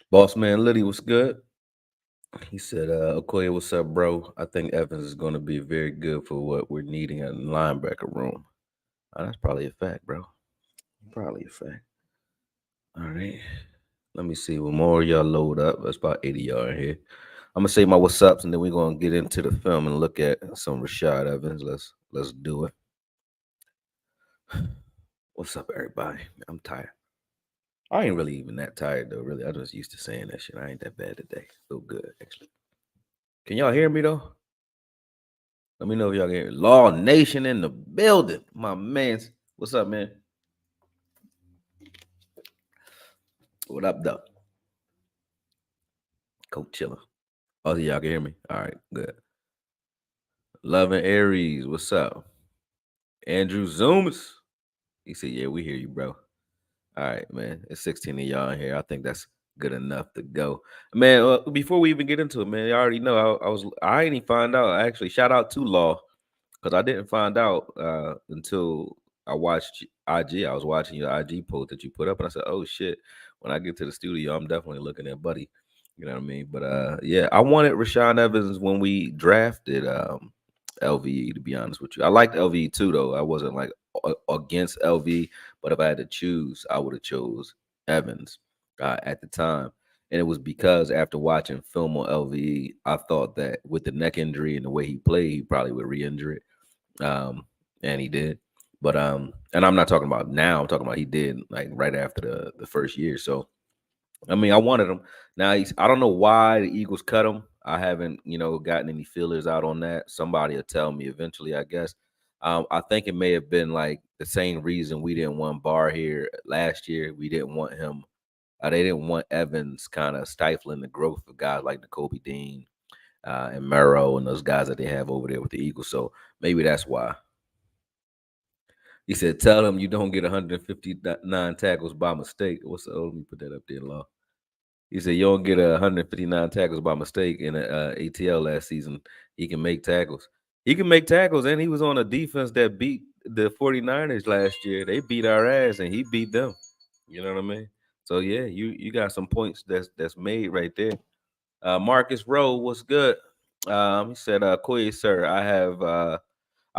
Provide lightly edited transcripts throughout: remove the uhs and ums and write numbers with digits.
Boss man Liddy was good. He said, Okoye, what's up, bro? I think Evans is going to be very good for what we're needing in the linebacker room. That's probably a fact, bro. Probably a fact. All right. Let me see. When more of y'all load up, that's about 80 y'all in here. I'm gonna say my what's ups, and then we're gonna get into the film and look at some Rashad Evans. Let's do it. What's up, everybody? I'm tired. I ain't really even that tired though. Really, I just used to saying that shit. I ain't that bad today. Feel good actually. Can y'all hear me though? Let me know if y'all can hear me. Law Nation in the building. My man's. What's up, man? What up, though? Coach chiller. Oh, y'all can hear me? All right, good. Love and Aries. What's up? Andrew Zooms. He said, yeah, we hear you, bro. All right, man. It's 16 of y'all in here. I think that's good enough to go. Man, before we even get into it, man, you already know I ain't even find out. Actually, shout out to Law, because I didn't find out until I watched IG. I was watching your IG post that you put up, and I said, "Oh shit!" When I get to the studio, I'm definitely looking at Buddy. You know what I mean? But yeah, I wanted Rashaan Evans when we drafted LVE. To be honest with you, I liked LVE too, though. I wasn't like against LV, but if I had to choose, I would have chose Evans at the time. And it was because after watching film on LVE, I thought that with the neck injury and the way he played, he probably would re-injure it, and he did. But and I'm not talking about now. I'm talking about he did like right after the first year. So I mean, I wanted him. Now I don't know why the Eagles cut him. I haven't gotten any feelers out on that. Somebody will tell me eventually, I guess. I think it may have been like the same reason we didn't want Barr here last year. We didn't want him. They didn't want Evans kind of stifling the growth of guys like the Kobe Dean and Murrow and those guys that they have over there with the Eagles. So maybe that's why. He said, "Tell him you don't get 159 tackles by mistake." What's the? Let me put that up there, Law. He said, "You don't get 159 tackles by mistake in a ATL last season. He can make tackles. He can make tackles, and he was on a defense that beat the 49ers last year. They beat our ass, and he beat them. You know what I mean? So yeah, you got some points that's made right there. Marcus Rowe, what's good? He said, Koye, sir,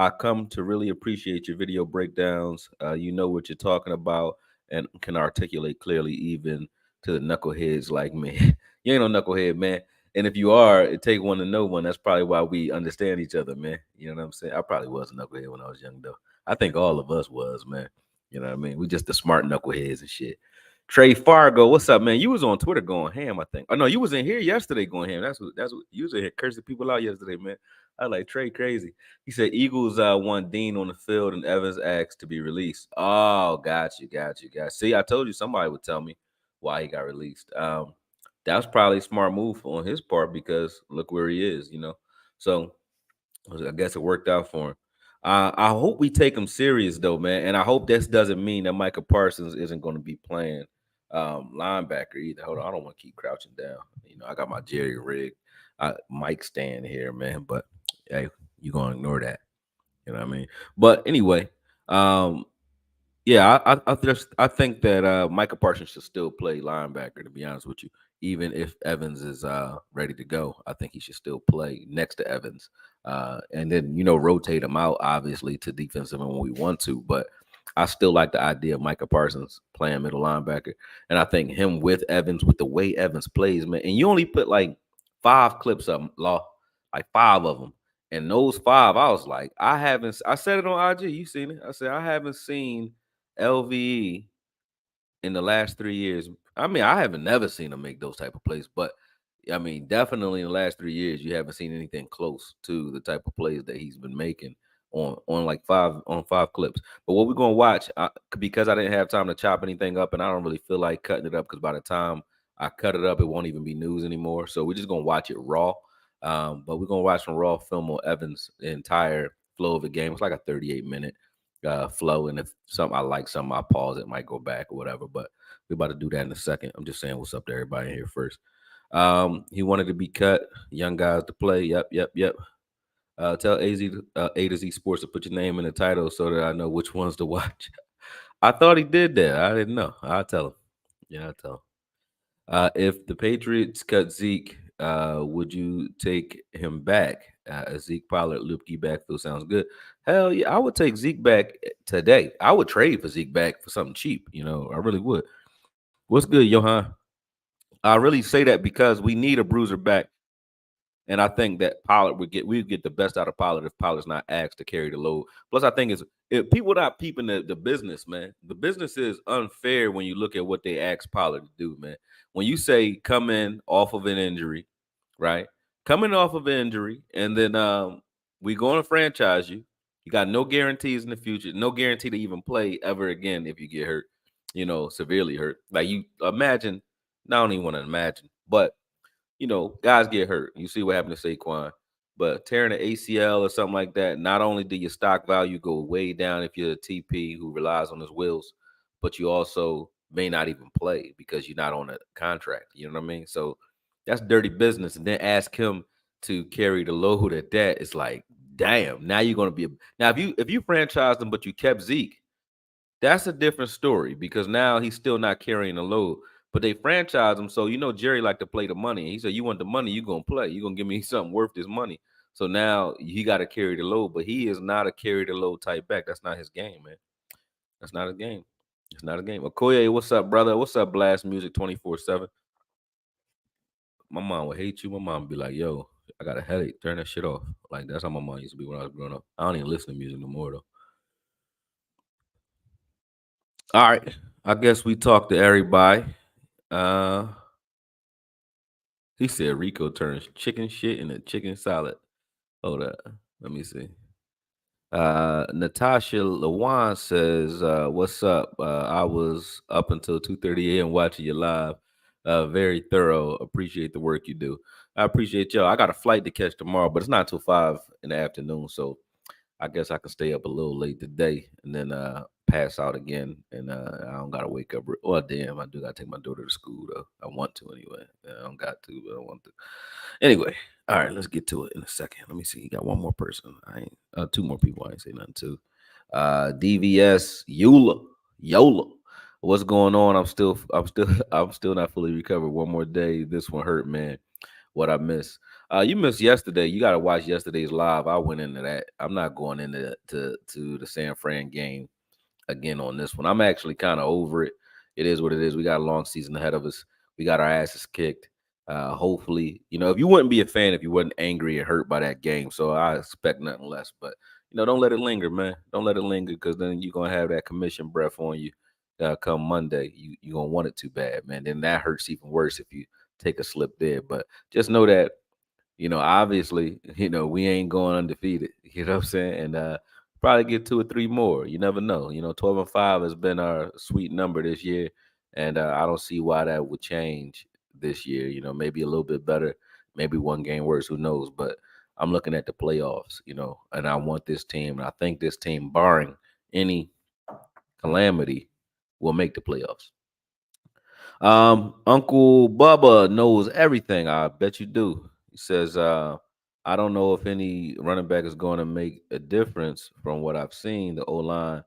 I come to really appreciate your video breakdowns. You know what you're talking about and can articulate clearly, even to the knuckleheads like me. You ain't no knucklehead, man. And if you are, it take one to know one. That's probably why we understand each other, man. You know what I'm saying? I probably was a knucklehead when I was young, though. I think all of us was, man. You know what I mean? We just the smart knuckleheads and shit. Trey Fargo, what's up, man? You was on Twitter going ham, I think. Oh no, you was in here yesterday going ham. That's what you was in here cursing people out yesterday, man. I like Trey crazy. He said Eagles want Dean on the field and Evans asked to be released. Oh, got you. See, I told you somebody would tell me why he got released. That was probably a smart move on his part because look where he is, you know. So I guess it worked out for him. I hope we take him serious though, man, and I hope this doesn't mean that Micah Parsons isn't going to be playing linebacker either. Hold on, I don't want to keep crouching down. You know, I got my Jerry rig, mic stand here, man. But hey, you gonna ignore that? You know what I mean? But anyway, um, yeah, I think that Micah Parsons should still play linebacker. To be honest with you, even if Evans is ready to go, I think he should still play next to Evans, and then rotate him out obviously to defensive when we want to. But I still like the idea of Micah Parsons playing middle linebacker, and I think him with Evans, with the way Evans plays, man. And you only put like 5 clips of him, Law, like 5 of them. And those 5, I was like, I said it on IG. You seen it? I said I haven't seen LVE in the last 3 years. I mean, I haven't never seen him make those type of plays, but I mean, definitely in the last 3 years, you haven't seen anything close to the type of plays that he's been making on like 5 clips. But what we're gonna watch, because I didn't have time to chop anything up, and I don't really feel like cutting it up because by the time I cut it up, it won't even be news anymore. So we're just gonna watch it raw. But we're gonna watch some raw film on Evans' entire flow of the game. It's like a 38-minute flow. And if something I like something, I pause it, might go back or whatever. But we're about to do that in a second. I'm just saying what's up to everybody in here first. He wanted to be cut, young guys to play. Yep. Tell A to Z Sports to put your name in the title so that I know which ones to watch. I thought he did that. I didn't know. I'll tell him. Yeah, I'll tell him. If the Patriots cut Zeke, would you take him back? A Zeke Pollard, Lupke backfield sounds good. Hell yeah, I would take Zeke back today. I would trade for Zeke back for something cheap. I really would. What's good, Johan? I really say that because we need a bruiser back. And I think that Pollard we'd get the best out of Pollard if Pollard's not asked to carry the load. Plus, I think it's if people not peeping the business, man. The business is unfair when you look at what they ask Pollard to do, man. When you say come in off of an injury, right? Coming off of an injury, and then we going to franchise you. You got no guarantees in the future, no guarantee to even play ever again if you get hurt, severely hurt. Like you imagine, I don't even want to imagine, but guys get hurt. You see what happened to Saquon. But tearing an ACL or something like that, not only do your stock value go way down if you're a TP who relies on his wheels, but you also may not even play because you're not on a contract. You know what I mean? So that's dirty business. And then ask him to carry the load at that. It's like, damn, now you're gonna be now if you franchised him but you kept Zeke, that's a different story because now he's still not carrying the load. But they franchise him, so Jerry like to play the money. He said, "You want the money? You gonna play? You gonna give me something worth this money?" So now he got to carry the load, but he is not a carry the load type back. That's not his game, man. That's not his game. It's not a game. Okoye, what's up, brother? What's up, Blast Music 24/7? My mom would hate you. My mom would be like, "Yo, I got a headache. Turn that shit off." Like that's how my mom used to be when I was growing up. I don't even listen to music no more though. All right, I guess we talked to everybody. Uh, he said Rico turns chicken shit into chicken salad. Hold up. Let me see. Natasha Lawan says, "What's up? I was up until 2:30 a.m. watching you live. Very thorough. Appreciate the work you do. I appreciate y'all. I got a flight to catch tomorrow, but it's not till 5 in the afternoon, so I guess I can stay up a little late today and then pass out again. And I don't gotta wake up. Well, damn, I do gotta take my daughter to school though. I want to anyway. I don't got to, but I want to. Anyway, all right, let's get to it in a second. Let me see. You got one more person. I ain't two more people. I ain't say nothing to. DVS Yola. What's going on? I'm still not fully recovered. One more day. This one hurt, man. What I miss. You missed yesterday. You got to watch yesterday's live. I went into that. I'm not going into to the San Fran game again on this one. I'm actually kind of over it. It is what it is. We got a long season ahead of us. We got our asses kicked. Hopefully, if you wouldn't be a fan if you wasn't angry and hurt by that game. So I expect nothing less. But don't let it linger, man. Don't let it linger because then you're gonna have that commission breath on you. Come Monday, you gonna want it too bad, man. Then that hurts even worse if you take a slip there. But just know that obviously, we ain't going undefeated. You know what I'm saying? And probably get 2 or 3 more. You never know. 12-5 has been our sweet number this year, and I don't see why that would change this year. Maybe a little bit better, maybe one game worse. Who knows? But I'm looking at the playoffs. And I want this team, and I think this team, barring any calamity, will make the playoffs. Uncle Bubba knows everything. I bet you do. He says, I don't know if any running back is going to make a difference from what I've seen. The O line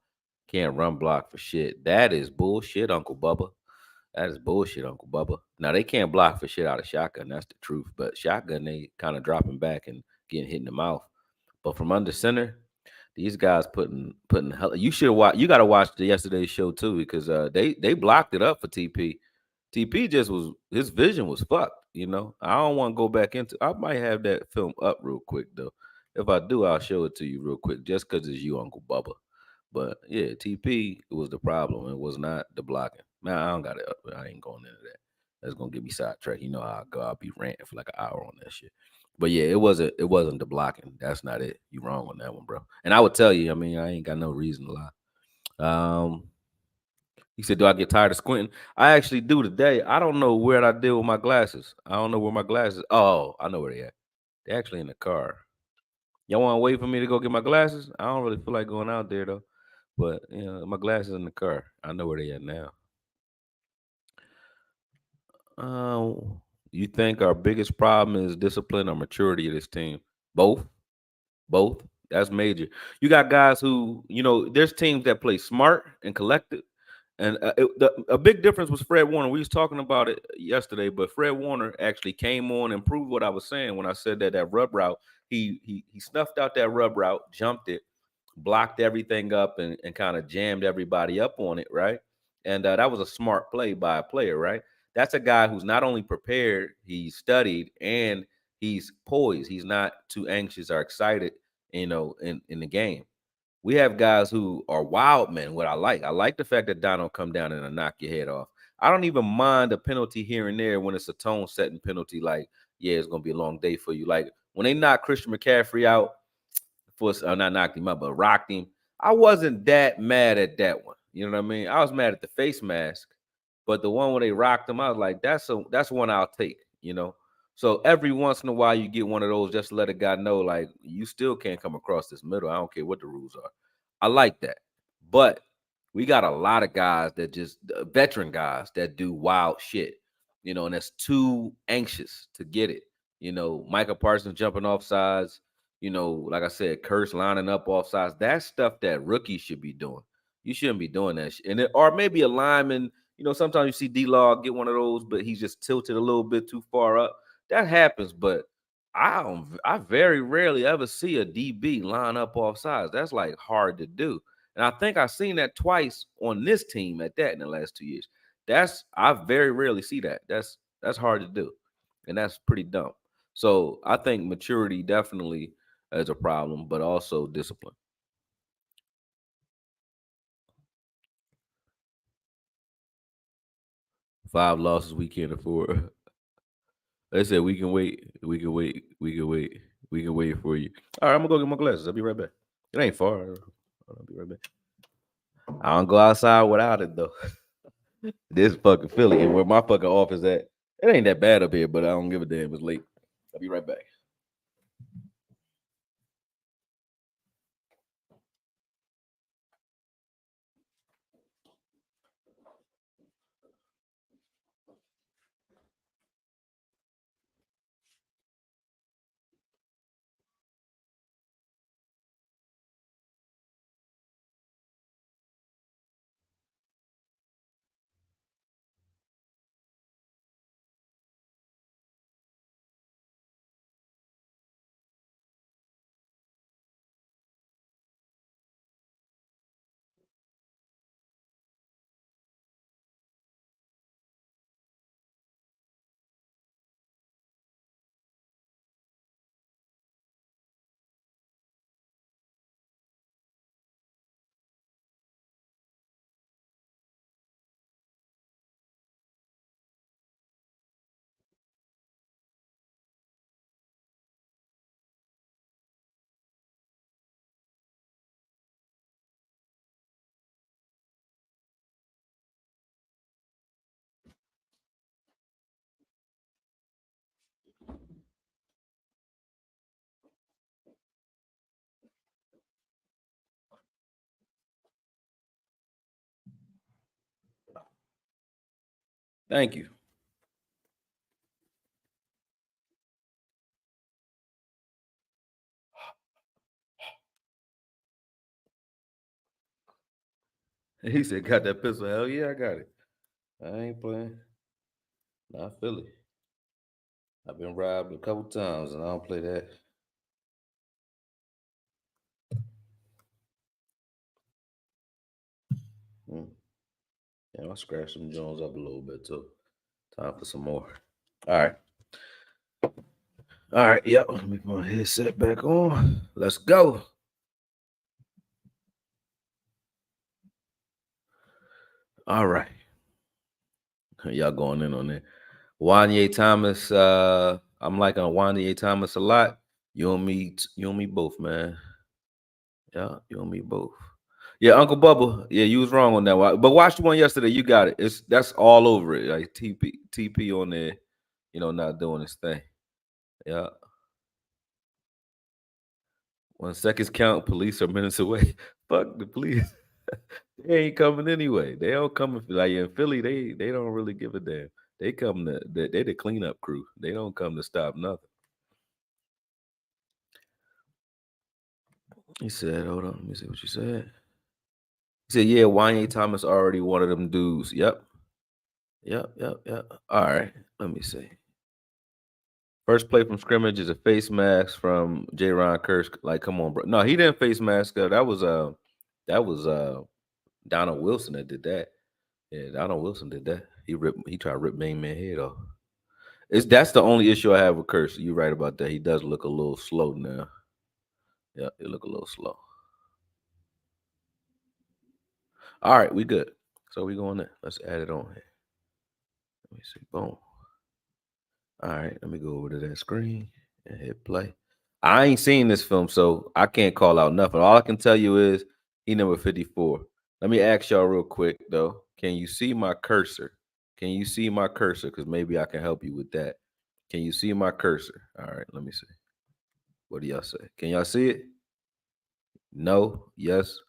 can't run block for shit. That is bullshit, Uncle Bubba. That is bullshit, Uncle Bubba. Now they can't block for shit out of shotgun. That's the truth. But shotgun, they kind of dropping back and getting hit in the mouth. But from under center, these guys putting hell. You should watch. You got to watch the yesterday's show too because they blocked it up for TP. TP just was his vision was fucked. I don't want to go back into. I might have that film up real quick though. If I do, I'll show it to you real quick just because it's you, Uncle Bubba. But yeah, TP was the problem. It was not the blocking. Man, I don't got it up. I ain't going into that. That's gonna get me sidetracked. I'll go. I'll be ranting for like an hour on that shit. But yeah, it wasn't the blocking. That's not it. You wrong on that one, bro. And I would tell you. I mean, I ain't got no reason to lie. Um, he said, "Do I get tired of squinting?" I actually do today. I don't know where I did with my glasses. I don't know where my glasses. Oh, I know where they at. They're actually in the car. Y'all want to wait for me to go get my glasses? I don't really feel like going out there though. But my glasses in the car. I know where they at now. You think our biggest problem is discipline or maturity of this team? Both. Both. That's major. You got guys who, there's teams that play smart and collected, And a big difference was Fred Warner. We was talking about it yesterday, but Fred Warner actually came on and proved what I was saying when I said that rub route. He snuffed out that rub route, jumped it, blocked everything up, and kind of jammed everybody up on it, right? And that was a smart play by a player, right? That's a guy who's not only prepared, he's studied, and he's poised. He's not too anxious or excited, in the game. We have guys who are wild men. What I like the fact that Don don't come down and knock your head off. I don't even mind a penalty here and there when it's a tone setting penalty. Like, yeah, it's gonna be a long day for you. Like when they knocked Christian McCaffrey out, for not knocked him out, but rocked him. I wasn't that mad at that one. You know what I mean? I was mad at the face mask, but the one where they rocked him, I was like, that's one I'll take. So every once in a while, you get one of those just to let a guy know, like, you still can't come across this middle. I don't care what the rules are. I like that, but we got a lot of guys that just veteran guys that do wild shit. And that's too anxious to get it. Micah Parsons jumping off sides, like I said, Curse lining up off sides. That's stuff that rookies should be doing. You shouldn't be doing that shit. Or maybe a lineman, sometimes you see D-Log get one of those, but he's just tilted a little bit too far up. That happens, but I very rarely ever see a DB line up off sides. That's like hard to do. And I think I've seen that twice on this team at that in the last 2 years. I very rarely see that. That's hard to do. And that's pretty dumb. So I think maturity definitely is a problem, but also discipline. 5 losses we can't afford. They said we can wait. We can wait. We can wait. We can wait for you. All right, I'm gonna go get my glasses. I'll be right back. It ain't far. I'll be right back. I don't go outside without it though. This fucking Philly and where my fucking office at. It ain't that bad up here, but I don't give a damn. It's late. I'll be right back. Thank you. He said, "Got that pistol? Hell yeah, I got it. I ain't playing. Not Philly. I've been robbed a couple times, and I don't play that." Mm. Yeah, I'll scratch some Jones up a little bit too. Time for some more. All right. All right. Yep. Let me put my headset back on. Let's go. All right. Y'all going in on that. Wanye Thomas. I'm liking Wanye Thomas a lot. You and me both, man. Yeah, you and me both. Yeah, Uncle Bubba. Yeah, you was wrong on that one. But watch the one yesterday. You got it. That's all over it. Like TP on there, not doing his thing. Yeah. When seconds count, police are minutes away. Fuck the police. They ain't coming anyway. They don't come like in Philly. They don't really give a damn. They come they the cleanup crew. They don't come to stop nothing. He said, "Hold on, let me see what you said." He said, "Yeah, Wanye Thomas already one of them dudes." Yep, yep. All right, let me see. First play from scrimmage is a face mask from J. Ron Kursk. Like, come on, bro. No, he didn't face mask. That was Donald Wilson that did that. Yeah, Donald Wilson did that. He tried to rip main man head off. That's the only issue I have with Kursk. You're right about that. He does look a little slow now. Yeah, he look a little slow. All right, we good. So we going there. Let's add it on here. Let me see. Boom. All right, let me go over to that screen and hit play. I ain't seen this film, so I can't call out nothing. All I can tell you is he number 54. Let me ask y'all real quick though. Can you see my cursor? Can you see my cursor? Because maybe I can help you with that. Can you see my cursor? All right, let me see. What do y'all say? Can y'all see it? No? Yes?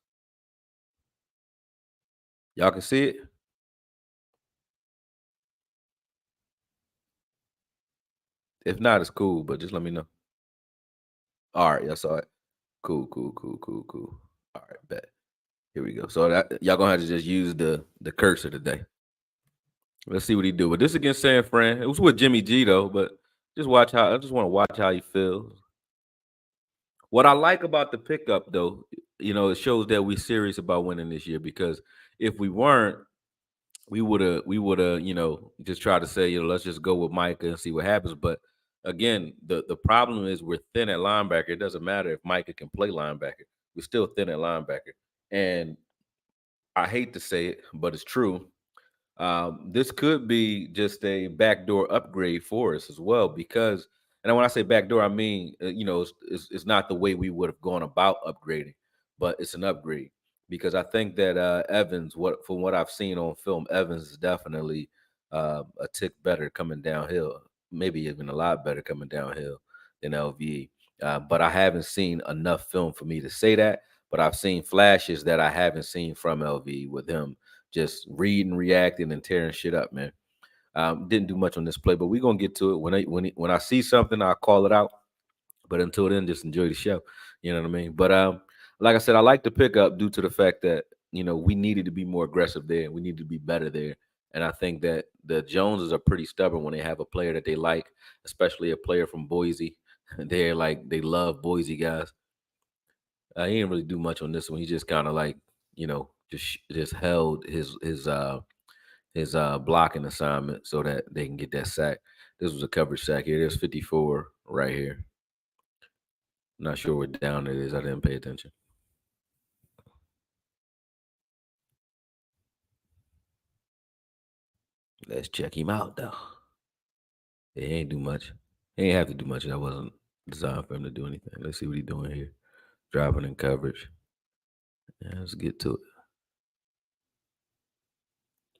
Y'all can see it? If not, it's cool, but just let me know. All right, y'all saw it. Cool. All right, bet. Here we go. So y'all gonna have to just use the cursor today. Let's see what he do. But this against San Fran. It was with Jimmy G though, but I just want to watch how he feels. What I like about the pickup though, it shows that we're serious about winning this year because if we weren't, we would have just tried to say, let's just go with Micah and see what happens. But again, the problem is we're thin at linebacker. It doesn't matter if Micah can play linebacker. We're still thin at linebacker. And I hate to say it, but it's true. This could be just a backdoor upgrade for us as well, because, and when I say backdoor, I mean, it's not the way we would have gone about upgrading, but it's an upgrade because I think that Evans, from what I've seen on film, Evans is definitely a tick better coming downhill, maybe even a lot better coming downhill than LVE. But I haven't seen enough film for me to say that. But I've seen flashes that I haven't seen from LV with him just reading, reacting, and tearing shit up, man. Didn't do much on this play, but we're gonna get to it. When I see something, I'll call it out. But until then, just enjoy the show. You know what I mean? But like I said, I like the pickup due to the fact that we needed to be more aggressive there. We need to be better there. And I think that the Joneses are pretty stubborn when they have a player that they like, especially a player from Boise. They love Boise guys. He didn't really do much on this one. He just kind of like, just held his blocking assignment so that they can get that sack. This was a coverage sack here. There's 54 right here. Not sure what down it is. I didn't pay attention. Let's check him out though. He ain't do much. He ain't have to do much. That wasn't designed for him to do anything. Let's see what he's doing here. Driving in coverage. Yeah, let's get to it.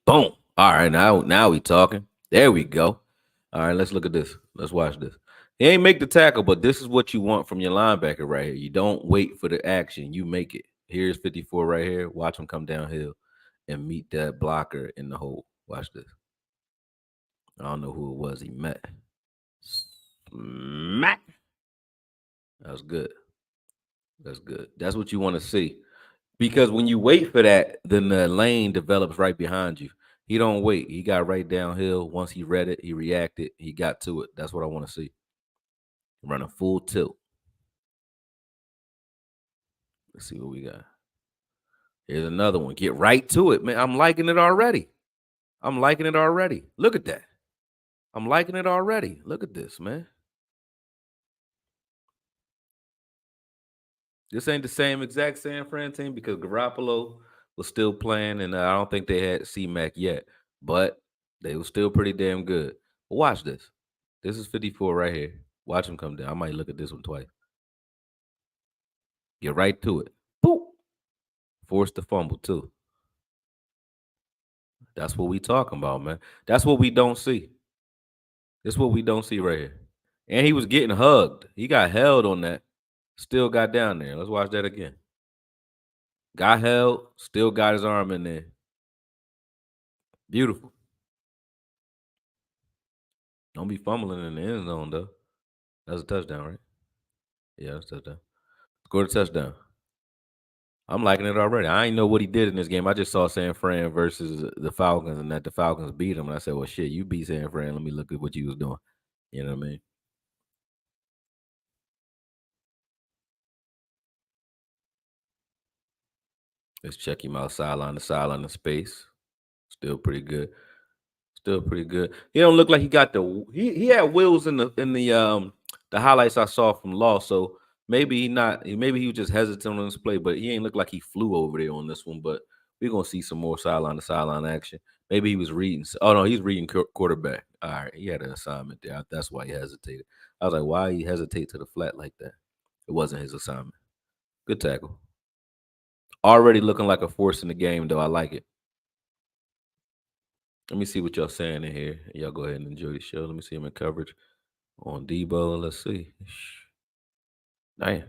Boom. All right, now we talking. There we go. All right, let's look at this. Let's watch this. He ain't make the tackle, but this is what you want from your linebacker right here. You don't wait for the action. You make it. Here's 54 right here. Watch him come downhill and meet that blocker in the hole. Watch this. I don't know who it was he met. Smack. That was good. That's good. That's what you want to see. Because when you wait for that, then the lane develops right behind you. He don't wait. He got right downhill. Once he read it, he reacted. He got to it. That's what I want to see. Run a full tilt. Let's see what we got. Here's another one. Get right to it, man. I'm liking it already. I'm liking it already. Look at that. I'm liking it already. Look at this, man. This ain't the same exact San Fran team because Garoppolo was still playing, and I don't think they had C-Mac yet, but they were still pretty damn good. But watch this. This is 54 right here. Watch him come down. I might look at this one twice. Get right to it. Boop. Force the fumble, too. That's what we talking about, man. That's what we don't see. That's what we don't see right here. And he was getting hugged. He got held on that. Still got down there. Let's watch that again. Got held. Still got his arm in there. Beautiful. Don't be fumbling in the end zone, though. That's a touchdown, right? Yeah, that's a touchdown. Score the touchdown. I'm liking it already. I ain't know what he did in this game. I just saw San Fran versus the Falcons, and that the Falcons beat him. And I said, "Well, shit, you beat San Fran. Let me look at what you was doing." You know what I mean? Let's check him out sideline to sideline in space. Still pretty good. Still pretty good. He don't look like he got the he had wheels in the highlights I saw from Law. So maybe he not maybe he was just hesitant on this play, but he ain't look like he flew over there on this one. But we're gonna see some more sideline to sideline action. Maybe he was reading. Oh no, he's reading quarterback. All right, he had an assignment there. That's why he hesitated. I was like, why he hesitate to the flat like that? It wasn't his assignment. Good tackle. Already looking like a force in the game, though. I like it. Let me see what y'all saying in here. Y'all go ahead and enjoy the show. Let me see him in coverage on Debo. Let's see. Damn,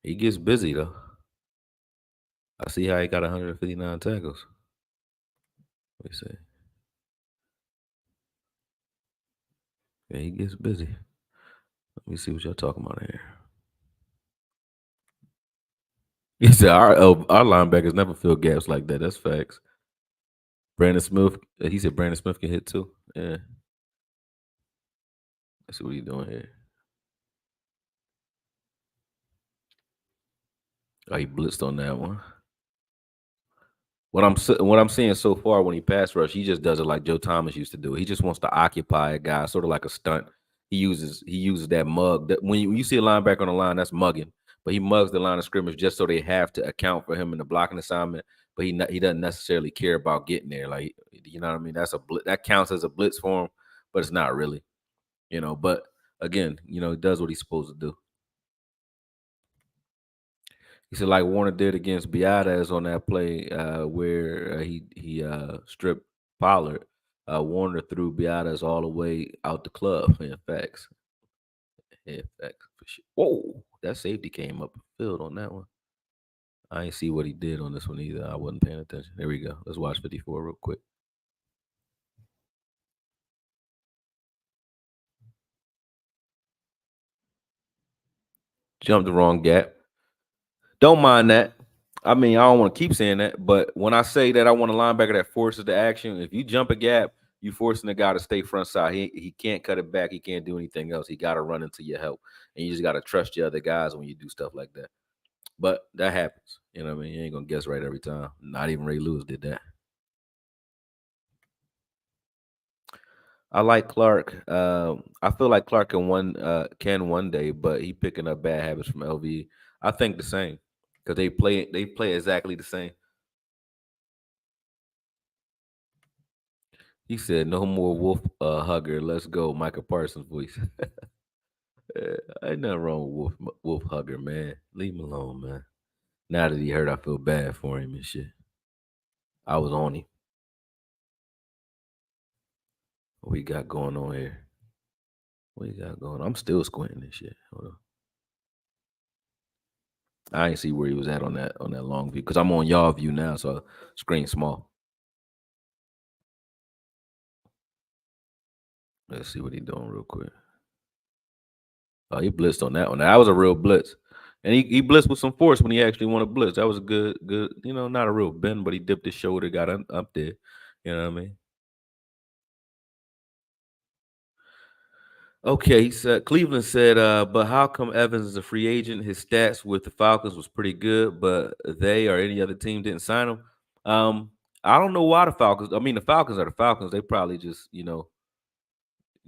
he gets busy though. I see how he got 159 tackles. Let me see. Yeah, he gets busy. Let me see what y'all talking about here. He said our linebackers never fill gaps like that. That's facts. Brandon Smith. He said Brandon Smith can hit too. Yeah. Let's see what he's doing here. Oh, he blitzed on that one. What I'm seeing so far when he pass rush, he just does it like Joe Thomas used to do. He just wants to occupy a guy, sort of like a stunt. He uses that mug. That when you see a linebacker on the line, that's mugging. But he mugs the line of scrimmage just so they have to account for him in the blocking assignment. But he doesn't necessarily care about getting there. Like you know what I mean? That counts as a blitz for him, but it's not really. But again, he does what he's supposed to do. He said like Warner did against Biadasz on that play where he stripped Pollard. Warner threw Biadasz all the way out the club. In facts, in facts, for sure. Whoa, that safety came up the field on that one. I ain't see what he did on this one either. I wasn't paying attention. There we go. Let's watch 54 real quick. Jumped the wrong gap. Don't mind that. I mean, I don't want to keep saying that, but when I say that I want a linebacker that forces the action, if you jump a gap, you forcing the guy to stay front side. He can't cut it back. He can't do anything else. He got to run into your help, and you just got to trust your other guys when you do stuff like that. But that happens. You know what I mean? You ain't gonna guess right every time. Not even Ray Lewis did that. I like Clark. I feel like Clark can one day, but he picking up bad habits from LV. I think the same because they play exactly the same. He said, "No more wolf hugger. Let's go." Micah Parsons voice. Ain't nothing wrong with wolf hugger, man. Leave him alone, man. Now that he hurt, I feel bad for him and shit. I was on him. What we got going on here? What you got going on? I'm still squinting this shit. Hold on. I ain't see where he was at on that long view because I'm on y'all view now, so screen small. Let's see what he doing real quick. Oh, he blitzed on that one. That was a real blitz. And he blitzed with some force when he actually wanted to blitz. That was a good, not a real bend, but he dipped his shoulder, got up there. You know what I mean? Okay, he said Cleveland said, but how come Evans is a free agent? His stats with the Falcons was pretty good, but they or any other team didn't sign him. Um, I don't know why the Falcons. I mean, the Falcons are the Falcons. They probably just,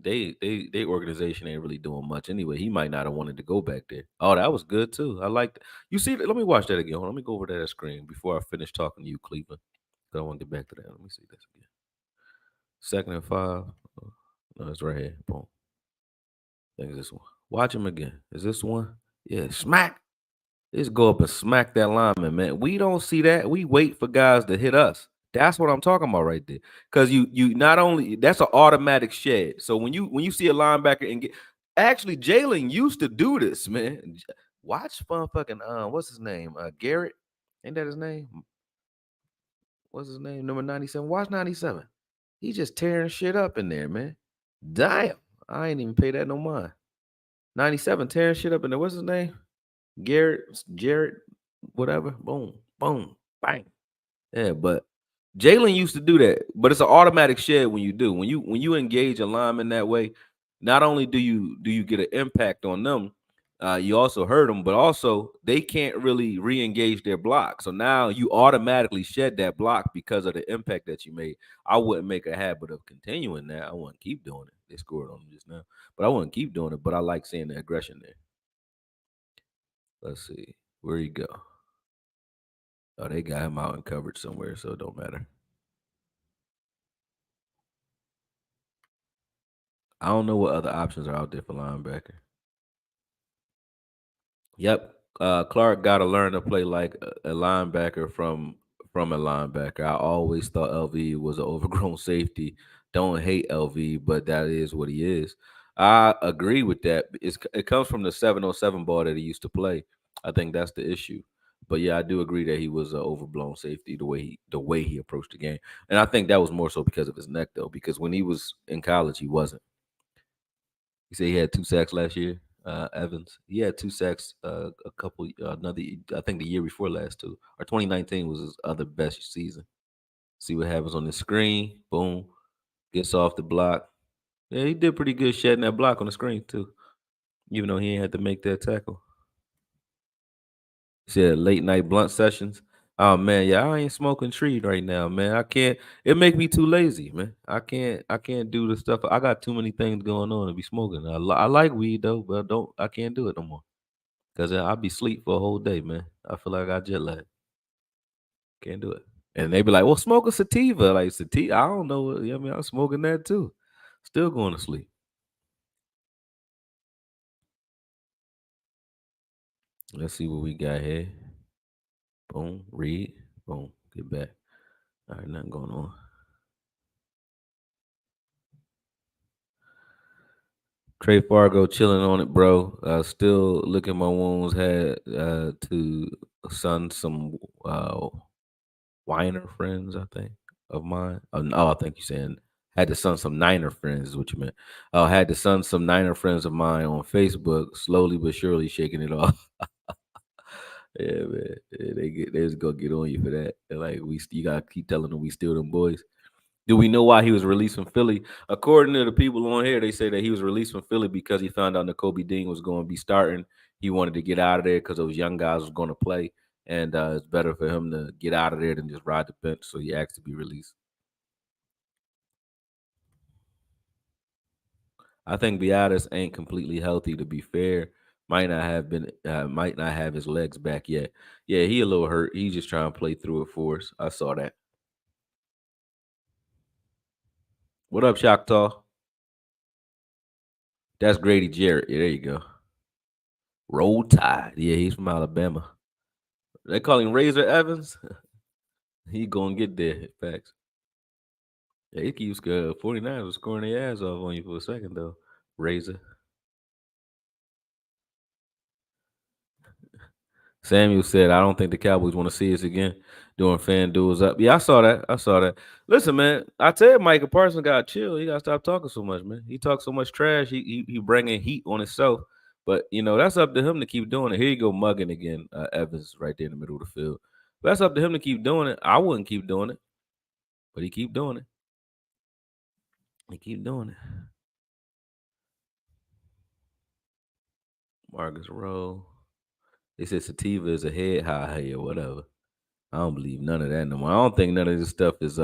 they organization ain't really doing much anyway. He might not have wanted to go back there. Oh, that was good too. I liked it. You see, let me watch that again. Hold on, let me go over to that screen before I finish talking to you, Cleveland. 'Cause I want to get back to that. Let me see this again. 2nd and 5. Oh, no, it's right here. Boom. I think it's this one. Watch him again. Is this one? Yeah, smack. Just go up and smack that lineman, man. We don't see that. We wait for guys to hit us. That's what I'm talking about right there. Because you not only that's an automatic shed. So when you see a linebacker and get actually Jalen used to do this, man. Watch fucking what's his name? Garrett. Ain't that his name? What's his name? Number 97. Watch 97. He just tearing shit up in there, man. Damn. I ain't even pay that no mind. 97 tearing shit up in there. What's his name? Jared, whatever. Boom, boom, bang. Yeah, but Jalen used to do that, but it's an automatic shed when you do. When you engage a lineman that way, not only do you get an impact on them, you also hurt them, but also they can't really re-engage their block. So now you automatically shed that block because of the impact that you made. I wouldn't make a habit of continuing that. I wouldn't keep doing it. They scored on them just now, but I wouldn't keep doing it. But I like seeing the aggression there. Let's see where he go. Oh, they got him out in coverage somewhere, so it don't matter. I don't know what other options are out there for linebacker. Yep. Clark got to learn to play like a linebacker from a linebacker. I always thought LV was an overgrown safety. Don't hate LV, but that is what he is. I agree with that. It comes from the 707 ball that he used to play. I think that's the issue. But yeah, I do agree that he was an overblown safety the way he approached the game, and I think that was more so because of his neck though. Because when he was in college, he wasn't. He said he had 2 sacks last year. Evans, he had 2 sacks. A couple, another. I think the year before last too, or 2019 was his other best season. See what happens on the screen. Boom, gets off the block. Yeah, he did pretty good shedding that block on the screen too, even though he ain't had to make that tackle. He said late night blunt sessions. Oh man, yeah, I ain't smoking trees right now, man. I can't. It make me too lazy, man. I can't do the stuff. I got too many things going on to be smoking. I like weed though, but I can't do it no more. Cause I'll be sleep for a whole day, man. I feel like I jet lag. Can't do it. And they be like, "Well, smoke a sativa." Like sativa, I don't know. I mean, I'm smoking that too. Still going to sleep. Let's see what we got here. Boom, read. Boom, get back. All right, nothing going on. Trey Fargo chilling on it, bro. Still licking my wounds. Had to son some Weiner friends, I think, of mine. Oh, no, I think you're saying had to son some Niner friends is what you meant. Had to son some Niner friends of mine on Facebook, slowly but surely shaking it off. Yeah, man. Yeah, they just gonna get on you for that. They're like you gotta keep telling them we still them boys. Do we know why he was released from Philly? According to the people on here, they say that he was released from Philly because he found out that Kobe Dean was going to be starting. He wanted to get out of there because those young guys was going to play, and it's better for him to get out of there than just ride the bench. So he asked to be released. I think Beatis ain't completely healthy. To be fair, might not have his legs back yet. Yeah, he a little hurt. He's just trying to play through it for us. I saw that. What up, Choctaw? That's Grady Jarrett. Yeah, there you go. Roll Tide. Yeah, he's from Alabama. They call him Razor Evans. He gonna get there. Facts. Yeah, he keeps 49 was scoring their ass off on you for a second though. Razor. Samuel said, "I don't think the Cowboys want to see us again doing fan duels up." Yeah, I saw that. I saw that. Listen, man, I tell you, Micah Parsons got to chill. He got to stop talking so much, man. He talks so much trash. He bringing heat on himself. But that's up to him to keep doing it. Here you go, mugging again. Evans right there in the middle of the field. That's up to him to keep doing it. I wouldn't keep doing it, but he keep doing it. He keep doing it. Marcus Rowe. They said sativa is a head high or whatever. I don't believe none of that no more. I don't think none of this stuff is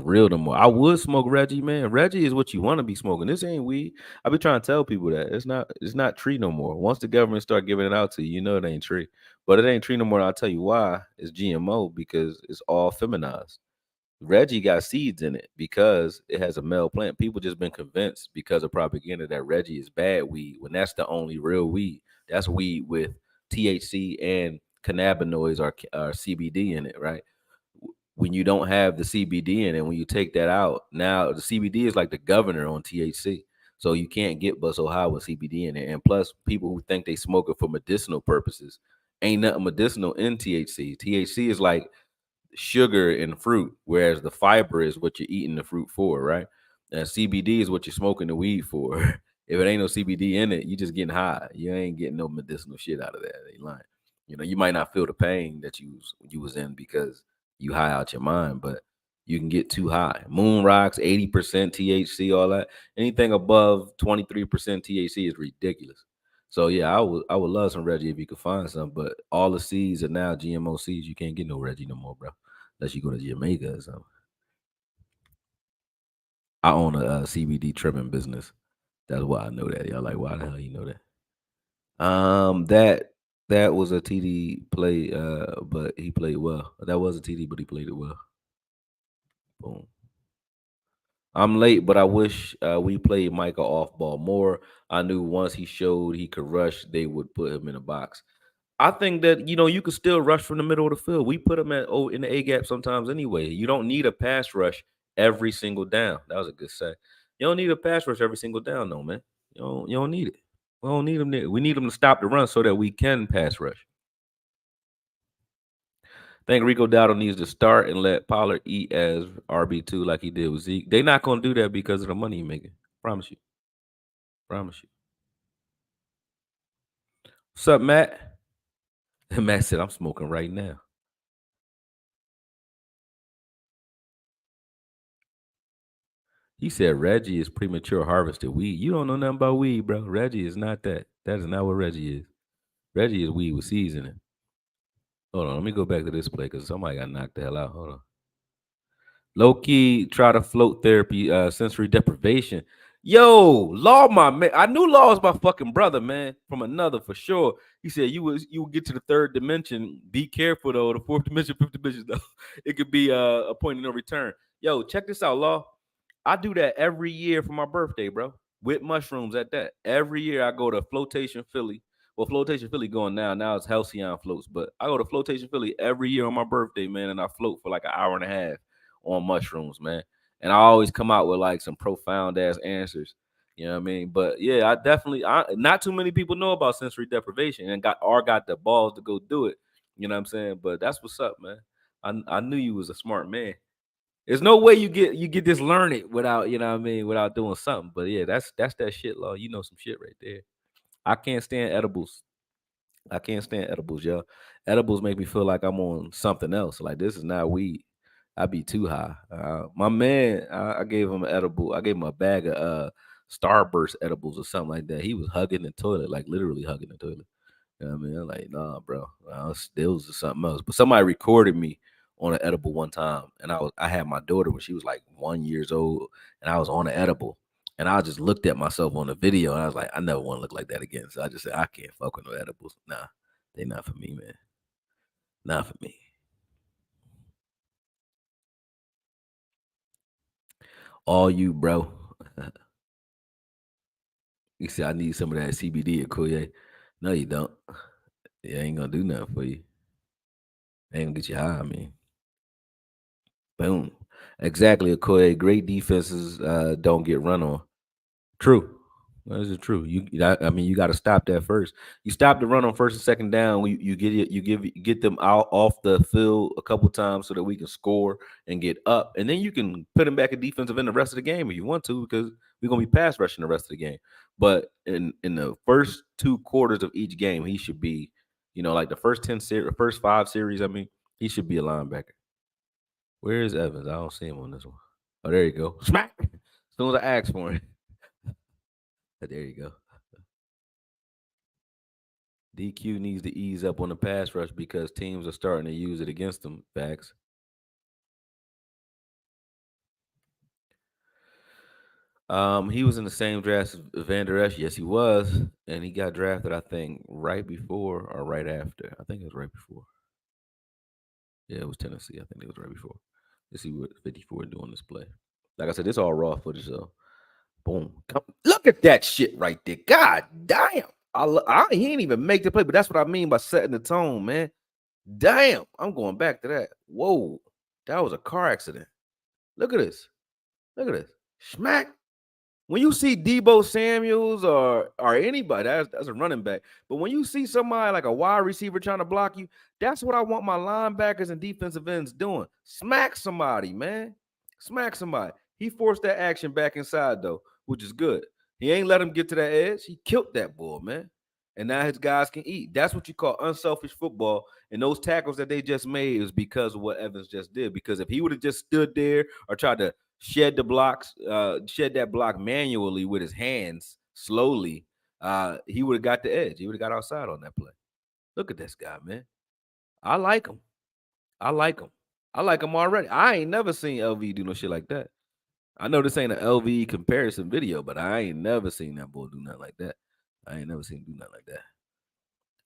real no more. I would smoke Reggie, man. Reggie is what you want to be smoking. This ain't weed. I be trying to tell people that it's not tree no more. Once the government start giving it out to you, you know it ain't tree. But it ain't tree no more. I'll tell you why. It's GMO because it's all feminized. Reggie got seeds in it because it has a male plant. People just been convinced because of propaganda that Reggie is bad weed when that's the only real weed. That's weed with THC and cannabinoids or CBD in it, right? When you don't have the CBD in it, when you take that out, now the CBD is like the governor on THC. So you can't get but so high with CBD in it. And plus, people who think they smoke it for medicinal purposes, ain't nothing medicinal in THC. THC is like sugar in fruit, whereas the fiber is what you're eating the fruit for, right? And CBD is what you're smoking the weed for. If it ain't no CBD in it, you just getting high. You ain't getting no medicinal shit out of that. They lying. You might not feel the pain that you was in because you high out your mind, but you can get too high. Moon rocks, 80% THC, all that. Anything above 23% THC is ridiculous. So yeah, I would love some Reggie if you could find some, but all the seeds are now GMO seeds. You can't get no Reggie no more, bro. Unless you go to Jamaica or something. I own a, CBD trimming business. That's why I know that. Y'all like, why the hell you know that? That was a TD play, but he played well. That was a TD, but he played it well. Boom. I'm late, but I wish we played Micah off ball more. I knew once he showed he could rush, they would put him in a box. I think that you could still rush from the middle of the field. We put him in the A gap sometimes anyway. You don't need a pass rush every single down. That was a good say. You don't need a pass rush every single down, no man. You don't need it. We don't need him there. We need him to stop the run so that we can pass rush. I think Rico Dowdle needs to start and let Pollard eat as RB2 like he did with Zeke. They're not gonna do that because of the money he's making. Promise you. Promise you. What's up, Matt? And Matt said, I'm smoking right now. He said Reggie is premature harvested weed. You don't know nothing about weed, bro. Reggie is not that. That is not what Reggie is. Reggie is weed with seasoning. Hold on, let me go back to this play because somebody got knocked the hell out. Hold on. Low key, try to float therapy, sensory deprivation. Yo, Law, my man. I knew Law was my fucking brother, man, from another for sure. He said you will get to the third dimension. Be careful though. The fourth dimension, fifth dimension, though. It could be a point of no return. Yo, check this out, Law. I do that every year for my birthday, bro. With mushrooms at that. Every year I go to Flotation Philly. Well, Flotation Philly going now. Now it's Halcyon floats, but I go to Flotation Philly every year on my birthday, man, and I float for like an hour and a half on mushrooms, man. And I always come out with like some profound ass answers. You know what I mean? But yeah, I not too many people know about sensory deprivation and got the balls to go do it. You know what I'm saying? But that's what's up, man. I knew you was a smart man. There's no way you get this learn it without, you know what I mean, without doing something. But yeah, that's that shit, Law. You know some shit right there. I can't stand edibles. I can't stand edibles, yo. Edibles make me feel like I'm on something else. Like this is not weed. I be too high. My man, I gave him an edible. I gave him a bag of Starburst edibles or something like that. He was hugging the toilet, like literally hugging the toilet. You know what I mean? I'm like, nah, bro. There was something else. But somebody recorded me on an edible one time, and I had my daughter when she was like 1 years old, and I was on an edible, and I just looked at myself on the video, and I was like, I never want to look like that again. So I just said, I can't fuck with no edibles. Nah, they not for me, man. Not for me. All you, bro. You see, I need some of that CBD at Koye. No, you don't. It ain't gonna do nothing for you. Ain't gonna get you high. I mean, boom. Exactly, Okoye. Great defenses don't get run on. True. That is true. I mean, you got to stop that first. You stop the run on first and second down. You get it. You get them out off the field a couple times so that we can score and get up, and then you can put them back at defensive end the rest of the game if you want to, because we're gonna be pass rushing the rest of the game. But in the first 2 quarters of each game, he should be, like the first 5 series. I mean, he should be a linebacker. Where is Evans? I don't see him on this one. Oh, there you go. Smack. As soon as I asked for it. There you go. DQ needs to ease up on the pass rush because teams are starting to use it against them. Facts. He was in the same draft as Vander Esch. Yes, he was, and he got drafted, I think, right before or right after. I think it was right before. Yeah, it was Tennessee. I think it was right before. Let's see what 54 doing this play. Like I said, this all raw footage, so boom. Look at that shit right there. God damn. He ain't even make the play, but that's what I mean by setting the tone, man. Damn. I'm going back to that. Whoa. That was a car accident. Look at this. Look at this. Smack. When you see Debo Samuels or anybody, that's a running back. But when you see somebody like a wide receiver trying to block you, that's what I want my linebackers and defensive ends doing. Smack somebody, man. Smack somebody. He forced that action back inside though, which is good. He ain't let him get to that edge. He killed that bull, man. And now his guys can eat. That's what you call unselfish football. And those tackles that they just made is because of what Evans just did. Because if he would have just stood there or tried to shed the blocks, shed that block manually with his hands slowly, he would have got the edge. He would have got outside on that play. Look at this guy, man. I like him. I like him. I like him already. I ain't never seen LV do no shit like that. I know this ain't an LV comparison video, but I ain't never seen that boy do nothing like that. I ain't never seen him do nothing like that.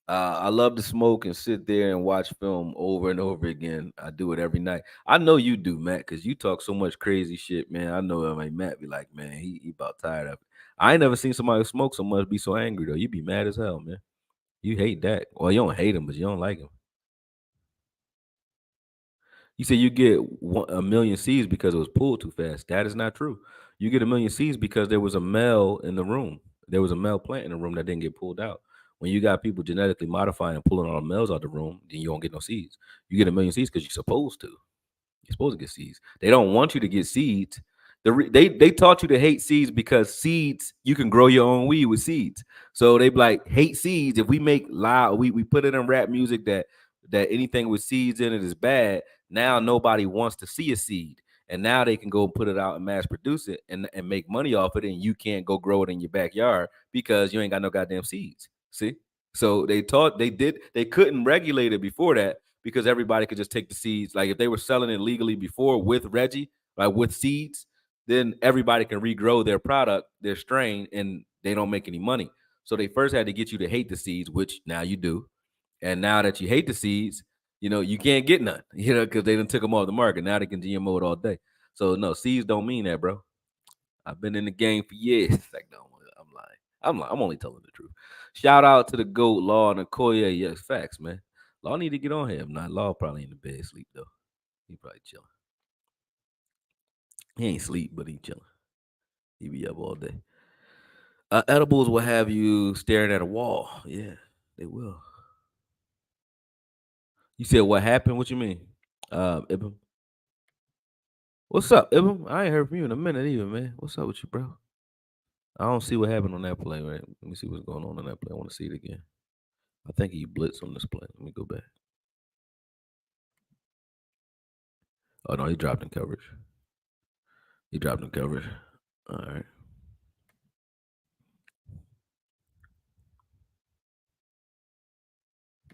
I love to smoke and sit there and watch film over and over again. I do it every night. I know you do, Matt, because you talk so much crazy shit, man. I know like Matt be like, man, he about tired of it. I ain't never seen somebody smoke so much be so angry though. You be mad as hell, man. You hate that. Well, you don't hate him, but you don't like him. You say you get 1,000,000 C's because it was pulled too fast. That is not true. You get 1,000,000 C's because there was a male in the room. There was a male plant in the room that didn't get pulled out. When you got people genetically modifying and pulling all the males out the room, then you don't get no seeds. You get 1,000,000 C's because you're supposed to. You're supposed to get seeds. They don't want you to get seeds. They taught you to hate seeds because seeds you can grow your own weed with seeds. So they be like hate seeds. If we make loud, we put it in rap music that anything with seeds in it is bad. Now nobody wants to see a seed, and now they can go and put it out and mass produce it and make money off it, and you can't go grow it in your backyard because you ain't got no goddamn seeds. See, so they couldn't regulate it before that because everybody could just take the seeds. Like if they were selling it legally before with Reggie, like with seeds, then everybody can regrow their product, their strain, and they don't make any money. So they first had to get you to hate the seeds, which now you do. And now that you hate the seeds, you can't get none, because they done took them off the market. Now they can GMO it all day. So no, seeds don't mean that, bro. I've been in the game for years. Like, no, I'm lying. I'm lying. I'm only telling the truth. Shout out to the GOAT, Law and Okoye. Yes, facts, man. Law need to get on here. If not, Law probably in the bed sleep though. He probably chilling. He ain't sleep, but he chilling. He be up all day. Edibles will have you staring at a wall. Yeah, they will. You said what happened? What you mean? Ibn? What's up, Ibn? I ain't heard from you in a minute either, man. What's up with you, bro? I don't see what happened on that play, right? Let me see what's going on that play. I want to see it again. I think he blitzed on this play. Let me go back. Oh no, he dropped in coverage. He dropped in coverage. All right.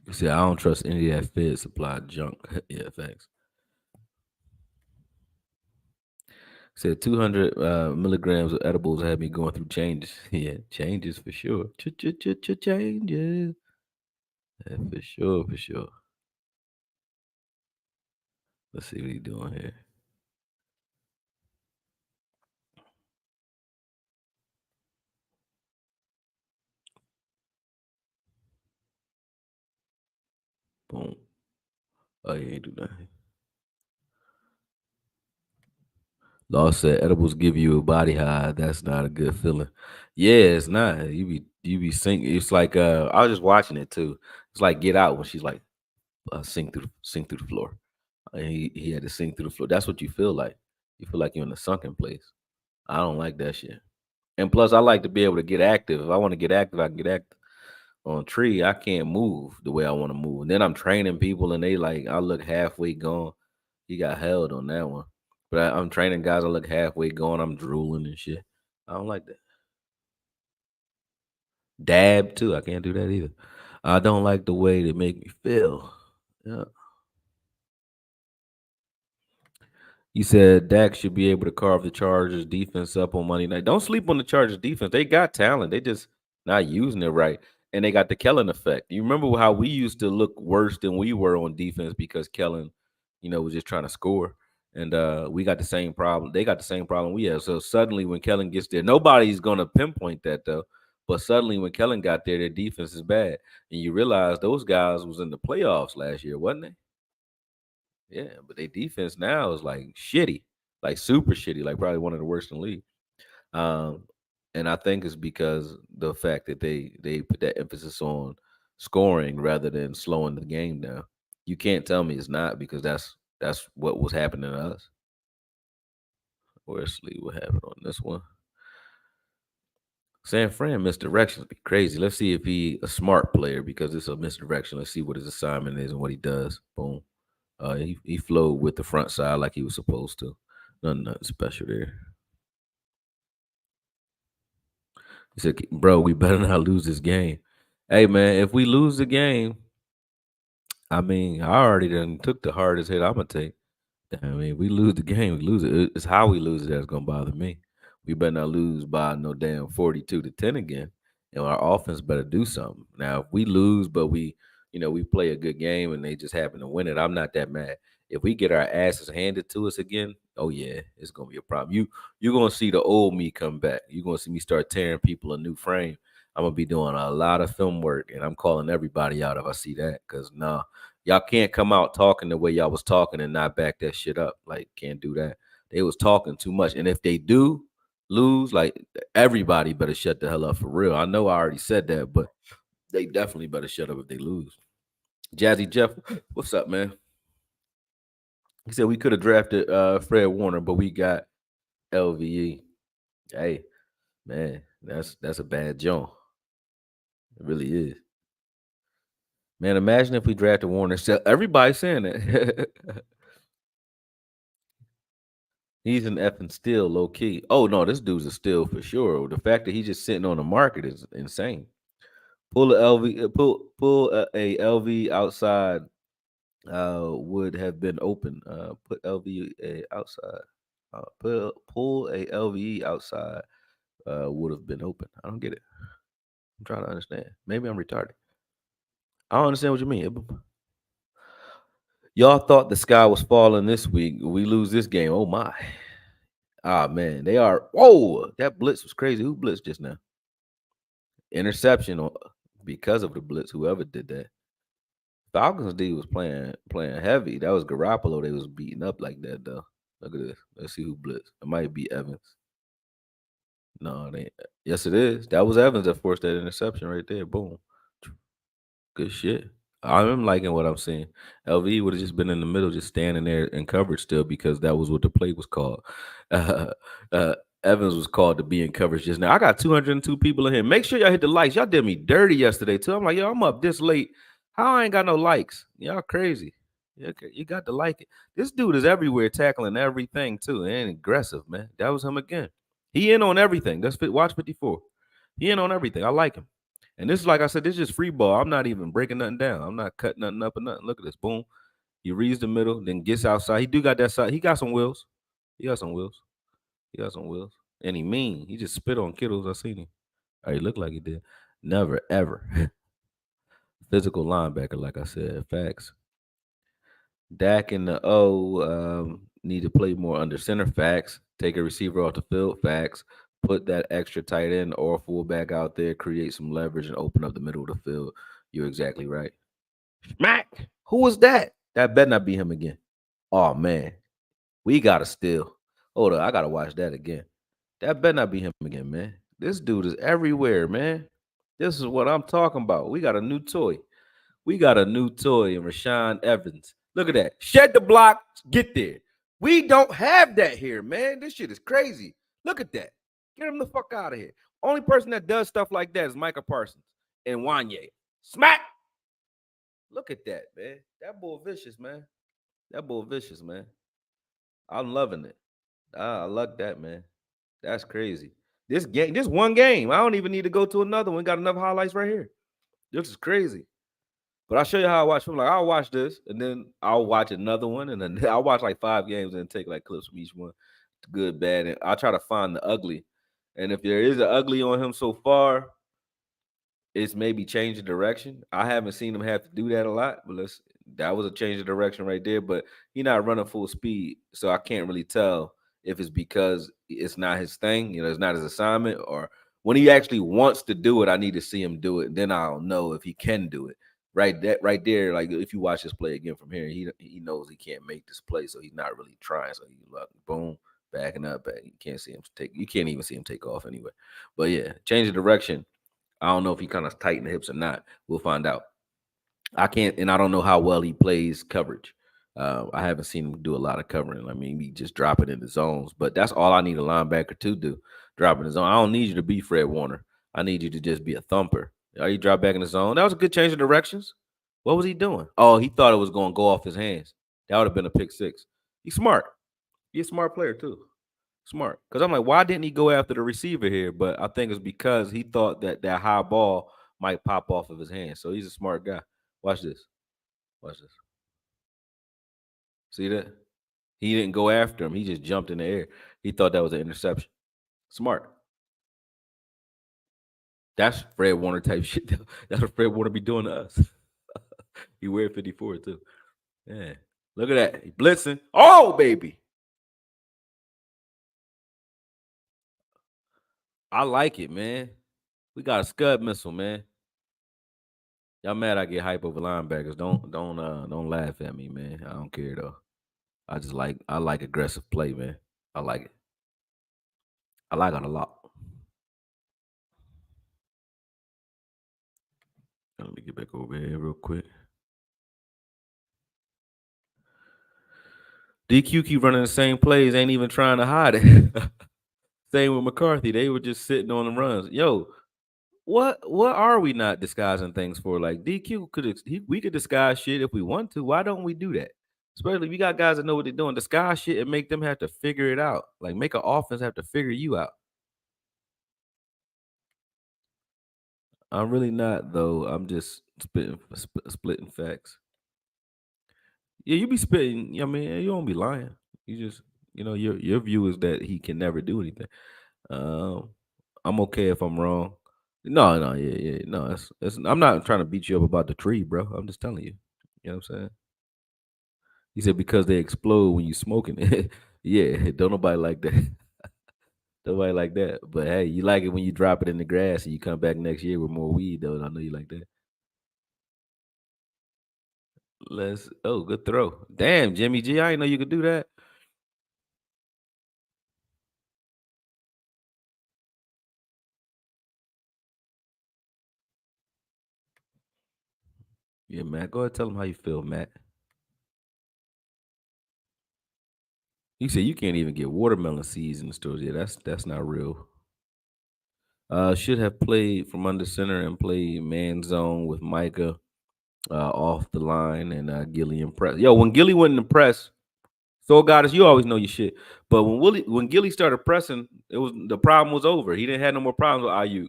You see, I don't trust any of that Fed supply junk. Yeah, thanks. Said 200 milligrams of edibles had me going through changes. Yeah, changes for sure. Changes. Yeah, for sure, for sure. Let's see what he doing here. Boom. Oh, he ain't do nothing. Law said edibles give you a body high. That's not a good feeling. Yeah, it's not. You be singing. It's like I was just watching it too. It's like Get Out when she's like sink through the floor. And he had to sink through the floor. That's what you feel like. You feel like you're in a sunken place. I don't like that shit. And plus, I like to be able to get active. If I want to get active, I can get active. On tree, I can't move the way I want to move. And then I'm training people, and they like I look halfway gone. He got held on that one. But I'm training guys. I look halfway gone. I'm drooling and shit. I don't like that. Dab too. I can't do that either. I don't like the way they make me feel. Yeah. You said Dak should be able to carve the Chargers defense up on Monday night. Don't sleep on the Chargers defense. They got talent. They just not using it right. And they got the Kellen effect. You remember how we used to look worse than we were on defense because Kellen, was just trying to score. And we got the same problem. They got the same problem we have. So suddenly when Kellen gets there, nobody's gonna pinpoint that though. But suddenly when Kellen got there, their defense is bad. And you realize those guys was in the playoffs last year, wasn't they? Yeah, but their defense now is like shitty, like super shitty, like probably one of the worst in the league. Um, and I think it's because the fact that they put that emphasis on scoring rather than slowing the game down. You can't tell me it's not because that's what was happening to us. Wesley, what happened on this one? San Fran misdirections be crazy. Let's see if he a smart player because it's a misdirection. Let's see what his assignment is and what he does. Boom. He flowed with the front side like he was supposed to. Nothing special there. He said, "Bro, we better not lose this game." Hey man, if we lose the game, I mean, I already done took the hardest hit I'm gonna take. I mean, we lose the game, we lose it. It's how we lose it that's gonna bother me. We better not lose by no damn 42-10 again. And our offense better do something. Now, if we lose, but we play a good game and they just happen to win it, I'm not that mad. If we get our asses handed to us again, oh yeah, it's gonna be a problem. You're gonna see the old me come back. You're gonna see me start tearing people a new frame. I'm gonna be doing a lot of film work, and I'm calling everybody out if I see that. Cause nah, y'all can't come out talking the way y'all was talking and not back that shit up. Like, can't do that. They was talking too much. And if they do lose, like everybody better shut the hell up for real. I know I already said that, but they definitely better shut up if they lose. Jazzy Jeff, what's up, man? He said we could have drafted Fred Warner, but we got LVE. Hey, man, that's a bad jump. It really is. Man, imagine if we drafted Warner. So everybody's saying that. He's an effing steal, low key. Oh no, this dude's a steal for sure. The fact that he's just sitting on the market is insane. Pull a LV, pull a LV outside. Would have been open. Put LV outside. Pull a LVE outside. Would have been open. I don't get it. I'm trying to understand. Maybe I'm retarded. I don't understand what you mean. Y'all thought the sky was falling this week. We lose this game. Oh my. Ah man, they are. Whoa, that blitz was crazy. Who blitzed just now? Interception because of the blitz. Whoever did that. Falcons D was playing heavy. That was Garoppolo. They was beating up like that though. Look at this. Let's see who blitzed. It might be Evans. No, it ain't. Yes, it is. That was Evans that forced that interception right there. Boom. Good shit. I'm liking what I'm seeing. LV would have just been in the middle, just standing there in coverage still because that was what the play was called. Uh, uh, Evans was called to be in coverage just now. I got 202 people in here. Make sure y'all hit the likes. Y'all did me dirty yesterday too. I'm like, yo, I'm up this late. How I ain't got no likes? Y'all crazy. Yeah, okay, you got to like it. This dude is everywhere, tackling everything too, and aggressive, man. That was him again. He in on everything. Watch 54. He in on everything. I like him. And this is like I said, this is just free ball. I'm not even breaking nothing down. I'm not cutting nothing up or nothing. Look at this. Boom. He reads the middle, then gets outside. He do got that side. He got some wheels. He got some wheels. He got some wheels. And he mean. He just spit on Kittles. I seen him. Or he looked like he did. Never, ever. Physical linebacker, like I said. Facts. Dak and the O need to play more under center. Facts. Take a receiver off the field. Facts. Put that extra tight end or fullback out there. Create some leverage and open up the middle of the field. You're exactly right. Smack. Who was that? That better not be him again. Oh man, we gotta steal. Hold on, I gotta watch that again. That better not be him again, man. This dude is everywhere, man. This is what I'm talking about. We got a new toy. We got a new toy in Rashaan Evans. Look at that. Shed the block, get there. We don't have that here, man. This shit is crazy. Look at that. Get him the fuck out of here. Only person that does stuff like that is Micah Parsons and Wanye. Smack. Look at that, man. That bull vicious, man. That bull vicious, man. I'm loving it. I like that, man. That's crazy. This one game. I don't even need to go to another one. Got enough highlights right here. This is crazy. But I'll show you how I watch film. Like I'll watch this and then I'll watch another one and then I'll watch like 5 games and take like clips from each one. Good, bad. And I'll try to find the ugly. And if there is an ugly on him so far, it's maybe change of direction. I haven't seen him have to do that a lot, but that was a change of direction right there. But he's not running full speed, so I can't really tell if it's because it's not his thing, it's not his assignment, or when he actually wants to do it, I need to see him do it. Then I'll know if he can do it. Right there, like if you watch this play again from here, he knows he can't make this play, so he's not really trying. So he like boom, backing up, back. You can't see him take. You can't even see him take off anyway. But yeah, change of direction. I don't know if he kind of tighten the hips or not. We'll find out. I can't, and I don't know how well he plays coverage. I haven't seen him do a lot of covering. I mean, he just drop it in the zones, but that's all I need a linebacker to do. Drop in the zone. I don't need you to be Fred Warner. I need you to just be a thumper. He dropped back in the zone. That was a good change of directions. What was he doing? Oh, he thought it was going to go off his hands. That would have been a pick six. He's smart. He's a smart player too. Smart. Because I'm like, why didn't he go after the receiver here? But I think it's because he thought that that high ball might pop off of his hands. So he's a smart guy. Watch this. Watch this. See that? He didn't go after him. He just jumped in the air. He thought that was an interception. Smart. That's Fred Warner type shit. That's what Fred Warner be doing to us. He wear 54 too. Yeah. Look at that. He blitzing. Oh, baby. I like it, man. We got a scud missile, man. Y'all mad I get hype over linebackers. Don't laugh at me, man. I don't care though. I like aggressive play, man. I like it. I like it a lot. Let me get back over here real quick. DQ keep running the same plays, ain't even trying to hide it. Same with McCarthy. They were just sitting on the runs. Yo, what are we not disguising things for? Like DQ we could disguise shit if we want to. Why don't we do that? Especially if you got guys that know what they're doing. Disguise shit and make them have to figure it out. Like make an offense have to figure you out. I'm really not though. I'm just splitting facts. Yeah, you be spitting. I mean, you don't be lying. You just, your view is that he can never do anything. Um, I'm okay if I'm wrong. No, no, yeah, yeah, no. I'm not trying to beat you up about the tree, bro. I'm just telling you. You know what I'm saying? He said because they explode when you smoking it. Yeah, don't nobody like that. Nobody like that. But hey, you like it when you drop it in the grass and you come back next year with more weed, though. I know you like that. Good throw. Damn, Jimmy G, I didn't know you could do that. Yeah, Matt. Go ahead, tell him how you feel, Matt. He said you can't even get watermelon seeds in the stores. Yeah, that's not real. Should have played from under center and played man zone with Micah off the line and Gilly press. Yo, when Gilly went in the press, so Goddess, you always know your shit. But when Gilly started pressing, the problem was over. He didn't have no more problems with Ayuk.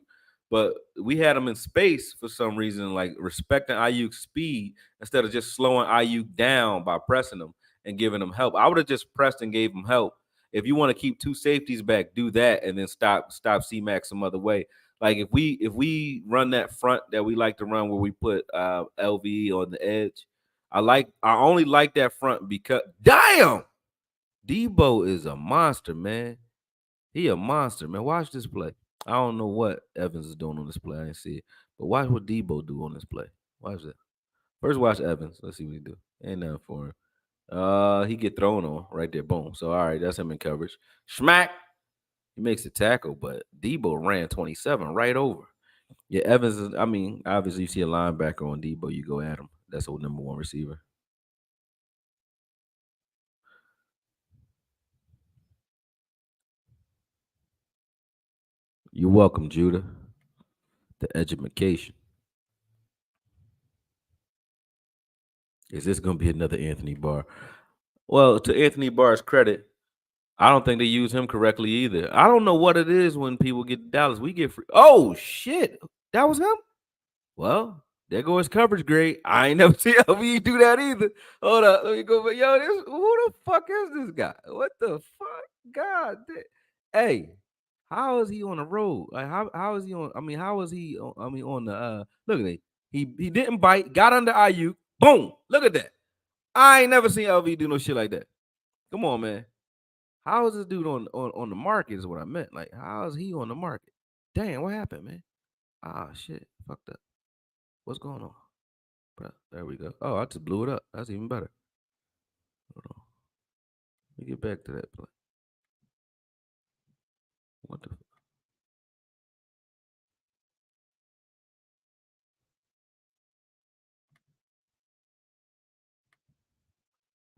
But we had him in space for some reason, like respecting Ayuk's speed instead of just slowing Ayuk down by pressing him and giving him help. I would have just pressed and gave him help. If you want to keep two safeties back, do that and then stop C Max some other way. Like if we run that front that we like to run where we put LV on the edge, I only like that front because damn, Debo is a monster, man. He a monster, man. Watch this play. I don't know what Evans is doing on this play. I didn't see it. But watch what Debo do on this play. Watch that. First watch Evans. Let's see what he do. Ain't nothing for him. He get thrown on right there. Boom. So all right, that's him in coverage. Schmack. He makes the tackle, but Debo ran 27 right over. Yeah, Evans is, I mean, obviously you see a linebacker on Debo, you go at him. That's a number one receiver. You're welcome, Judah. The education. Is this going to be another Anthony Barr? Well, to Anthony Barr's credit, I don't think they use him correctly either. I don't know what it is when people get to Dallas. We get free. Oh shit, that was him. Well, there goes coverage grade. I ain't never seen LV do that either. Hold up, let me go. Yo, who the fuck is this guy? What the fuck? God, hey, how is he on the road? Like, how is he on? I mean, how is he? I mean, on the look at that. He didn't bite. Got under IU. Boom. Look at that. I ain't never seen LV do no shit like that. Come on, man. How is this dude on the market? Is what I meant. Like, how is he on the market? Damn, what happened, man? Ah, shit, fucked up. What's going on? Bro, there we go. Oh, I just blew it up. That's even better. Hold on. Let me get back to that play. What the?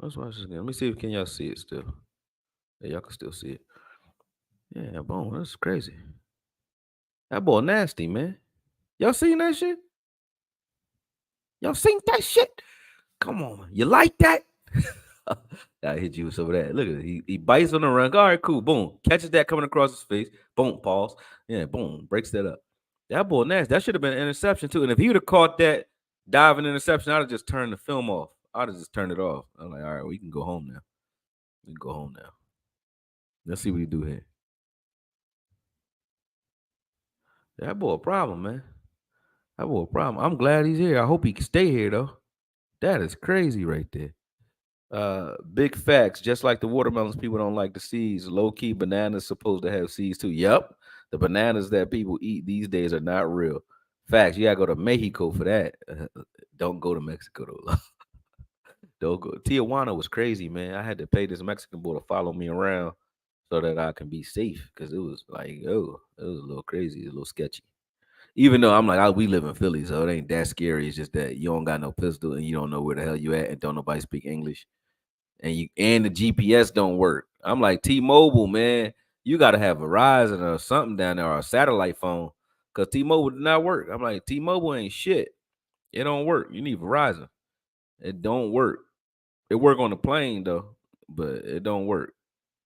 Let's watch this again. Let me see if can y'all see it still. Yeah, y'all can still see it. Yeah, boom. That's crazy. That boy nasty, man. Y'all seen that shit? Y'all seen that shit? Come on, you like that? I hit you with some of that. Look at it. He bites on the run. All right, cool. Boom. Catches that coming across his face. Boom. Pause. Yeah. Boom. Breaks that up. That boy nasty. That should have been an interception too. And if he would have caught that diving interception, I'd have just turned the film off. I'd have just turned it off. I'm like, all right, we can go home now. We can go home now. Let's see what we do here. That boy a problem, man. That boy a problem. I'm glad he's here. I hope he can stay here though. That is crazy right there. Big facts. Just like the watermelons, people don't like the seeds. Low key, bananas supposed to have seeds too. Yep, the bananas that people eat these days are not real. Facts. You gotta go to Mexico for that. Don't go to Mexico though. Don't go. Tijuana was crazy, man. I had to pay this Mexican boy to follow me around so that I can be safe because it was like, oh, it was a little crazy, a little sketchy. Even though I'm like, we live in Philly, so it ain't that scary. It's just that you don't got no pistol and you don't know where the hell you at and don't nobody speak English and the GPS don't work. I'm like T-Mobile, man. You got to have Verizon or something down there or a satellite phone because T-Mobile did not work. I'm like T-Mobile ain't shit. It don't work. You need Verizon. It don't work. It work on the plane though, but it don't work.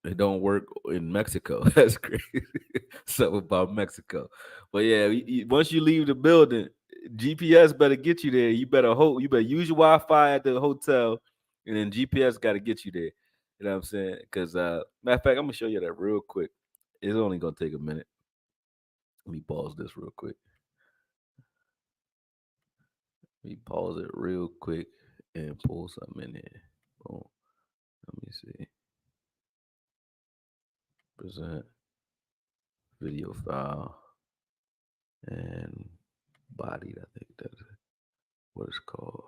It don't work in Mexico. That's crazy. Something about Mexico. But yeah, once you leave the building, GPS better get you there. You better hope. You better use your Wi-Fi at the hotel, and then GPS got to get you there. You know what I'm saying? Because matter of fact, I'm gonna show you that real quick. It's only gonna take a minute. Let me pause this real quick. Let me pause it real quick and pull something in here. Boom. Let me see. Present video file and bodied. I think that's what it's called.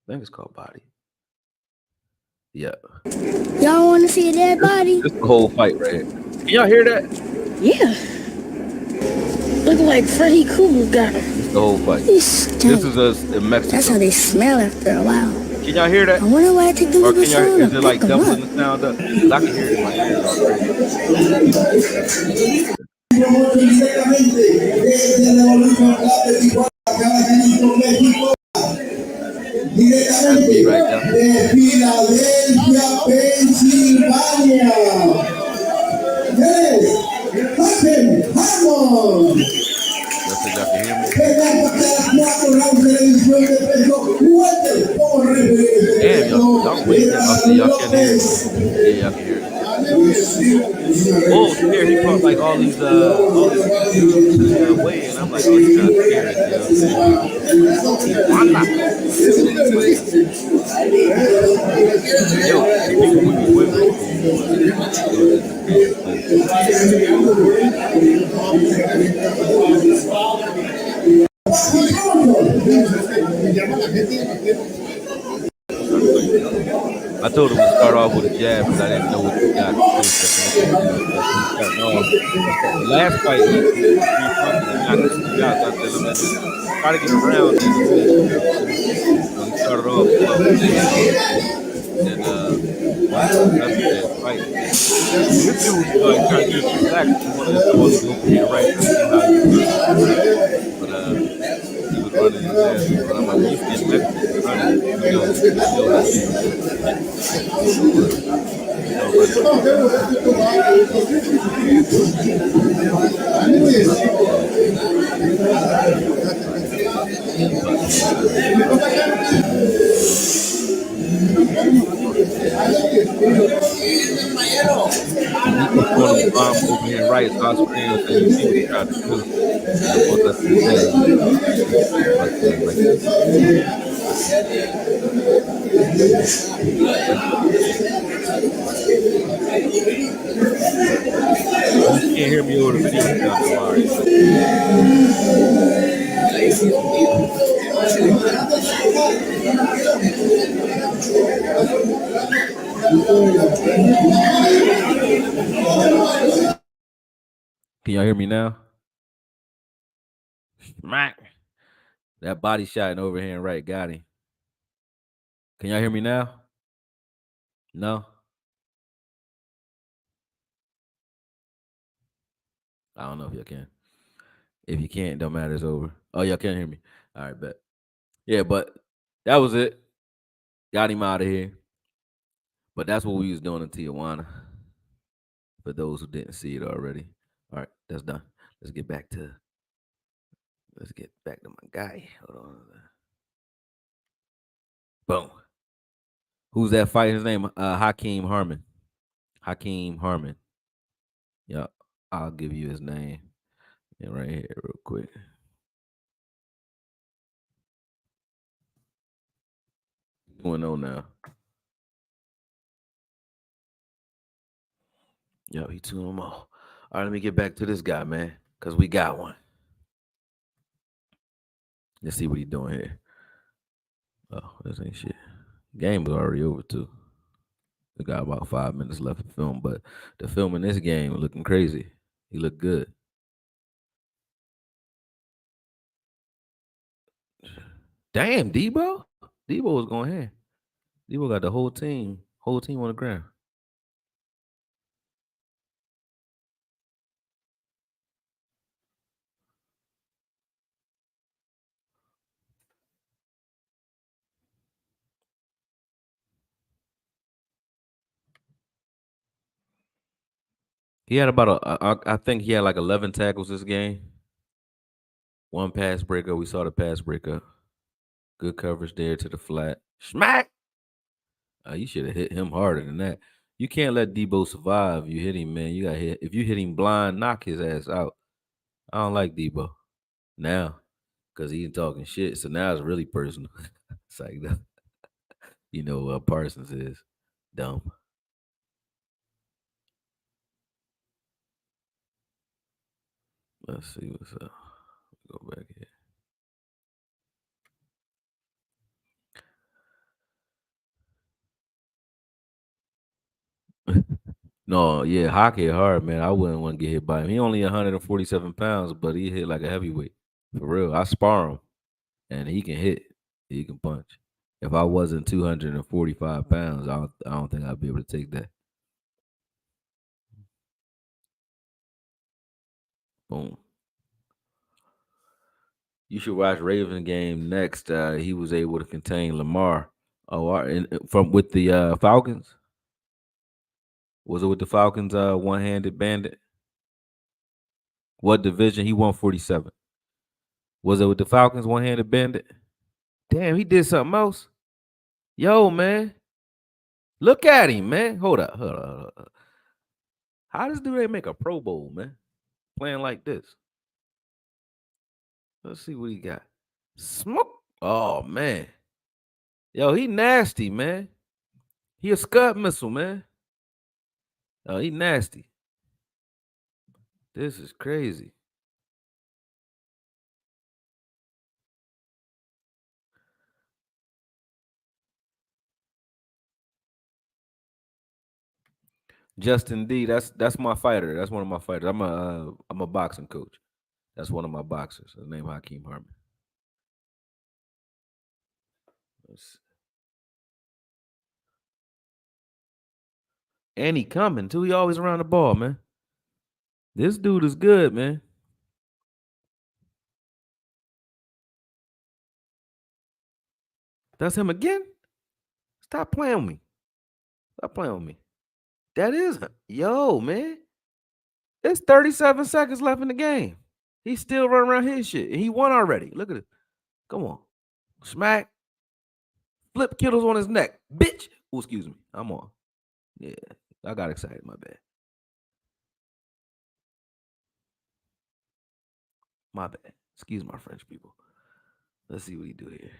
I think it's called body. Yeah. Y'all want to see a dead body? This the whole fight right here. Can y'all hear that? Yeah. Look like Freddy Krueger got him. This the whole fight. This is us in Mexico. That's how they smell after a while. Can y'all hear that? I wonder why I take the Or little sound. is it like doubling the sound up? Because I can hear it in my ears all crazy. That's me right now. That's it, y'all can hear me. Damn, y'all waiting. Y'all can't hear it. Yeah, y'all can hear it. Oh, here he brought like all these dudes to the way, and I'm like, oh, he's trying to scare us, you know what I'm saying? Tijuana. Yo, the people we was with was cool, but it was just a crazy place. I told him to start off with a jab because I didn't know what he got to do. So so he's starting off. The last fight, he threw punches and knocked me 2 out. So I said, let me just try to get around in a minute. You know what I'm saying? So he started off slow. And once he left that fight, this dude was like trying to get him to relax. He wanted to throw all these overhand rights to see how he was gonna respond. But he was running his ass off. But I'm like, when you see a Mexican running, you know he's gonna get some shit. But he don't run into his ass. He kept throwing them bomb overhand right, so I screamed and said, "You see what he tried to do?" And the boy left his head. He busted his right there. Oh, you can't hear me over the video sound though. All right, good. Can y'all hear me now? Smack. That body shot and overhand right got him. Can y'all hear me now? No? I don't know if y'all can. If you can't, don't matter. It's over. Oh, y'all can't hear me. All right, bet. Yeah, but that was it. Got him out of here. But that's what we was doing in Tijuana. For those who didn't see it already. All right, that's done. Let's get back to my guy. Hold on. Boom. Who's that fighting? His name Hakeem Harmon. Hakeem Harmon. Yep. I'll give you his name. Yeah, right here, real quick. 2-0 now. Yep, he 2-0. All right, let me get back to this guy, man, because we got one. Let's see what he's doing here. Oh, this ain't shit. Game was already over, too. We got about 5 minutes left to film, but the film in this game looking crazy. He looked good. Damn, Debo. Debo was going here. Debo got the whole team on the ground. He had about I think he had like 11 tackles this game. One pass breakup. We saw the pass breakup. Good coverage there to the flat. Smack. You should have hit him harder than that. You can't let Debo survive. You hit him, man. You got hit. If you hit him blind, knock his ass out. I don't like Debo now because he's talking shit. So now it's really personal. It's like you know what Parsons is dumb. Let's see what's up. Go back here. No, yeah, hockey hard, man. I wouldn't want to get hit by him. He only 147 pounds, but he hit like a heavyweight. For real. I spar him and he can hit. He can punch. If I wasn't 245 pounds, I don't think I'd be able to take that. Boom. You should watch Ravens game next. He was able to contain Lamar. Oh, from with the Falcons. Was it with the Falcons? One-handed bandit. What division? He won 47. Was it with the Falcons? One-handed bandit. Damn, he did something else. Yo, man, look at him, man. Hold up. How does dude make a Pro Bowl, man? Playing like this. Let's see what he got. Smoke. Oh man. Yo, he nasty, man. He a Scud missile, man. Oh, he nasty. This is crazy. Justin D, that's my fighter. That's one of my fighters. I'm a boxing coach. That's one of my boxers. His name Hakeem Harmon. And he coming too. He always around the ball, man. This dude is good, man. That's him again. Stop playing with me. Stop playing with me. That is yo, man. It's 37 seconds left in the game. He's still running around his shit. And he won already. Look at it. Come on. Smack. Flip Kittles on his neck. Bitch. Oh, excuse me. I'm on. Yeah. I got excited. My bad. My bad. Excuse my French people. Let's see what he do here.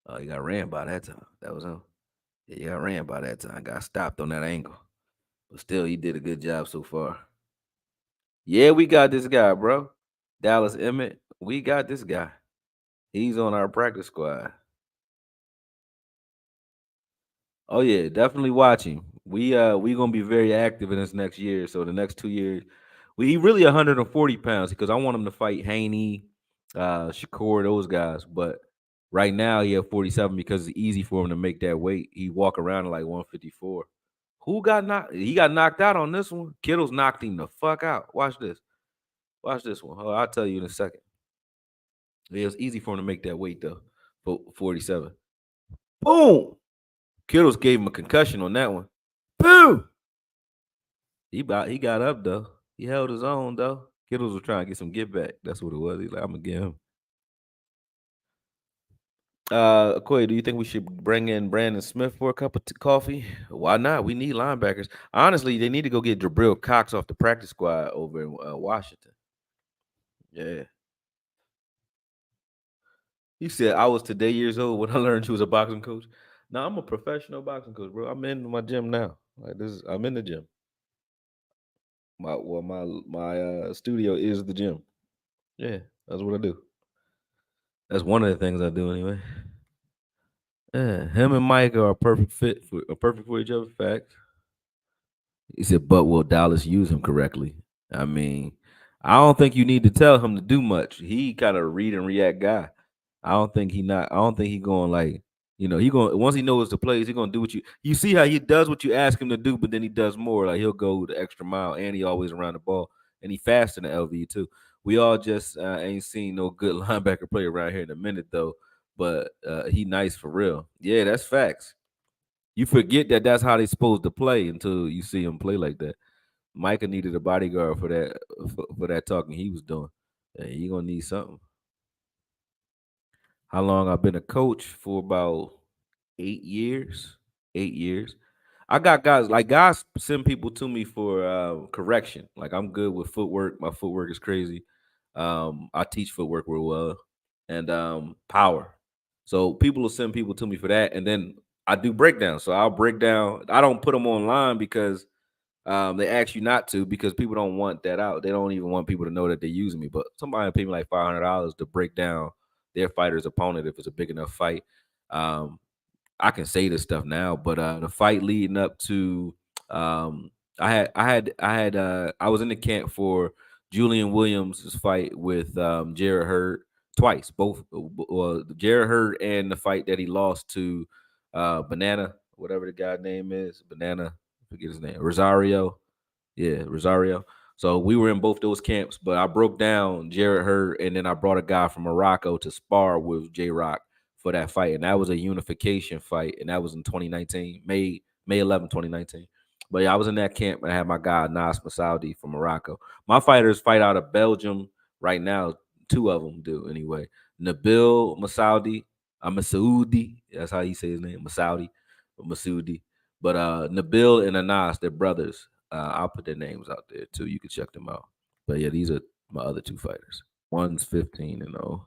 Oh, he got ran by that time. That was him. Yeah, he got ran by that time. Got stopped on that angle. But still, he did a good job so far. Yeah, we got this guy, bro. Dallas Emmett. We got this guy. He's on our practice squad. Oh yeah, definitely watch him. We gonna be very active in this next year. So the next 2 years, he really 140 pounds because I want him to fight Haney, Shakur, those guys. But right now he at 47 because it's easy for him to make that weight. He walk around at like 154. Who got knocked? He got knocked out on this one. Kittles knocked him the fuck out. Watch this. Watch this one. Oh, I'll tell you in a second. Yeah, it's easy for him to make that weight though. 47. Boom. Kittles gave him a concussion on that one. Boom. He got up though. He held his own though. Kittles was trying to get some get back. That's what it was. He's like, I'm gonna get him. Corey, do you think we should bring in Brandon Smith for a cup of coffee? Why not? We need linebackers. Honestly, they need to go get Jabril Cox off the practice squad over in Washington. Yeah. He said, I was today years old when I learned you was a boxing coach. Now I'm a professional boxing coach, bro. I'm in my gym now. Like I'm in the gym. My studio is the gym. Yeah, that's what I do. That's one of the things I do anyway. Yeah, him and Mike are a perfect for each other. Fact. He said, but will Dallas use him correctly? I mean, I don't think you need to tell him to do much. He kind of read and react guy. I don't think he going like, he going once he knows the plays, he gonna do what you see how he does what you ask him to do, but then he does more. Like he'll go the extra mile and he always around the ball. And he fast in the LV too. We all just ain't seen no good linebacker play around here in a minute though. But he nice for real. Yeah, that's facts. You forget that that's how they supposed to play until you see him play like that. Micah needed a bodyguard for that talking he was doing. And he gonna need something. How long I've been a coach for about 8 years. 8 years. I got guys send people to me for correction. Like I'm good with footwork. My footwork is crazy. I teach footwork real well and power. So people will send people to me for that, and then I do breakdowns. So I'll break down. I don't put them online because they ask you not to because people don't want that out. They don't even want people to know that they're using me. But somebody pay me like $500 to break down their fighter's opponent if it's a big enough fight. Um, I can say this stuff now, but the fight leading up to I was in the camp for Julian Williams' fight with Jared Hurd twice, both Jared Hurd and the fight that he lost to Banana, whatever the guy name is, Banana, I forget his name, Rosario. Yeah, Rosario. So we were in both those camps, but I broke down Jared Hurd, and then I brought a guy from Morocco to spar with J Rock for that fight, and that was a unification fight, and that was in 2019, May 11, 2019. But yeah, I was in that camp, and I had my guy Nas Masoudi from Morocco. My fighters fight out of Belgium right now. Two of them do anyway. Nabil Masoudi, Masoudi, that's how you say his name, Masoudi. But Nabil and Anas, they're brothers. I'll put their names out there too. You can check them out. But yeah, these are my other two fighters. One's 15-0.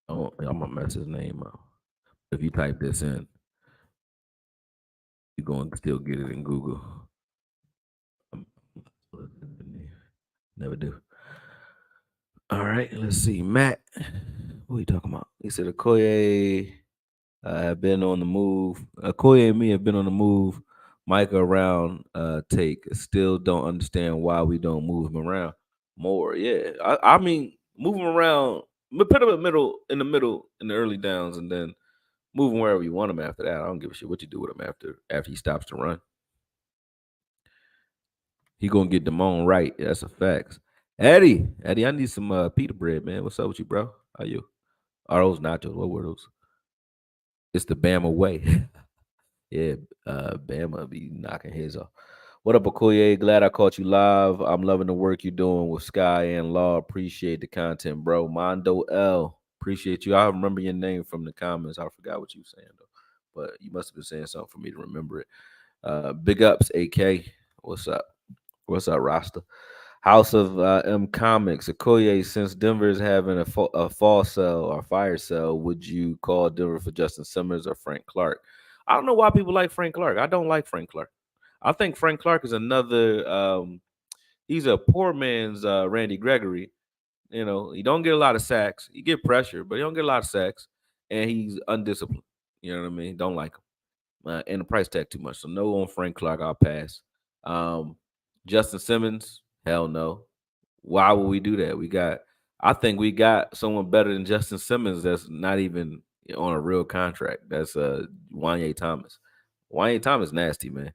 Oh, I'm gonna mess his name up. If you type this in, you're going to still get it in Google. Um, Never do. All right, let's see. Matt, what are you talking about? He said Okoye have been on the move. Okoye and me have been on the move. Micah around take. Still don't understand why we don't move him around more. Yeah, I mean, move him around. Put him in the middle, in the early downs, and then move him wherever you want him after that. I don't give a shit what you do with him after he stops to run. He gonna get Damone right. That's a fact. Eddie, I need some pita bread, man. What's up with you, bro? How you? Are those nachos? What were those? It's the Bama way. Yeah, Bama be knocking his off. What up, Okoye? Glad I caught you live. I'm loving the work you're doing with Sky and Law. Appreciate the content, bro. Mondo L. Appreciate you. I remember your name from the comments. I forgot what you were saying though, but you must have been saying something for me to remember it. Big ups, AK. What's up? What's up, Rasta? House of M Comics. Okoye, since Denver is having a fall sale or fire sale, would you call Denver for Justin Simmons or Frank Clark? I don't know why people like Frank Clark. I don't like Frank Clark. I think Frank Clark is another. He's a poor man's Randy Gregory. He don't get a lot of sacks. He get pressure, but he don't get a lot of sacks, and he's undisciplined. You know what I mean? Don't like him. And the price tag too much. So no on Frank Clark. I'll pass. Um, Justin Simmons, hell no. Why would we do that? I think we got someone better than Justin Simmons that's not even on a real contract. That's Wanye Thomas. Wanye Thomas nasty, man.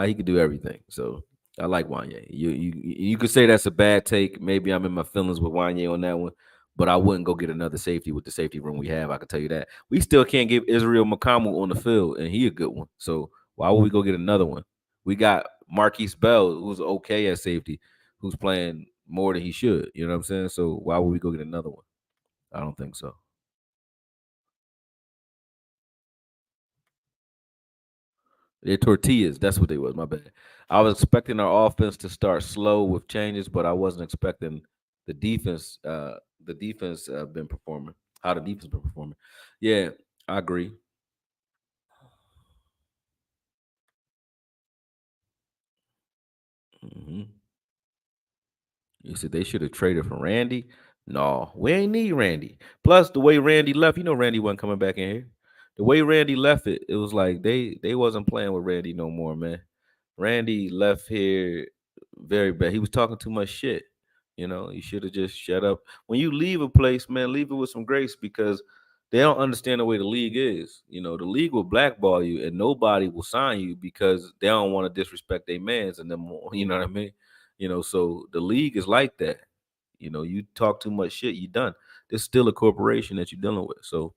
He could do everything. So I like Wanye. You could say that's a bad take. Maybe I'm in my feelings with Wanye on that one, but I wouldn't go get another safety with the safety room we have. I can tell you that. We still can't get Israel Makamu on the field, and he a good one. So why would we go get another one? We got Marquise Bell, who's okay at safety, who's playing more than he should. You know what I'm saying? So why would we go get another one? I don't think so. They're tortillas. That's what they was. My bad. I was expecting our offense to start slow with changes, but I wasn't expecting the defense. The defense been performing. How the defense been performing? Yeah, I agree. Hmm. You said they should have traded for Randy. No, we ain't need Randy. Plus, the way Randy left, Randy wasn't coming back in here. The way Randy left it, it was like they wasn't playing with Randy no more, man. Randy left here very bad. He was talking too much shit. You should have just shut up. When you leave a place, man, leave it with some grace because they don't understand the way the league is. The league will blackball you and nobody will sign you because they don't want to disrespect their mans and them. You know what I mean? So the league is like that. You talk too much shit, you done. There's still a corporation that you're dealing with. So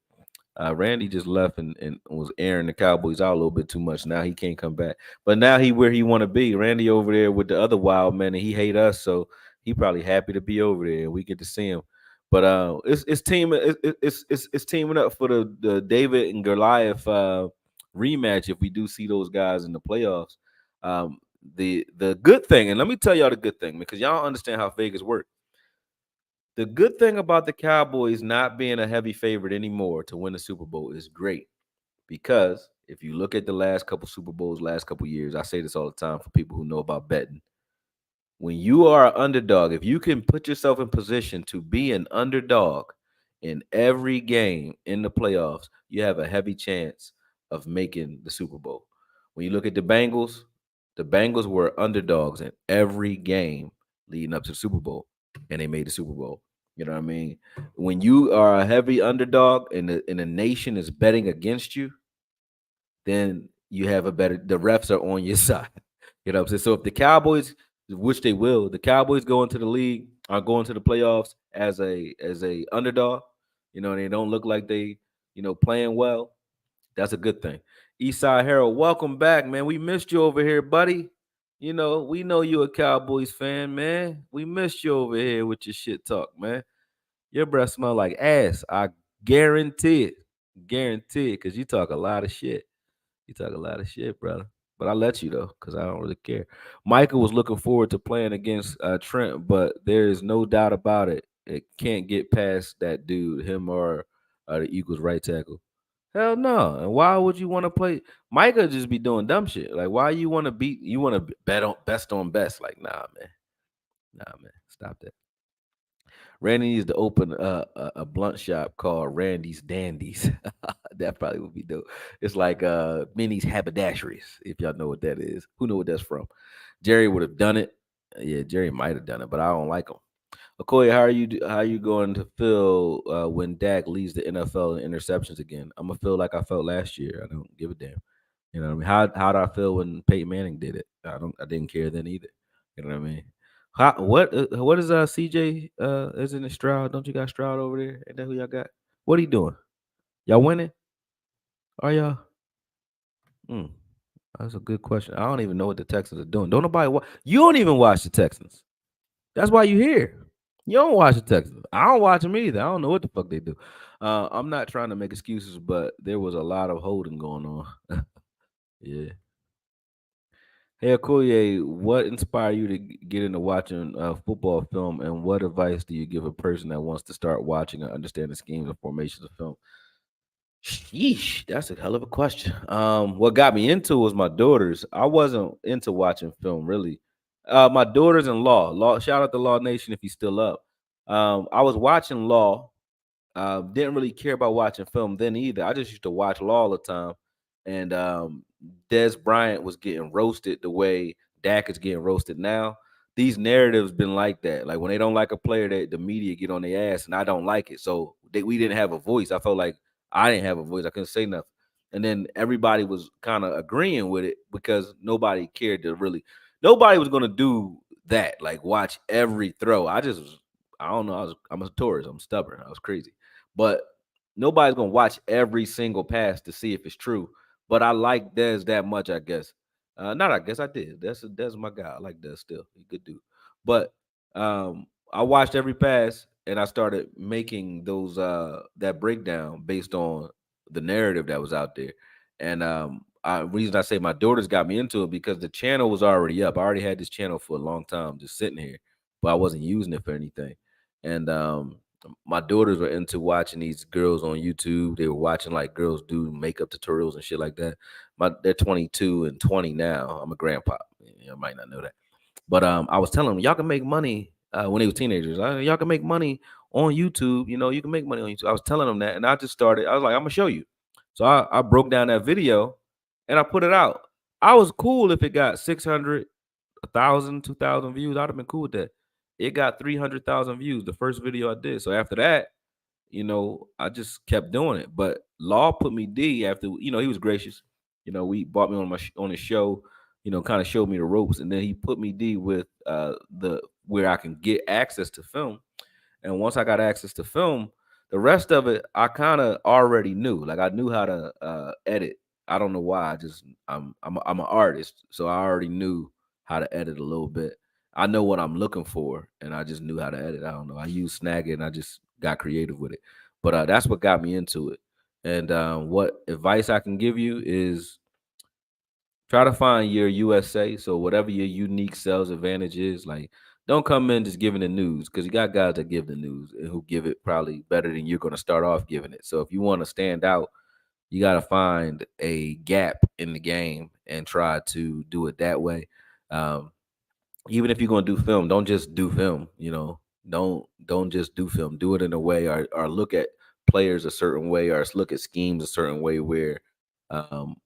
Randy just left and was airing the Cowboys out a little bit too much. Now he can't come back. But now he where he want to be. Randy over there with the other wild man, and he hate us, so he probably happy to be over there, and we get to see him. But it's teaming up for the David and Goliath rematch if we do see those guys in the playoffs. Um, the good thing, and let me tell y'all the good thing because y'all don't understand how Vegas work. The good thing about the Cowboys not being a heavy favorite anymore to win the Super Bowl is great because if you look at the last couple Super Bowls, last couple years, I say this all the time for people who know about betting. When you are an underdog, if you can put yourself in position to be an underdog in every game in the playoffs, you have a heavy chance of making the Super Bowl. When you look at the Bengals were underdogs in every game leading up to the Super Bowl, and they made the Super Bowl. You know what I mean? When you are a heavy underdog and the nation is betting against you, then you have a better the refs are on your side. You know what I'm saying? So if the Cowboys, which they will, the Cowboys go into the league are going to the playoffs as a underdog, and they don't look like they, playing well, that's a good thing. Eastside Harold, welcome back, man. We missed you over here, buddy. We know you a Cowboys fan, man. We missed you over here with your shit talk, man. Your breath smell like ass. I guarantee it. Guarantee it, because you talk a lot of shit. You talk a lot of shit, brother. But I let you though, because I don't really care. Michael was looking forward to playing against Trent, but there is no doubt about it. It can't get past that dude, him or the Eagles right tackle. Hell no. And why would you want to play? Micah just be doing dumb shit. Like, why you want to beat? You want to bet on best on best? Like, nah, man. Nah, man. Stop that. Randy needs to open a blunt shop called Randy's Dandies. That probably would be dope. It's like Minnie's Haberdasheries, if y'all know what that is. Who know what that's from? Jerry would have done it. Yeah, Jerry might have done it, but I don't like him. Okoye, how you going to feel when Dak leads the NFL in interceptions again? I'm gonna feel like I felt last year. I don't give a damn. You know what I mean? How did I feel when Peyton Manning did it? I didn't care then either. You know what I mean? What is CJ isn't it Stroud? Don't you got Stroud over there? Ain't that who y'all got? What he doing? Y'all winning? Are y'all? Hmm. That's a good question. I don't even know what the Texans are doing. Don't nobody watch. You don't even watch the Texans. That's why you here. You don't watch the Texans. I don't watch them either. I don't know what the fuck they do. I'm not trying to make excuses, but there was a lot of holding going on. Yeah. Hey, Okoye, what inspired you to get into watching football film, and what advice do you give a person that wants to start watching and understand the schemes and formations of film? Sheesh, that's a hell of a question. What got me into was my daughters. I wasn't into watching film really. My daughters in law. Shout out to Law Nation if he's still up. I was watching Law. Didn't really care about watching film then either. I just used to watch Law all the time. And Des Bryant was getting roasted the way Dak is getting roasted now. These narratives been like that. Like when they don't like a player, the media get on their ass, and I don't like it. So we didn't have a voice. I felt like I didn't have a voice. I couldn't say nothing. And then everybody was kind of agreeing with it because nobody cared to really. Nobody was gonna do that. Like watch every throw. I just was. I don't know. I'm a tourist. I'm stubborn. I was crazy, but nobody's gonna watch every single pass to see if it's true. But I like Dez that much. I guess. Not. I guess I did. That's my guy. I like Dez still. He good dude. But I watched every pass and I started making those that breakdown based on the narrative that was out there. And reason I say my daughters got me into it because the channel was already up. I already had this channel for a long time, just sitting here, but I wasn't using it for anything. And my daughters were into watching these girls on YouTube. They were watching like girls do makeup tutorials and shit like that. They're 22 and 20 now. I'm a grandpa. You might not know that. But I was telling them y'all can make money when they were teenagers. Y'all can make money on YouTube. You know, you can make money on YouTube. I was telling them that, and I just started. I was like, I'm gonna show you. So I broke down that video, and I put it out. I was cool if it got 600, 1,000, 2,000 views. I'd have been cool with that. It got 300,000 views. The first video I did. So after that, I just kept doing it. But Law put me D after, he was gracious. We brought me on on his show, kind of showed me the ropes, and then he put me D with the where I can get access to film. And once I got access to film, the rest of it I kind of already knew. Like I knew how to edit. I don't know why. I'm an artist, so I already knew how to edit a little bit. I know what I'm looking for, and I just knew how to edit. I don't know. I used Snagit, and I just got creative with it. But that's what got me into it. And what advice I can give you is try to find your USA. So whatever your unique sales advantage is, like don't come in just giving the news because you got guys that give the news and who give it probably better than you're going to start off giving it. So if you want to stand out, you got to find a gap in the game and try to do it that way. Um, Even if you're gonna do film, don't just do film. Don't just do film. Do it in a way, or look at players a certain way, or look at schemes a certain way where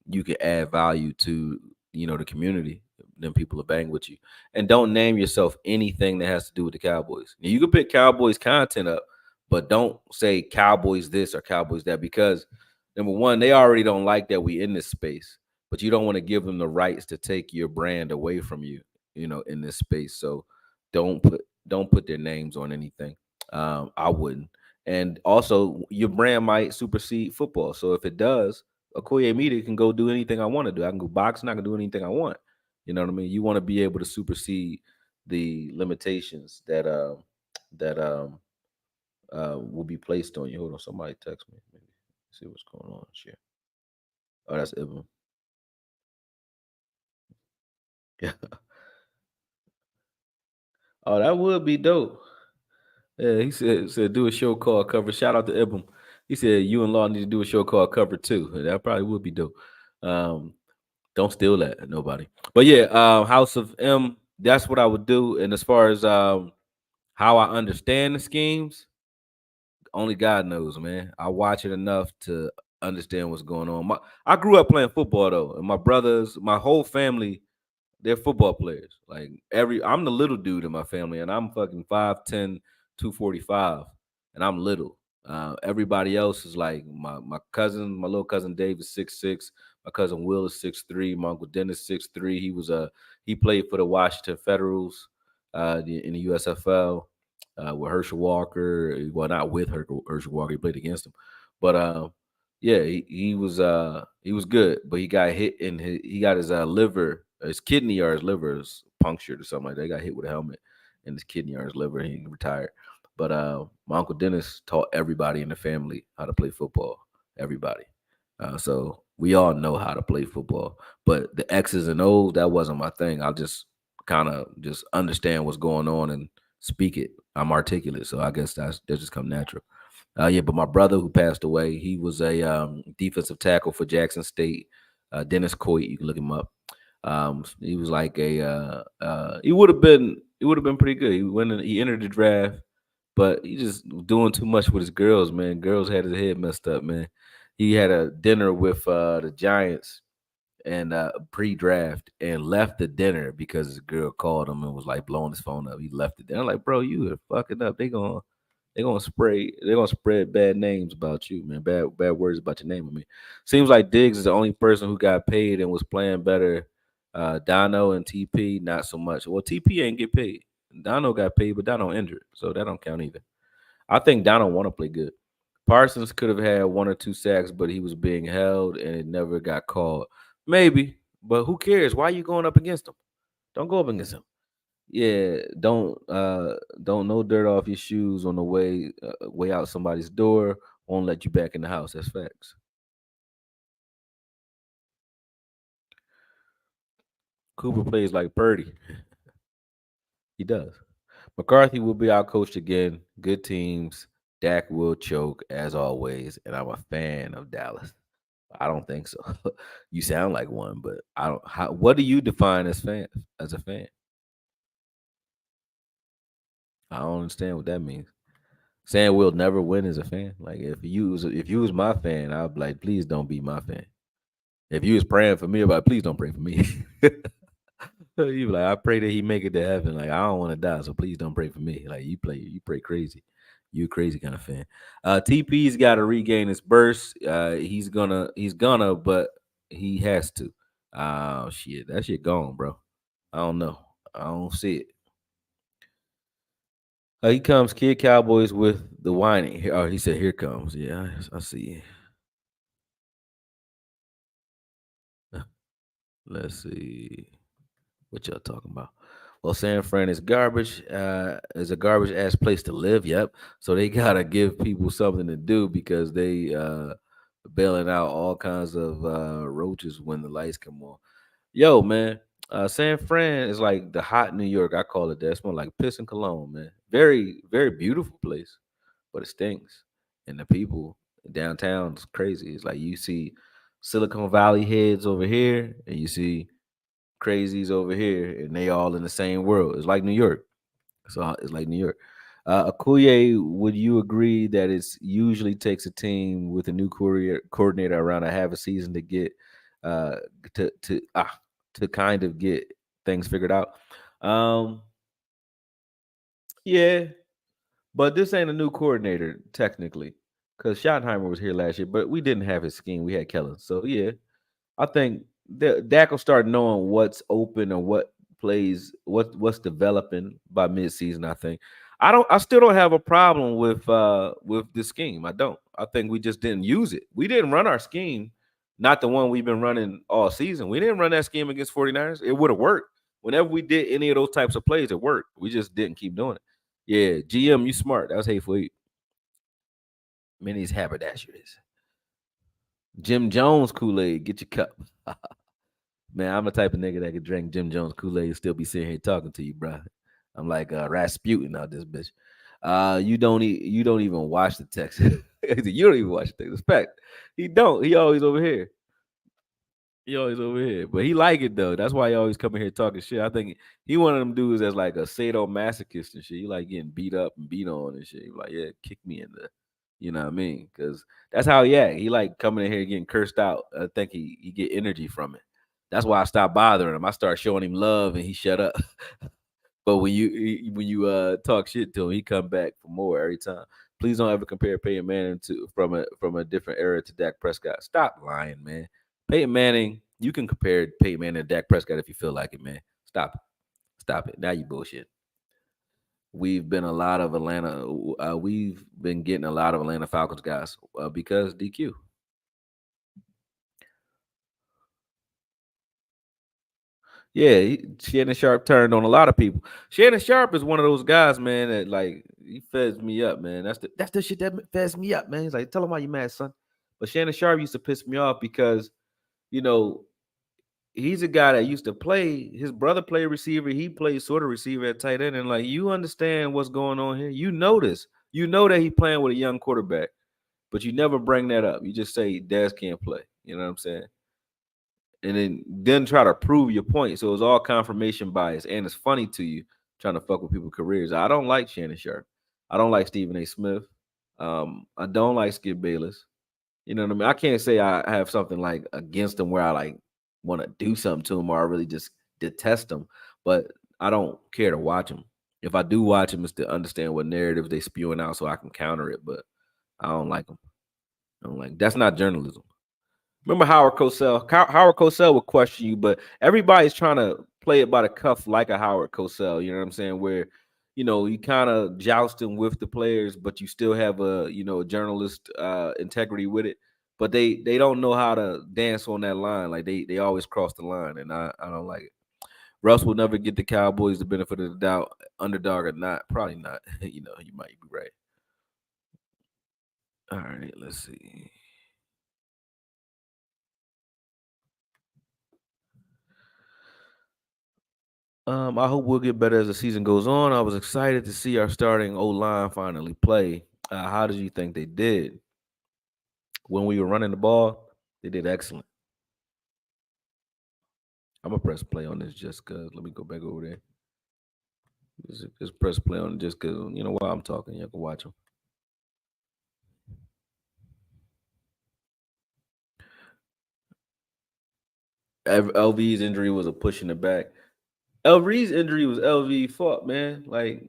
you can add value to the community. Then people will bang with you, and don't name yourself anything that has to do with the Cowboys. Now, you can pick Cowboys content up, but don't say Cowboys this or Cowboys that because number one, they already don't like that we in this space, but you don't want to give them the rights to take your brand away from you in this space. So don't put their names on anything. I wouldn't. And also, your brand might supersede football. So if it does, Okoye Media can go do anything I want to do. I can go boxing. I can do anything I want. You know what I mean? You want to be able to supersede the limitations that will be placed on you. Hold on, somebody text me. Maybe see what's going on. Share. Oh, that's Ibn. Yeah. Oh, that would be dope. Yeah, he said do a show called Cover. Shout out to Ibram. He said you and Law need to do a show called Cover too. That probably would be dope. Um, don't steal that, nobody. But yeah, House of M. That's what I would do. And as far as how I understand the schemes, only God knows, man. I watch it enough to understand what's going on. I grew up playing football though, and my brothers, my whole family they're football players. Like I'm the little dude in my family, and I'm fucking 5'10", 245, and I'm little. Everybody else is like my little cousin Dave is 6'6", my cousin Will is 6'3", my uncle Dennis 6'3". He played for the Washington Federals in the USFL with Herschel Walker. Well, not with Herschel Walker, he played against him, but yeah, he was good, but he got hit in he got his liver, his kidney or his liver is punctured or something like that. He got hit with a helmet in his kidney or his liver. He retired. But my uncle Dennis taught everybody in the family how to play football. Everybody. So we all know how to play football. But the X's and O's, that wasn't my thing. I just kind of just understand what's going on and speak it. I'm articulate, so I guess that just come natural. Yeah, but my brother who passed away, he was a defensive tackle for Jackson State. Dennis Coit, you can look him up. He was like he would have been pretty good. He entered the draft, but he just was doing too much with his girls, man. Girls had his head messed up, man. He had a dinner with the Giants and pre-draft and left the dinner because his girl called him and was like blowing his phone up. He left it there. I'm like, bro, you are fucking up. They going They're gonna spread bad names about you, man. Bad words about your name. I mean, seems like Diggs is the only person who got paid and was playing better. Dono and TP not so much. Well, TP ain't get paid. Dono got paid, but Dono injured, so that don't count either. I think Dono want to play good. Parsons could have had 1 or 2 sacks, but he was being held and it never got called. Maybe, but who cares? Why are you going up against him? Don't go up against him. Yeah, don't no dirt off your shoes on the way out somebody's door. Won't let you back in the house. That's facts. Cooper plays like Purdy. He does. McCarthy will be our coach again. Good teams. Dak will choke as always, and I'm a fan of Dallas. I don't think so. You sound like one, but I don't. What do you define as fan? As a fan, I don't understand what that means. Saying we'll never win as a fan. Like if you was my fan, I'd be like, please don't be my fan. If you was praying for me, about please don't pray for me. You be like, I pray that he make it to heaven. Like I don't want to die, so please don't pray for me. Like you pray crazy. You a crazy kind of fan. TP's got to regain his burst. He's gonna, but he has to. Oh shit, that shit gone, bro. I don't know. I don't see it. He comes, kid Cowboys with the whining. Oh, he said, "Here comes." Yeah, I see. Let's see. What y'all talking about? Well, San Fran is a garbage ass place to live. Yep. So they gotta give people something to do because they bailing out all kinds of roaches when the lights come on. Yo, man, San Fran is like the hot New York. I call it that. It smells like piss and cologne, man. Very, very beautiful place, but it stinks. And the people downtown is crazy. It's like you see Silicon Valley heads over here, and you see crazies over here, and they all in the same world. It's like New York. So it's like New York. Akuye, would you agree that it's usually takes a team with a new coordinator around a half a season to get uh to to ah to kind of get things figured out? Um, yeah, but this ain't a new coordinator technically, because Schottenheimer was here last year, but we didn't have his scheme. We had Kellen, so yeah, I think Dak will start knowing what's open or what plays, what's developing by midseason. I think. I still don't have a problem with this scheme. I don't. I think we just didn't use it. We didn't run our scheme, not the one we've been running all season. We didn't run that scheme against 49ers. It would have worked. Whenever we did any of those types of plays, it worked. We just didn't keep doing it. Yeah, GM, you smart. That was hateful eight. Many's haberdashers. Jim Jones Kool-Aid, get your cup. Man, I'm the type of nigga that could drink Jim Jones Kool-Aid and still be sitting here talking to you, bro. I'm like Rasputin out this bitch. You don't even watch the text. You don't even watch the text. Respect. He don't. He always over here. He always over here. But he like it though. That's why he always coming here talking shit. I think he one of them dudes that's like a sadomasochist and shit. He like getting beat up and beat on and shit. He like, yeah, kick me in the, you know what I mean? Because that's how he act. He like coming in here getting cursed out. I think he get energy from it. That's why I stopped bothering him. I start showing him love and he shut up. But when you talk shit to him, he come back for more every time. Please don't ever compare Peyton Manning to from a different era to Dak Prescott. Stop lying, man. Peyton Manning, you can compare Peyton Manning to Dak Prescott if you feel like it, man. Stop it. Stop it. Now you bullshit. We've been getting a lot of Atlanta Falcons guys because DQ. Yeah, Shannon Sharp turned on a lot of people. Shannon Sharp is one of those guys, man, that like he feds me up, man. That's the shit that feds me up, man. He's like, tell him why you mad, son. But Shannon Sharp used to piss me off because you know he's a guy that used to play. His brother played receiver. He plays sort of receiver at tight end, and like you understand what's going on here. You know this. You know that he playing with a young quarterback, but you never bring that up. You just say Dez can't play. You know what I'm saying? And then try to prove your point. So it's all confirmation bias, and it's funny to you trying to fuck with people's careers. I don't like Shannon Sharp. I don't like Stephen A. Smith. I don't like Skip Bayless. You know what I mean? I can't say I have something like against him where I like want to do something to him or I really just detest him, but I don't care to watch him. If I do watch them, it's to understand what narratives they spewing out so I can counter it. But I don't like them. I don't like that's not journalism. Remember Howard Cosell? Howard Cosell would question you, but everybody's trying to play it by the cuff like a Howard Cosell. You know what I'm saying? Where you kind of jousting with the players, but you still have a journalist integrity with it. But they don't know how to dance on that line. Like they always cross the line, and I don't like it. Russ will never get the Cowboys the benefit of the doubt, underdog or not. Probably not. You might be right. All right, let's see. I hope we'll get better as the season goes on. I was excited to see our starting O line finally play. How did you think they did when we were running the ball? They did excellent. I'm gonna press play on this just cause. Let me go back over there. Just press play on it just cause while I'm talking, you can watch them. LV's injury was a push in the back. LV's injury was LV fault, man. Like,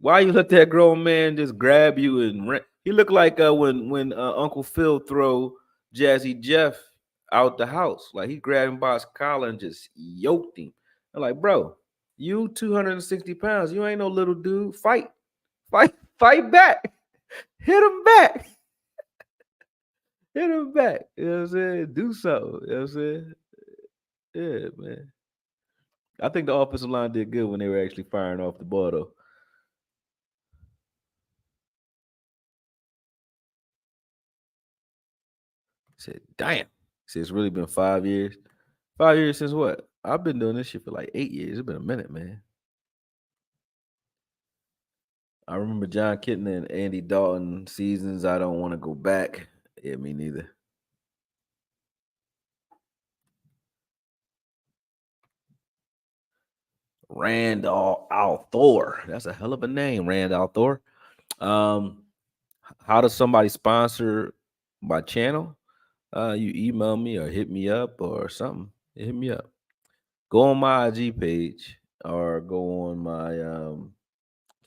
why you let that grown man just grab you and he looked like when Uncle Phil throw Jazzy Jeff out the house. Like he grabbed him by his collar and just yoked him. I'm like, bro, you 260 pounds. You ain't no little dude. Fight back. Hit him back. Hit him back. You know what I'm saying? Do something. You know what I'm saying? Yeah, man. I think the offensive line did good when they were actually firing off the ball, though. I said, damn. See, it's really been 5 years. 5 years since what? I've been doing this shit for like 8 years. It's been a minute, man. I remember John Kitten and Andy Dalton seasons. I don't want to go back. Yeah, me neither. Randall Thor. That's a hell of a name, Randall Thor. Um, how does somebody sponsor my channel? You email me or hit me up or something. Hit me up. Go on my IG page or go on my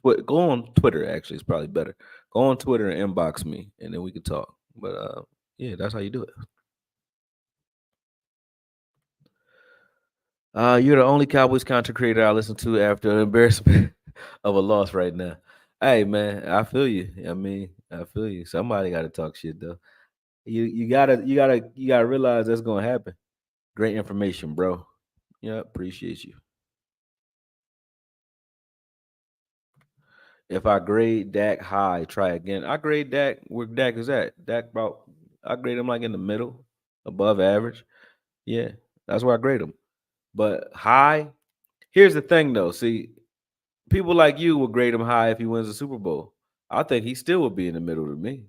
go on Twitter. Actually, it's probably better. Go on Twitter and inbox me, and then we can talk. But yeah, that's how you do it. You're the only Cowboys content creator I listen to after an embarrassment of a loss right now. Hey man, I feel you. I mean, I feel you. Somebody got to talk shit though. You gotta realize that's gonna happen. Great information, bro. Yeah, appreciate you. If I grade Dak high, try again. I grade Dak where Dak is at. Dak about I grade him like in the middle, above average. Yeah, that's where I grade him. But high, here's the thing though. See, people like you would grade him high if he wins the Super Bowl. I think he still would be in the middle to me.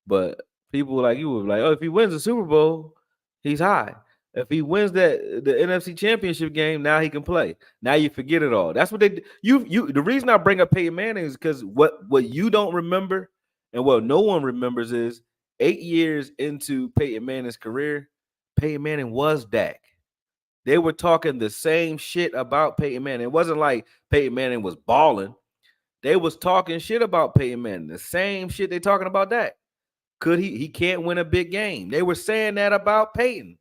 But people like you would be like, oh, if he wins the Super Bowl, he's high. If he wins the NFC Championship game, now he can play. Now you forget it all. That's what they you. The reason I bring up Peyton Manning is because what you don't remember and what no one remembers is 8 years into Peyton Manning's career, Peyton Manning was Dak. They were talking the same shit about Peyton Manning. It wasn't like Peyton Manning was balling. They was talking shit about Peyton Manning. The same shit they talking about Dak. Could he can't win a big game. They were saying that about Peyton.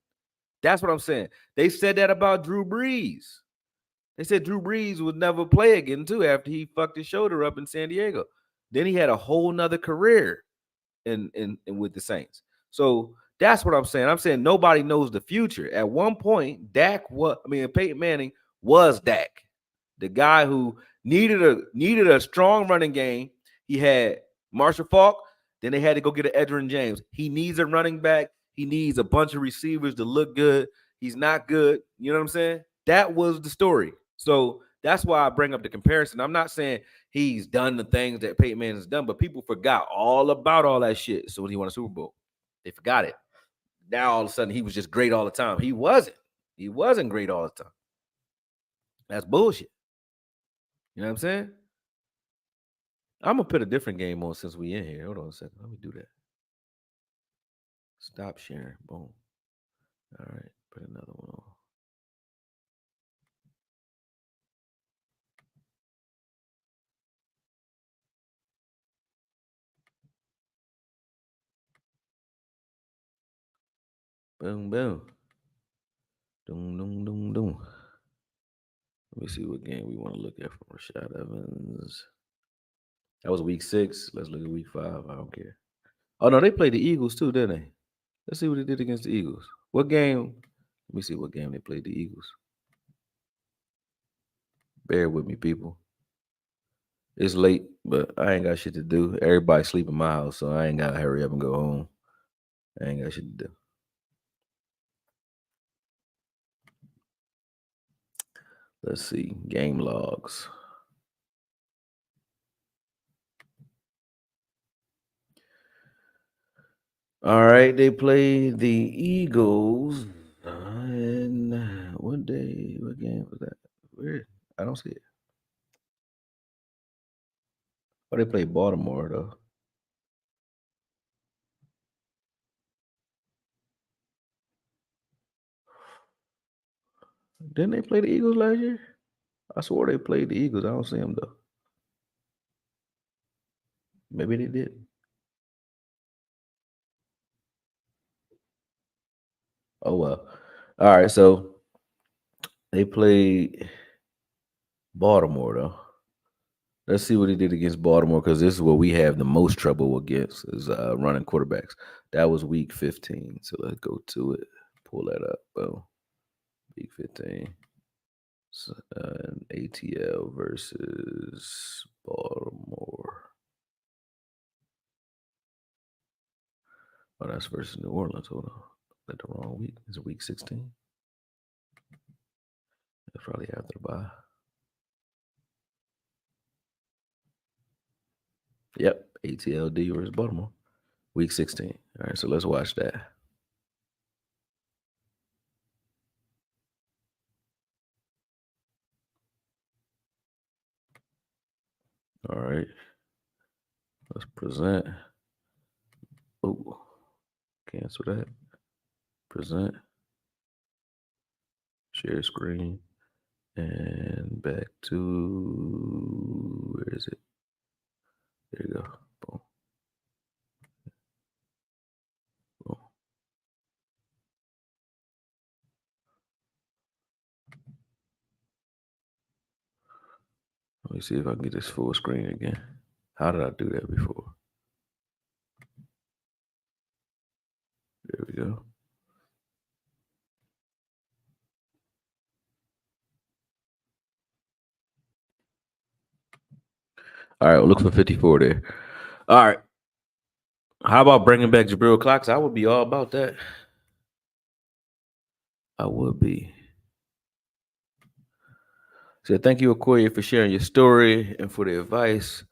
That's what I'm saying. They said that about Drew Brees. They said Drew Brees would never play again, too, after he fucked his shoulder up in San Diego. Then he had a whole nother career in with the Saints. So that's what I'm saying. I'm saying nobody knows the future. At one point, Peyton Manning was Dak, the guy who needed a strong running game. He had Marshall Falk. Then they had to go get an Edgerrin James. He needs a running back. He needs a bunch of receivers to look good. He's not good. You know what I'm saying? That was the story. So that's why I bring up the comparison. I'm not saying he's done the things that Peyton Manning has done, but people forgot all about all that shit. So when he won a Super Bowl, they forgot it. Now all of a sudden he was just great all the time. He wasn't. He wasn't great all the time. That's bullshit. You know what I'm saying? I'm gonna put a different game on since we in here. Hold on a second. Let me do that. Stop sharing. Boom. All right. Put another one on. Boom, boom. Doom, doom, doom, doom. Let me see what game we want to look at from Rashad Evans. That was week 6. Let's look at week 5. I don't care. Oh no, they played the Eagles too, didn't they? Let's see what they did against the Eagles. What game? Let me see what game they played the Eagles. Bear with me, people. It's late, but I ain't got shit to do. Everybody sleep in my house, so I ain't gotta hurry up and go home. I ain't got shit to do. Let's see. Game logs. All right, they played the Eagles. And what day? What game was that? Where? I don't see it. Oh, they played Baltimore though. Didn't they play the Eagles last year? I swore they played the Eagles. I don't see them though. Maybe they did. Oh well. All right, so they played Baltimore though. Let's see what he did against Baltimore because this is what we have the most trouble against is running quarterbacks. That was week 15. So let's go to it. Pull that up. Boom. Week 15. So, ATL versus Baltimore. Oh, that's versus New Orleans. Hold on. That's the wrong week. Is it week 16? That's probably after the bye. Yep. ATLD versus Baltimore. Week 16. All right, so let's watch that. All right. Let's present. Oh, cancel that. Present. Share screen. And back to where is it? There you go. Boom. Boom. Let me see if I can get this full screen again. How did I do that before? There we go. All right, we'll look for 54 there. All right. How about bringing back Jabril Cox? I would be all about that. I would be. So thank you, Okoye, for sharing your story and for the advice.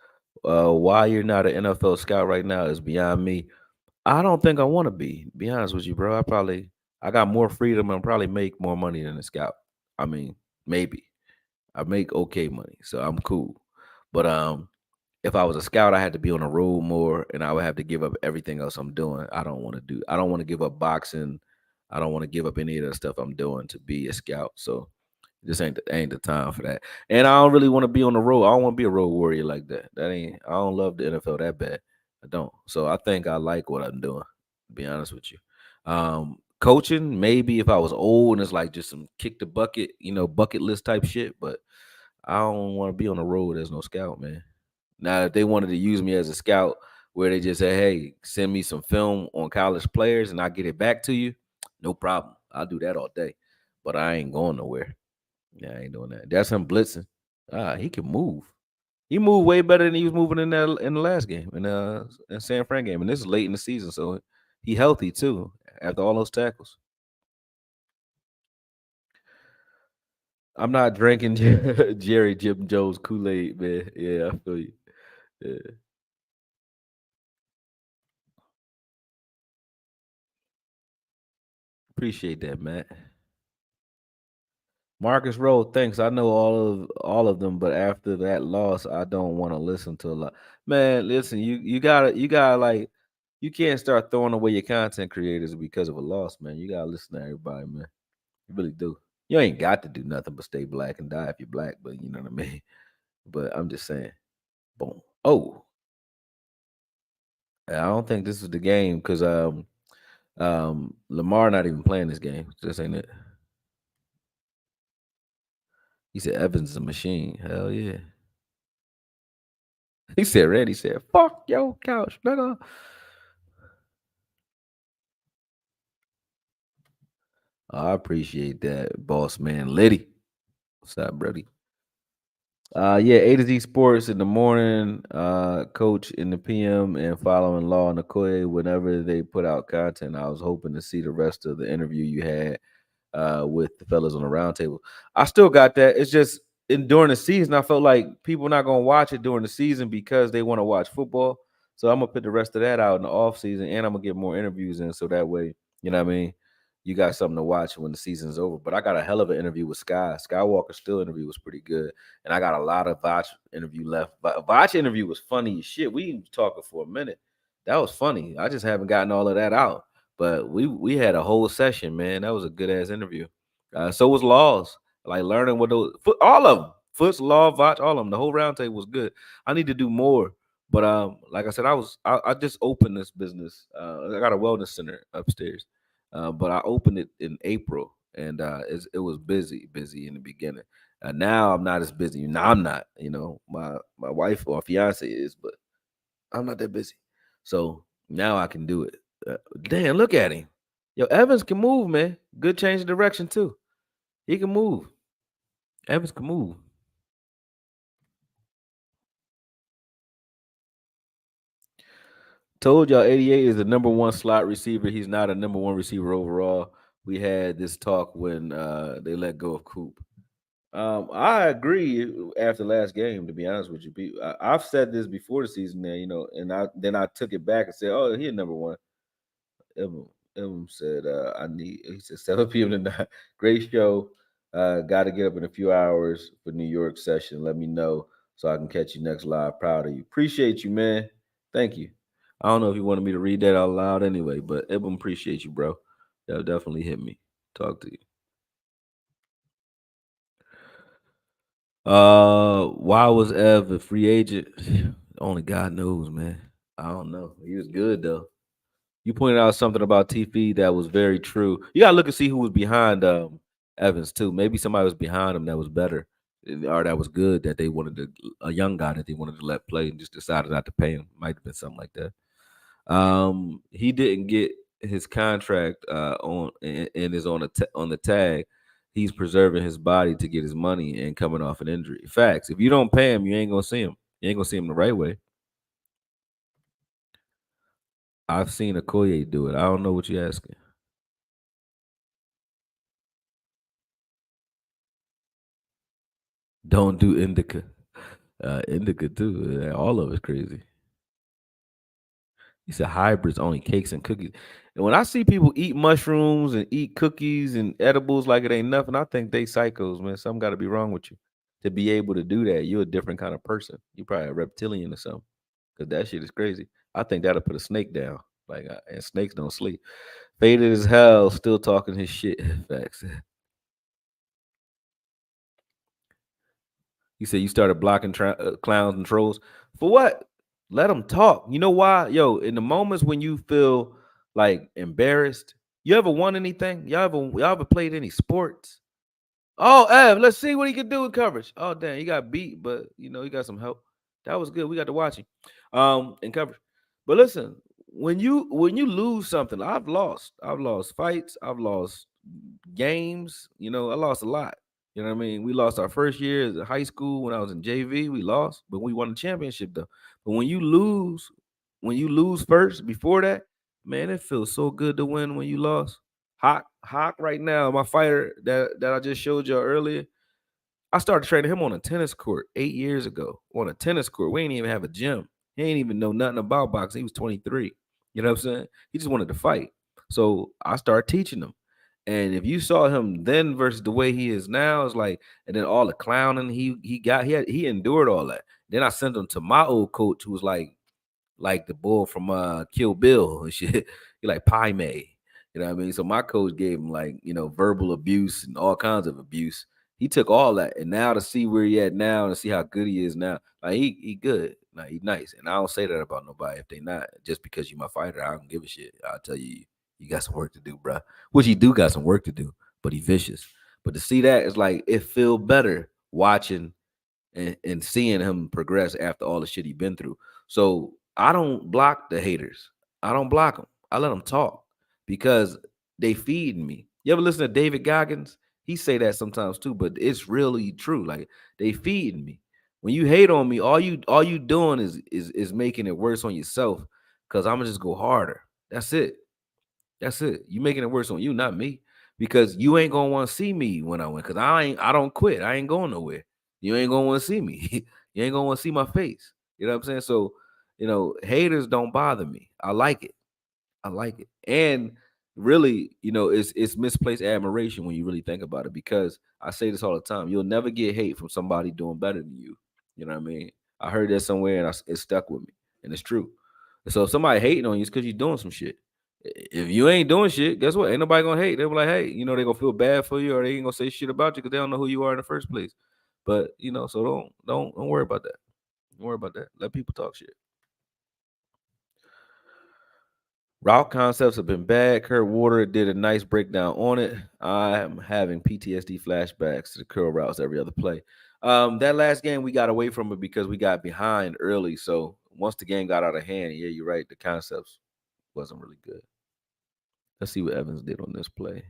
Why you're not an NFL scout right now is beyond me. I don't think I want to be honest with you, bro. I got more freedom and probably make more money than a scout. I mean, maybe. I make okay money, so I'm cool. But if I was a scout, I had to be on the road more and I would have to give up everything else I'm doing. I don't want to give up boxing. I don't want to give up any of the stuff I'm doing to be a scout. So this ain't the time for that. And I don't really want to be on the road. I don't want to be a road warrior like that. I don't love the NFL that bad. I don't. So I think I like what I'm doing, to be honest with you. Coaching, maybe if I was old and it's like just some kick the bucket, bucket list type shit, but I don't want to be on the road as no scout, man. Now, if they wanted to use me as a scout, where they just say, "Hey, send me some film on college players, and I get it back to you," no problem. I'll do that all day. But I ain't going nowhere. Yeah, I ain't doing that. That's him blitzing. He can move. He moved way better than he was moving in the last game in San Fran game, and this is late in the season, so he healthy too after all those tackles. I'm not drinking Jerry Jim Jones Kool Aid, man. Yeah, I feel you. Yeah. Appreciate that, Matt. Marcus Rowe, thanks. I know all of them, but after that loss, I don't want to listen to a lot. Man, listen, you gotta like you can't start throwing away your content creators because of a loss, man. You gotta listen to everybody, man. You really do. You ain't got to do nothing but stay black and die if you're black, but you know what I mean. But I'm just saying, boom. Oh, I don't think this is the game because Lamar not even playing this game. Just ain't it. He said Evans is a machine. Hell yeah. He said Randy said, fuck your couch, nigga. I appreciate that, boss man Liddy. What's up, Brody? Yeah, A to Z Sports in the morning, coach in the PM, and following Law and Okoye whenever they put out content. I was hoping to see the rest of the interview you had with the fellas on the roundtable. I still got that. It's just during the season, I felt like people not gonna watch it during the season because they want to watch football. So I'm gonna put the rest of that out in the off season, and I'm gonna get more interviews in, so that way, you know what I mean. You got something to watch when the season's over. But I got a hell of an interview with Sky. Skywalker still interview was pretty good, and I got a lot of Vach interview left. But Vach interview was funny as shit. We was talking for a minute. That was funny. I just haven't gotten all of that out. But we had a whole session, man. That was a good ass interview. So was Laws, like learning what those all of them, Foots, Law, Vach, all of them. The whole roundtable was good. I need to do more, but like I said, I just opened this business. I got a wellness center upstairs, but I opened it in April, and it was busy in the beginning. Now I'm not as busy. Now I'm not. You know, my wife or fiance is, but I'm not that busy. So now I can do it. Damn, look at him. Yo, Evans can move, man. Good change of direction too. He can move. Evans can move. Told y'all 88 is the number one slot receiver. He's not a number one receiver overall. We had this talk when they let go of Coop. I agree after last game, to be honest with you. I've said this before the season there, and I took it back and said, oh, he's number one. Ilm, Ilm said, he said 7 p.m. tonight. Great show. Got to get up in a few hours for New York session. Let me know so I can catch you next live. Proud of you. Appreciate you, man. Thank you. I don't know if you wanted me to read that out loud anyway, but Ibn, appreciate you, bro. That definitely hit me. Talk to you. Why was Ev a free agent? Only God knows, man. I don't know. He was good though. You pointed out something about TP that was very true. You gotta look and see who was behind Evans too. Maybe somebody was behind him that was better or that was good that they wanted to a young guy that they wanted to let play and just decided not to pay him. Might have been something like that. He didn't get his contract on and is on on the tag. He's preserving his body to get his money and coming off an injury. Facts. If you don't pay him, you ain't gonna see him. You ain't gonna see him the right way. I've seen Okoye do it. I don't know what you're asking. Don't do indica. Indica too. All of it's crazy. He said hybrids only cakes and cookies. And when I see people eat mushrooms and eat cookies and edibles like it ain't nothing, I think they psychos, man. Something got to be wrong with you to be able to do that. You're a different kind of person. You probably a reptilian or something. Cause that shit is crazy. I think that'll put a snake down. Like, and snakes don't sleep. Faded as hell, still talking his shit. Facts. You said you started blocking clowns and trolls for what? Let them talk. You know why? Yo, in the moments when you feel like embarrassed, you ever won anything? Y'all ever played any sports? Oh, Ev, let's see what he can do in coverage. Oh, damn, he got beat, but he got some help. That was good. We got to watch him in coverage. But listen, when you lose something, I've lost. I've lost fights. I've lost games. I lost a lot. You know what I mean? We lost our first year as a high school when I was in JV. We lost, but we won the championship though. But when you lose first before that, man, it feels so good to win when you lost. Hawk right now, my fighter that I just showed you earlier. I started training him on a tennis court 8 years ago. On a tennis court. We ain't even have a gym. He ain't even know nothing about boxing. He was 23. You know what I'm saying? He just wanted to fight. So I started teaching him. And if you saw him then versus the way he is now, it's like, and then all the clowning he endured all that. Then I sent him to my old coach who was like the bull from Kill Bill and shit. He like Pie May. You know what I mean? So my coach gave him like, verbal abuse and all kinds of abuse. He took all that. And now to see where he at now and see how good he is now, like he good. Like he nice. And I don't say that about nobody if they not. Just because you my fighter, I don't give a shit. I'll tell you. You got some work to do, bro. Which he do got some work to do, but he vicious. But to see that is like it feel better watching and seeing him progress after all the shit he been through. So I don't block the haters. I don't block them. I let them talk because they feeding me. You ever listen to David Goggins? He say that sometimes too, but it's really true. Like they feeding me. When you hate on me, all you doing is making it worse on yourself. Cause I'm gonna just go harder. That's it. That's it. You making it worse on you, not me. Because you ain't gonna want to see me when I win. Cause I don't quit. I ain't going nowhere. You ain't gonna want to see me. You ain't gonna want to see my face. You know what I'm saying? So, haters don't bother me. I like it. I like it. And really, it's misplaced admiration when you really think about it. Because I say this all the time. You'll never get hate from somebody doing better than you. You know what I mean? I heard that somewhere and it stuck with me. And it's true. So if somebody hating on you, it's because you're doing some shit. If you ain't doing shit, guess what? Ain't nobody gonna hate. They'll be like, hey, they gonna feel bad for you, or they ain't gonna say shit about you because they don't know who you are in the first place. But so don't worry about that. Don't worry about that. Let people talk shit. Route concepts have been bad. Kurt Warner did a nice breakdown on it. I'm having PTSD flashbacks to the curl routes every other play. That last game we got away from it because we got behind early. So once the game got out of hand, yeah, you're right. The concepts wasn't really good. Let's see what Evans did on this play.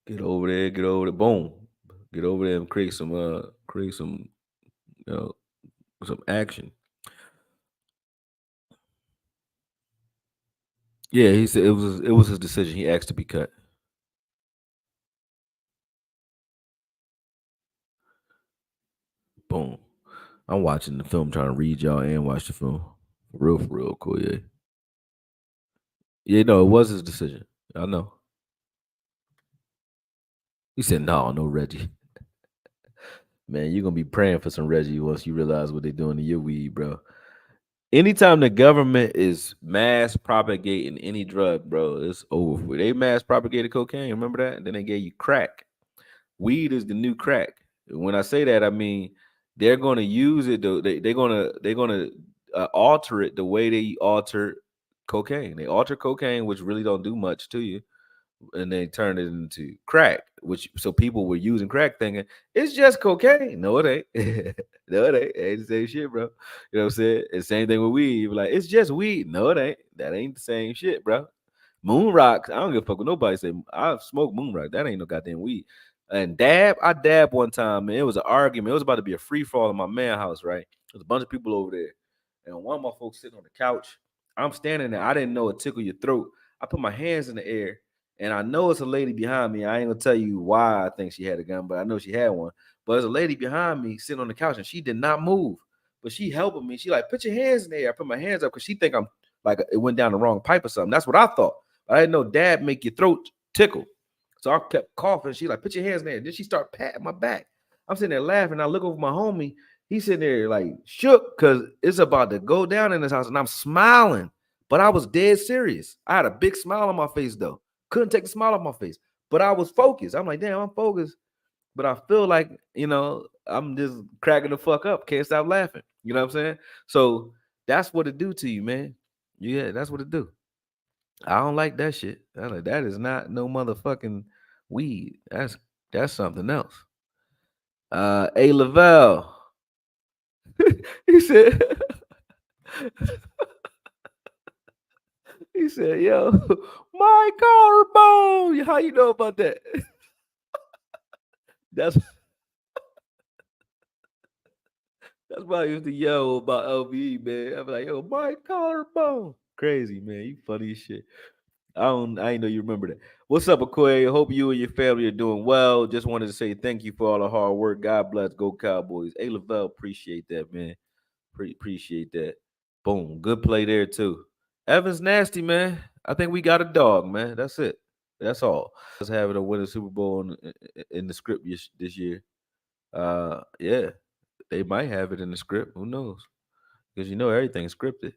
Get over there, get over there, boom. Get over there and create some you know some action. Yeah, he said it was his decision. He asked to be cut. Boom. I'm watching the film, trying to read y'all and watch the film. For real, cool, yeah. Yeah, no, it was his decision. I know. He said, no Reggie. Man, you're gonna be praying for some Reggie once you realize what they're doing to your weed, bro. Anytime the government is mass propagating any drug, bro, it's over with. They mass propagated cocaine, remember that? And then they gave you crack. Weed is the new crack. When I say that, I mean they're gonna use it. They're gonna alter it the way they alter cocaine. They alter cocaine, which really don't do much to you, and they turned it into crack, which so people were using crack thinking it's just cocaine. No, it ain't. No, it ain't. It ain't the same shit, bro. You know what I'm saying? And same thing with weed. You be like, it's just weed. No, it ain't. That ain't the same shit, bro. Moon rock, I don't give a fuck what nobody say. I smoke moon rock. That ain't no goddamn weed. And I dabbed one time, man. It was an argument. It was about to be a free fall in my man house, right? There's a bunch of people over there. And one of my folks sitting on the couch. I'm standing there. I didn't know it tickle your throat. I put my hands in the air and I know it's a lady behind me. I ain't gonna tell you why I think she had a gun, but I know she had one. But there's a lady behind me sitting on the couch and she did not move. But she helping me. She like, put your hands in the air. I put my hands up because she think I'm like it went down the wrong pipe or something. That's what I thought. I didn't know dab make your throat tickle. So I kept coughing. She like, put your hands in there. Then she start patting my back. I'm sitting there laughing. I look over my homie. He's sitting there like shook because it's about to go down in this house. And I'm smiling. But I was dead serious. I had a big smile on my face though. Couldn't take the smile off my face. But I was focused. I'm like, damn, I'm focused. But I feel like, I'm just cracking the fuck up. Can't stop laughing. You know what I'm saying? So that's what it do to you, man. Yeah, that's what it do. I don't like that shit. I'm like, that is not no motherfucking weed. That's something else. A Lavelle. He said, he said, yo, my collarbone. How you know about that? That's that's why I used to yell about LVE, man. I'm like, yo, my collarbone. Crazy, man. You funny as shit. I ain't know you remember that. What's up, Okoye? Hope you and your family are doing well. Just wanted to say thank you for all the hard work. God bless. Go Cowboys. Hey, Lavelle, appreciate that, man. Appreciate that. Boom. Good play there, too. Evans nasty, man. I think we got a dog, man. That's it. That's all. Us having a winning Super Bowl in the script this year. Yeah, they might have it in the script. Who knows? Because everything's scripted.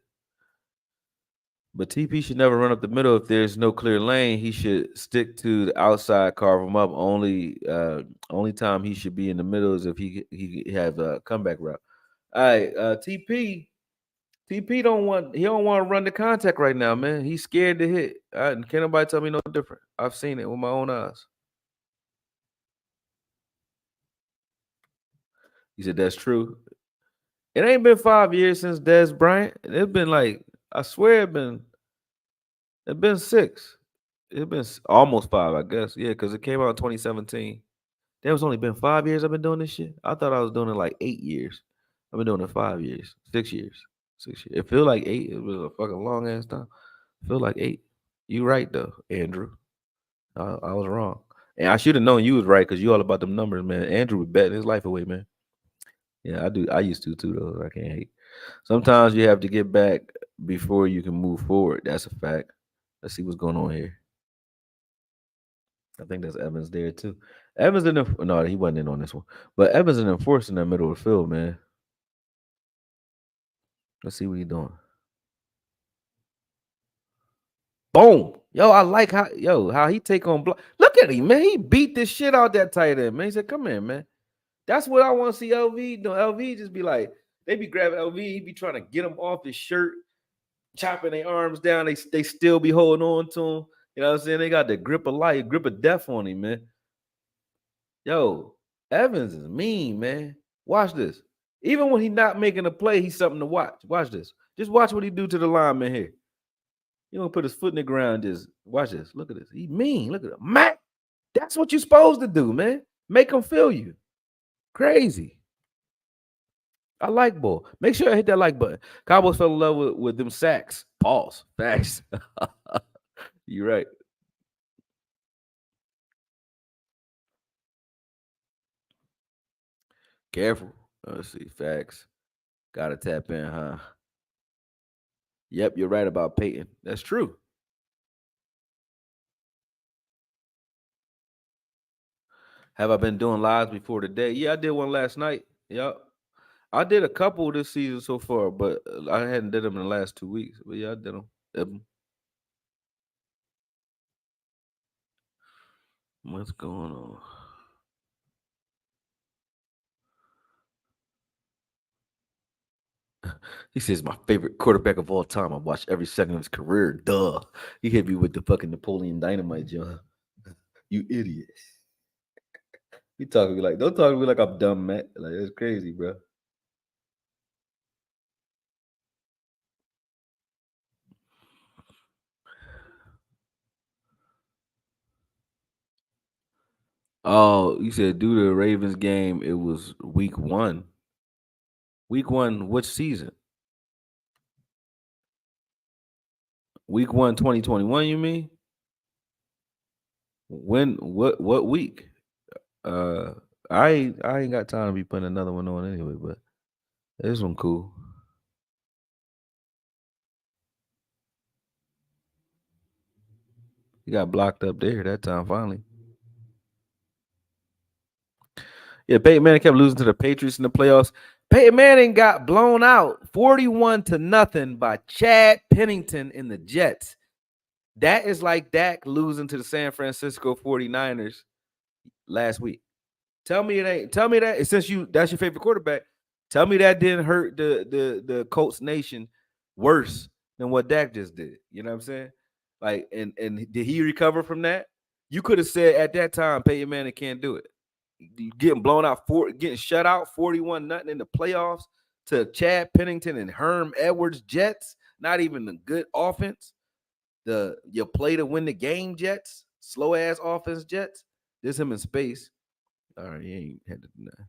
But TP should never run up the middle if there's no clear lane. He should stick to the outside, carve him up. Only time he should be in the middle is if he have a comeback route. All right, TP. TP don't want to run the contact right now, man. He's scared to hit. Can't nobody tell me no different. I've seen it with my own eyes. He said that's true. It ain't been 5 years since Des Bryant. It's been like I swear it been 6. It's been almost 5, I guess. Yeah, because it came out in 2017. It's only been 5 years I've been doing this shit. I thought I was doing it like 8 years. I've been doing it 5 years, 6 years, 6 years. It feel like 8. It was a fucking long ass time. Feel like 8. You right though, Andrew. I was wrong, and I should have known you was right because you all about them numbers, man. Andrew was betting his life away, man. Yeah, I do. I used to too, though. I can't hate. Sometimes you have to get back before you can move forward. That's a fact. Let's see what's going on here. I think that's Evans there too. Evans in the no, he wasn't in on this one, but Evans in the force in the middle of the field, man. Let's see what he's doing. Boom, yo, I like how he take on block. Look at him, man. He beat the shit out that tight end, man. He said, "Come here, man." That's what I want to see LV do. LV just be like, they be grabbing LV, he be trying to get him off his shirt, chopping their arms down. They still be holding on to him. You know what I'm saying? They got the grip of life, grip of death on him, man. Yo, Evans is mean, man. Watch this. Even when he's not making a play, he's something to watch. Watch this. Just watch what he do to the lineman here. He gonna put his foot in the ground. Just watch this. Look at this. He mean. Look at him. Mac. That's what you're supposed to do, man. Make him feel you. Crazy. I like ball. Make sure I hit that like button. Cowboys fell in love with them sacks. Pause. Facts. You're right. Careful. Let's see. Facts. Gotta tap in, huh? Yep, you're right about Peyton. That's true. Have I been doing lives before today? Yeah, I did one last night. Yep. I did a couple this season so far, but I hadn't did them in the last 2 weeks. But yeah, I did them. What's going on? He says my favorite quarterback of all time. I watched every second of his career. Duh. He hit me with the fucking Napoleon Dynamite, John. You idiot. He talking to me like, don't talk to me like I'm dumb, Matt. Like that's crazy, bro. Oh, you said due to the Ravens game, it was week 1. Week 1, which season? Week 1, 2021, you mean? When what week? Uh I ain't got time to be putting another one on anyway, but this one cool. He got blocked up there that time finally. Yeah, Peyton Manning kept losing to the Patriots in the playoffs. Peyton Manning got blown out 41-0 by Chad Pennington in the Jets. That is like Dak losing to the San Francisco 49ers last week. Tell me it ain't. Tell me that since that's your favorite quarterback. Tell me that didn't hurt the Colts nation worse than what Dak just did. You know what I'm saying? Like, and did he recover from that? You could have said at that time, Peyton Manning can't do it. Getting blown out getting shut out 41-0 in the playoffs to Chad Pennington and Herm Edwards Jets. Not even a good offense. You play to win the game Jets. Slow ass offense Jets. There's him in space. All right, he ain't had to do that.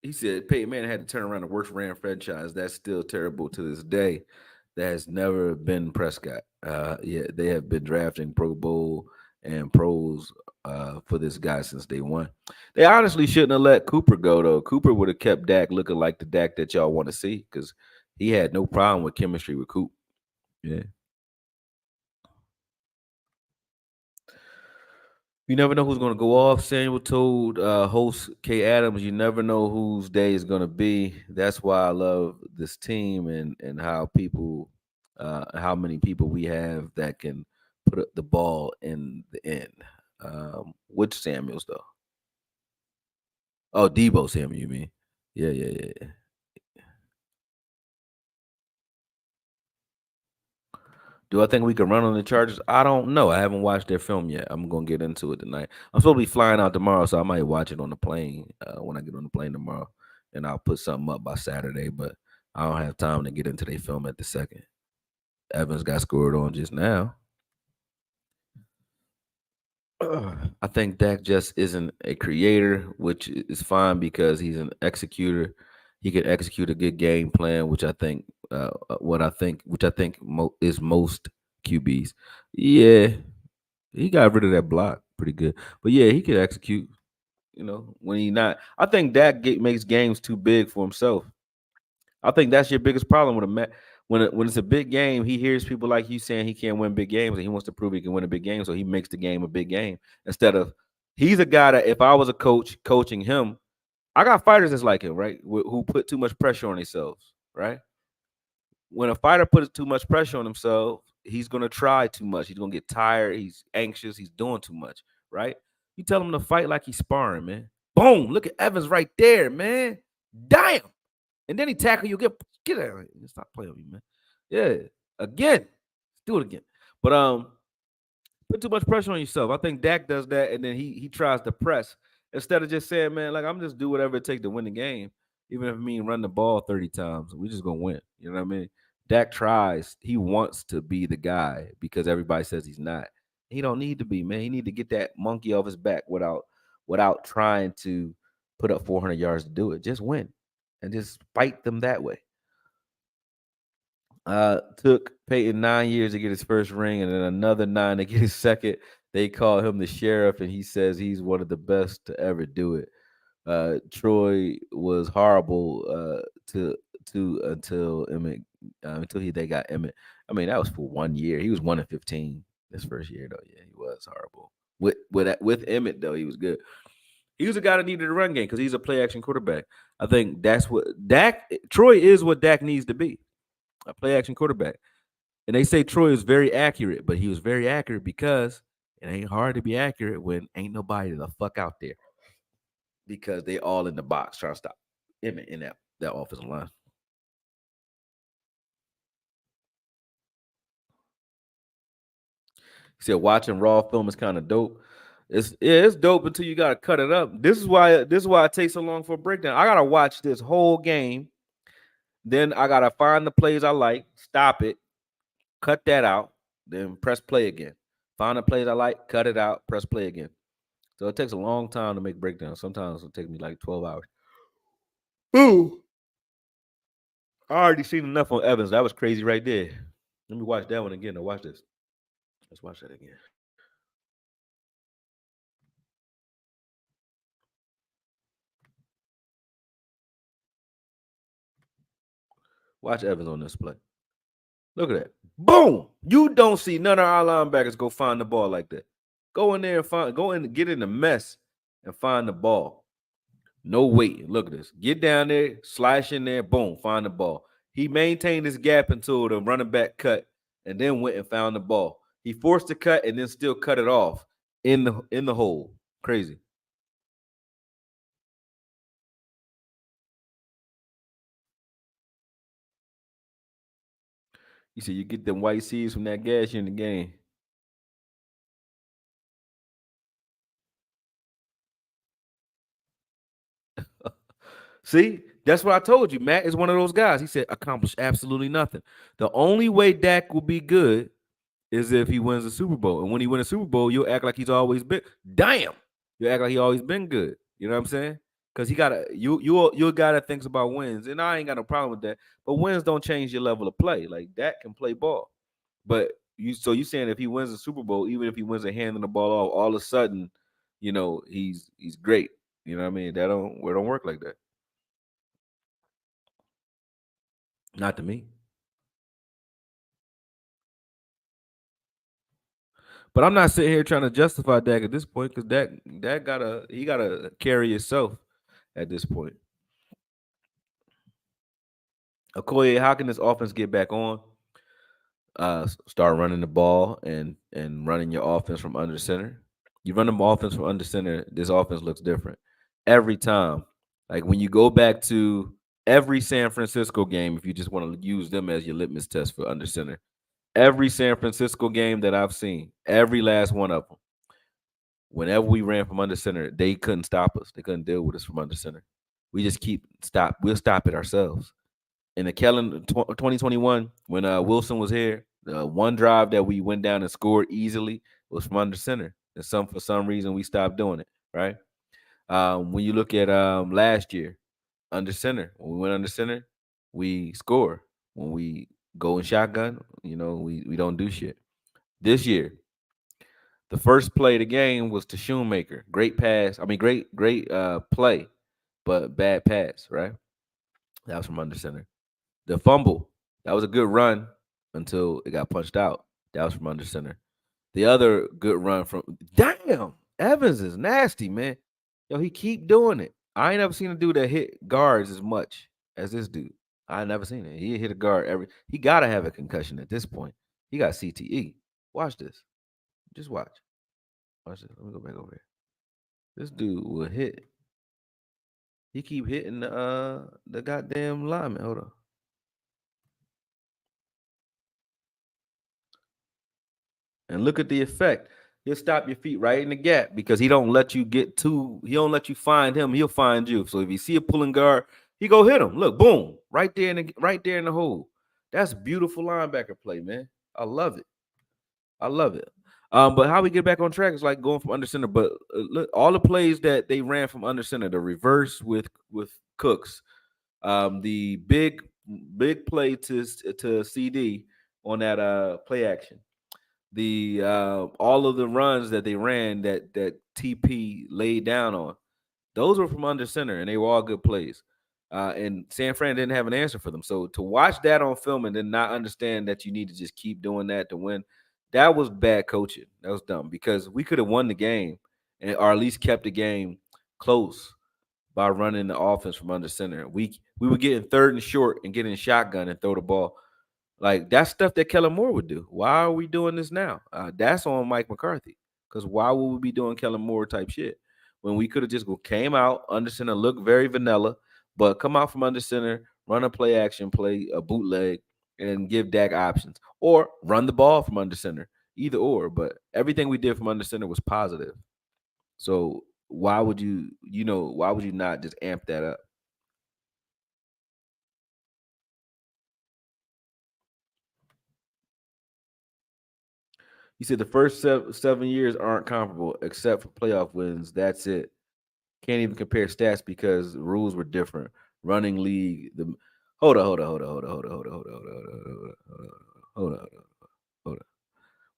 He said Peyton Manning had to turn around the worst ran franchise. That's still terrible to this day. That has never been Prescott. Yeah, they have been drafting Pro Bowl and pros for this guy since day one. They honestly shouldn't have let Cooper go though. Cooper would have kept Dak looking like the Dak that y'all want to see because he had no problem with chemistry with Coop. Yeah. You never know who's going to go off. Samuel told host Kay Adams, "You never know whose day is going to be." That's why I love this team and how many people we have that can put the ball in the end. Which Samuels though? Oh, Debo's him, you mean? Yeah, yeah, yeah, yeah. Do I think we can run on the Chargers? I don't know. I haven't watched their film yet. I'm gonna get into it tonight. I'm supposed to be flying out tomorrow, so I might watch it on the plane when I get on the plane tomorrow, and I'll put something up by Saturday. But I don't have time to get into their film at the second. Evans got scored on just now. I think Dak just isn't a creator, which is fine because he's an executor. He can execute a good game plan, which I think, which I think is most QBs. Yeah, he got rid of that block pretty good, but yeah, he can execute. When he not, I think Dak makes games too big for himself. I think that's your biggest problem with a man. When it's a big game, he hears people like you saying he can't win big games, and he wants to prove he can win a big game, so he makes the game a big game instead of he's a guy that if I was a coach coaching him, I got fighters that's like him, right? Who put too much pressure on themselves, right? When a fighter puts too much pressure on himself, he's gonna try too much. He's gonna get tired. He's anxious. He's doing too much, right? You tell him to fight like he's sparring, man. Boom! Look at Evans right there, man. Damn! And then he tackle you. Get out of here. Stop playing with me, man. Yeah. Again. Let's do it again. But put too much pressure on yourself. I think Dak does that, and then he tries to press instead of just saying, man, like I'm just do whatever it takes to win the game, even if it means run the ball 30 times. We just gonna win. You know what I mean? Dak tries. He wants to be the guy because everybody says he's not. He don't need to be, man. He need to get that monkey off his back without trying to put up 400 yards to do it. Just win and just fight them that way. Took Peyton 9 years to get his first ring, and then another 9 to get his second. They call him the sheriff, and he says he's one of the best to ever do it. Troy was horrible to until Emmett until they got Emmett. I mean, that was for 1 year. He was 1-15 this first year though. Yeah, he was horrible. With Emmett though, he was good. He was a guy that needed a run game because he's a play action quarterback. I think that's what Troy is what Dak needs to be, a play action quarterback. And they say Troy is very accurate, but he was very accurate because it ain't hard to be accurate when ain't nobody the fuck out there because they all in the box trying to stop Emmett in that offensive line. He said watching raw film is kind of dope. It's dope until you gotta cut it up. This is why it takes so long for a breakdown. I gotta watch this whole game, then I gotta find the plays I like, stop it, cut that out, then press play again. Find the plays I like, cut it out, press play again. So it takes a long time to make breakdowns. Sometimes it'll take me like 12 hours. Ooh. I already seen enough on Evans. That was crazy right there. Let me watch that one again. Now watch this. Let's watch that again. Watch Evans on this play. Look at that. Boom! You don't see none of our linebackers go find the ball like that. Go in there and go in, get in the mess and find the ball. No waiting. Look at this. Get down there, slash in there, boom, find the ball. He maintained his gap until the running back cut and then went and found the ball. He forced the cut and then still cut it off in the hole. Crazy. You see, you get them white seeds from that gas in the game. See, that's what I told you. Matt is one of those guys. He said, accomplish absolutely nothing. The only way Dak will be good is if he wins the Super Bowl. And when he wins a Super Bowl, you'll act like he's always been. Damn, you act like he always been good. You know what I'm saying? Because he got you're a guy that thinks about wins, and I ain't got no problem with that. But wins don't change your level of play. Like Dak can play ball, but you saying if he wins the Super Bowl, even if he wins a handing the ball off, all of a sudden, he's great. You know what I mean? That don't work like that. Not to me. But I'm not sitting here trying to justify Dak at this point because Dak gotta carry himself at this point. Okoye, how can this offense get back on? Start running the ball and running your offense from under center. You run the offense from under center, this offense looks different. every time. Like when you go back to every San Francisco game, if you just want to use them as your litmus test for under center, every San Francisco game that I've seen, every last one of them, whenever we ran from under center, they couldn't stop us. They couldn't deal with us from under center. We just keep stop. We'll stop it ourselves. In the Kellen 2021, when Wilson was here, the one drive that we went down and scored easily was from under center. And for some reason we stopped doing it. Right. When you look at last year, under center, when we went under center, we score. When we go in shotgun, we don't do shit. This year, the first play of the game was to Shoemaker. Great pass. I mean, great play, but bad pass, right? That was from under center. The fumble, that was a good run until it got punched out. That was from under center. The other good run from damn, Evans is nasty, man. Yo, he keep doing it. I ain't never seen a dude that hit guards as much as this dude. I never seen it. He hit a guard he gotta have a concussion at this point. He got CTE. Watch this. Just watch. Watch this. Let me go back over here. This dude will hit. He keep hitting the goddamn lineman. Hold on. And look at the effect. He'll stop your feet right in the gap because he don't let you he don't let you find him. He'll find you. So if you see a pulling guard, he go hit him. Look, boom, right there in the hole. That's beautiful linebacker play, man. I love it. I love it. But how we get back on track is like going from under center. But look, all the plays that they ran from under center, the reverse with Cooks, the big play to CD on that play action, the all of the runs that they ran that TP laid down on, those were from under center, and they were all good plays. And San Fran didn't have an answer for them. So to watch that on film and then not understand that you need to just keep doing that to win, that was bad coaching. That was dumb because we could have won the game or at least kept the game close by running the offense from under center. We were getting third and short and getting shotgun and throw the ball. Like that's stuff that Kellen Moore would do. Why are we doing this now? That's on Mike McCarthy. Because why would we be doing Kellen Moore type shit when we could have just came out under center, look very vanilla, but come out from under center, run a play action, play a bootleg, and give Dak options, or run the ball from under center, either or. But everything we did from under center was positive. So why would why would you not just amp that up? He said the first 7 years aren't comparable except for playoff wins. That's it. Can't even compare stats because the rules were different. Running league. Hold on. Hold on.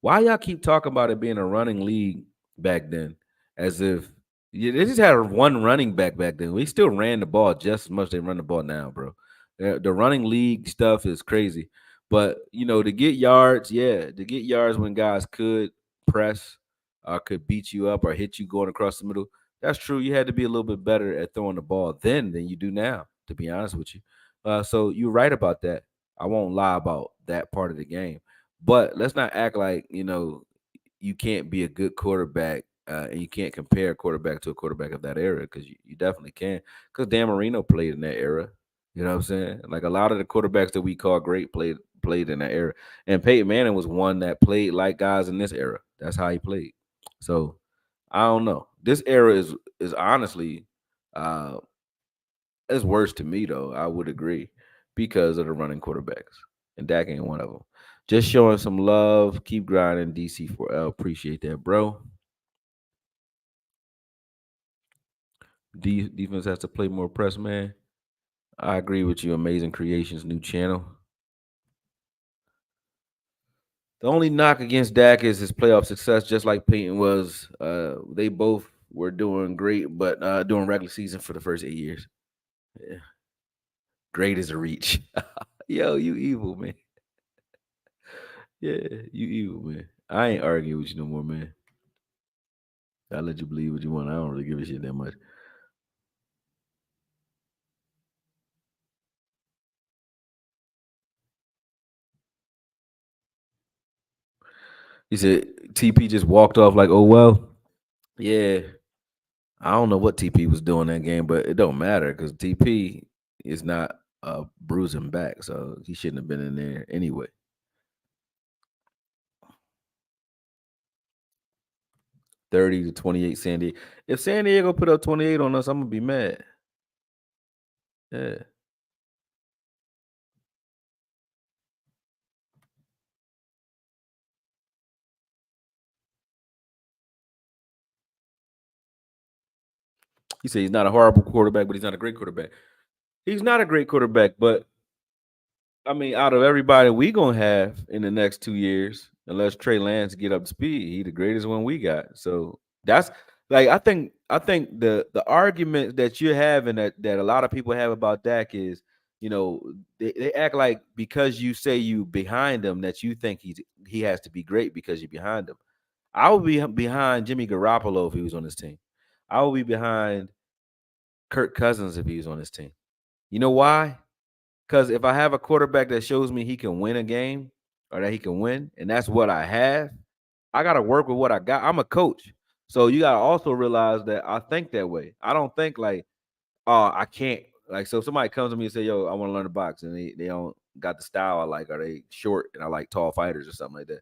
Why y'all keep talking about it being a running league back then? As if they just had one running back then. We still ran the ball just as much as they run the ball now, bro. The running league stuff is crazy. But to get yards, yeah, to get yards when guys could press or could beat you up or hit you going across the middle. That's true. You had to be a little bit better at throwing the ball then than you do now, to be honest with you. So you're right about that. I won't lie about that part of the game. But let's not act like, you can't be a good quarterback and you can't compare a quarterback to a quarterback of that era because you definitely can. Because Dan Marino played in that era. You know what I'm saying? Like a lot of the quarterbacks that we call great played in that era. And Peyton Manning was one that played like guys in this era. That's how he played. So I don't know. This era is honestly it's worse to me though. I would agree because of the running quarterbacks, and Dak ain't one of them. Just showing some love. Keep grinding, DC4L. Appreciate that, bro. Defense has to play more press, man. I agree with you. Amazing Creations, new channel. The only knock against Dak is his playoff success, just like Peyton was. They both were doing great, but doing regular season for the first 8 years. Yeah. Great as a reach. Yo, you evil, man. Yeah, you evil, man. I ain't arguing with you no more, man. I let you believe what you want. I don't really give a shit that much. He said TP just walked off like, oh well. Yeah, I don't know what TP was doing that game, but it don't matter because TP is not bruising back, so he shouldn't have been in there anyway. 30-28 San Diego. If San Diego put up 28 on us, I'm gonna be mad. Yeah. He said he's not a horrible quarterback, but he's not a great quarterback. He's not a great quarterback, but I mean, out of everybody we gonna have in the next 2 years, unless Trey Lance get up to speed, he the greatest one we got. So that's like I think the argument that you're having that a lot of people have about Dak is, they act like because you say you behind him that you think he has to be great because you're behind him. I would be behind Jimmy Garoppolo if he was on his team. I would be behind Kirk Cousins if he was on his team. You know why? Because if I have a quarterback that shows me he can win a game or that he can win, and that's what I have, I got to work with what I got. I'm a coach. So you got to also realize that I think that way. I don't think like, oh, I can't. Like, so if somebody comes to me and say, yo, I want to learn to box, and they don't got the style I like, or they short and I like tall fighters or something like that.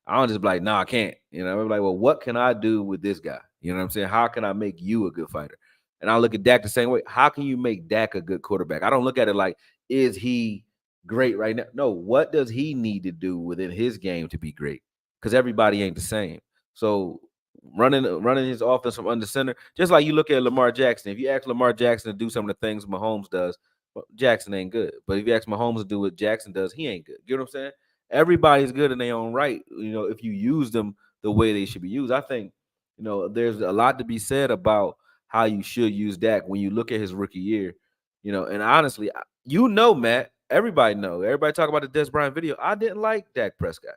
I don't just be like, no, I can't. I'm like, well, what can I do with this guy? You know what I'm saying? How can I make you a good fighter? And I look at Dak the same way. How can you make Dak a good quarterback? I don't look at it like, is he great right now? No, what does he need to do within his game to be great? Because everybody ain't the same. So running his offense from under center, just like you look at Lamar Jackson. If you ask Lamar Jackson to do some of the things Mahomes does, well, Jackson ain't good. But if you ask Mahomes to do what Jackson does, he ain't good. You know what I'm saying? Everybody's good in their own right. If you use them the way they should be used, I think there's a lot to be said about how you should use Dak when you look at his rookie year. And honestly, Matt, everybody talk about the Des Bryant video. I didn't like Dak Prescott.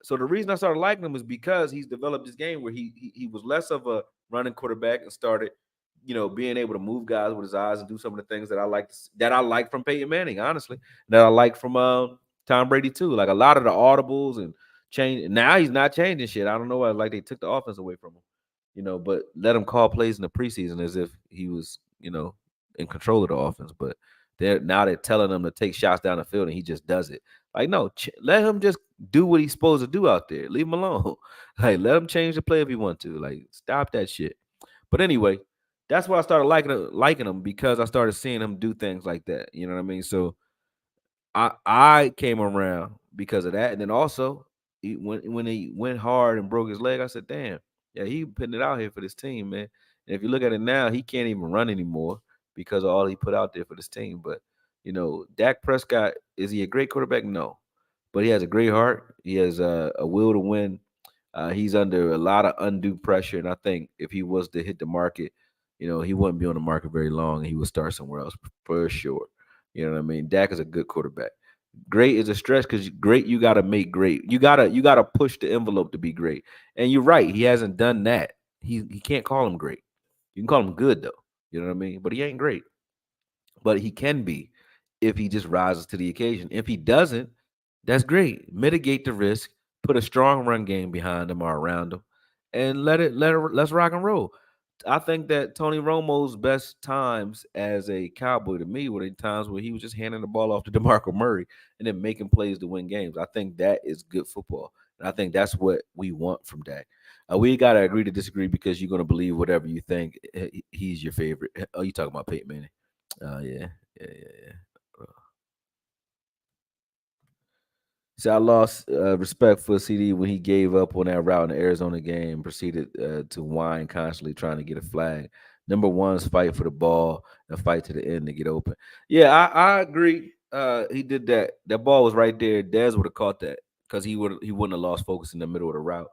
So the reason I started liking him is because he's developed this game where he was less of a running quarterback and started, being able to move guys with his eyes and do some of the things that I like from Peyton Manning, honestly, that I like from Tom Brady too. Like a lot of the audibles and change. Now he's not changing shit. I don't know why. Like they took the offense away from him, but let him call plays in the preseason as if he was, in control of the offense. But they're telling him to take shots down the field and he just does it. Like, no, let him just do what he's supposed to do out there. Leave him alone. Like, let him change the play if he want to. Like, stop that shit. But anyway, that's why I started liking him because I started seeing him do things like that. You know what I mean? So I came around because of that, and then also when he went hard and broke his leg, I said, "Damn, yeah, he putting it out here for this team, man." And if you look at it now, he can't even run anymore because of all he put out there for this team. But Dak Prescott, is he a great quarterback? No, but he has a great heart. He has a will to win. He's under a lot of undue pressure, and I think if he was to hit the market, he wouldn't be on the market very long, and he would start somewhere else for sure. You know what I mean? Dak is a good quarterback. Great is a stretch because great you got to make great. You gotta push the envelope to be great. And you're right, he hasn't done that. He can't call him great. You can call him good though. You know what I mean? But he ain't great. But he can be if he just rises to the occasion. If he doesn't, that's great. Mitigate the risk, put a strong run game behind him or around him, and let's rock and roll. I think that Tony Romo's best times as a Cowboy to me were the times where he was just handing the ball off to DeMarco Murray and then making plays to win games. I think that is good football. And I think that's what we want from Dak. We got to agree to disagree because you're going to believe whatever you think he's your favorite. Oh, you talking about Peyton Manning? Oh yeah, yeah. See, I lost respect for CD when he gave up on that route in the Arizona game and proceeded to whine constantly trying to get a flag. Number one's fight for the ball and fight to the end to get open. Yeah, I agree. He did that. That ball was right there. Dez would have caught that because he wouldn't have lost focus in the middle of the route.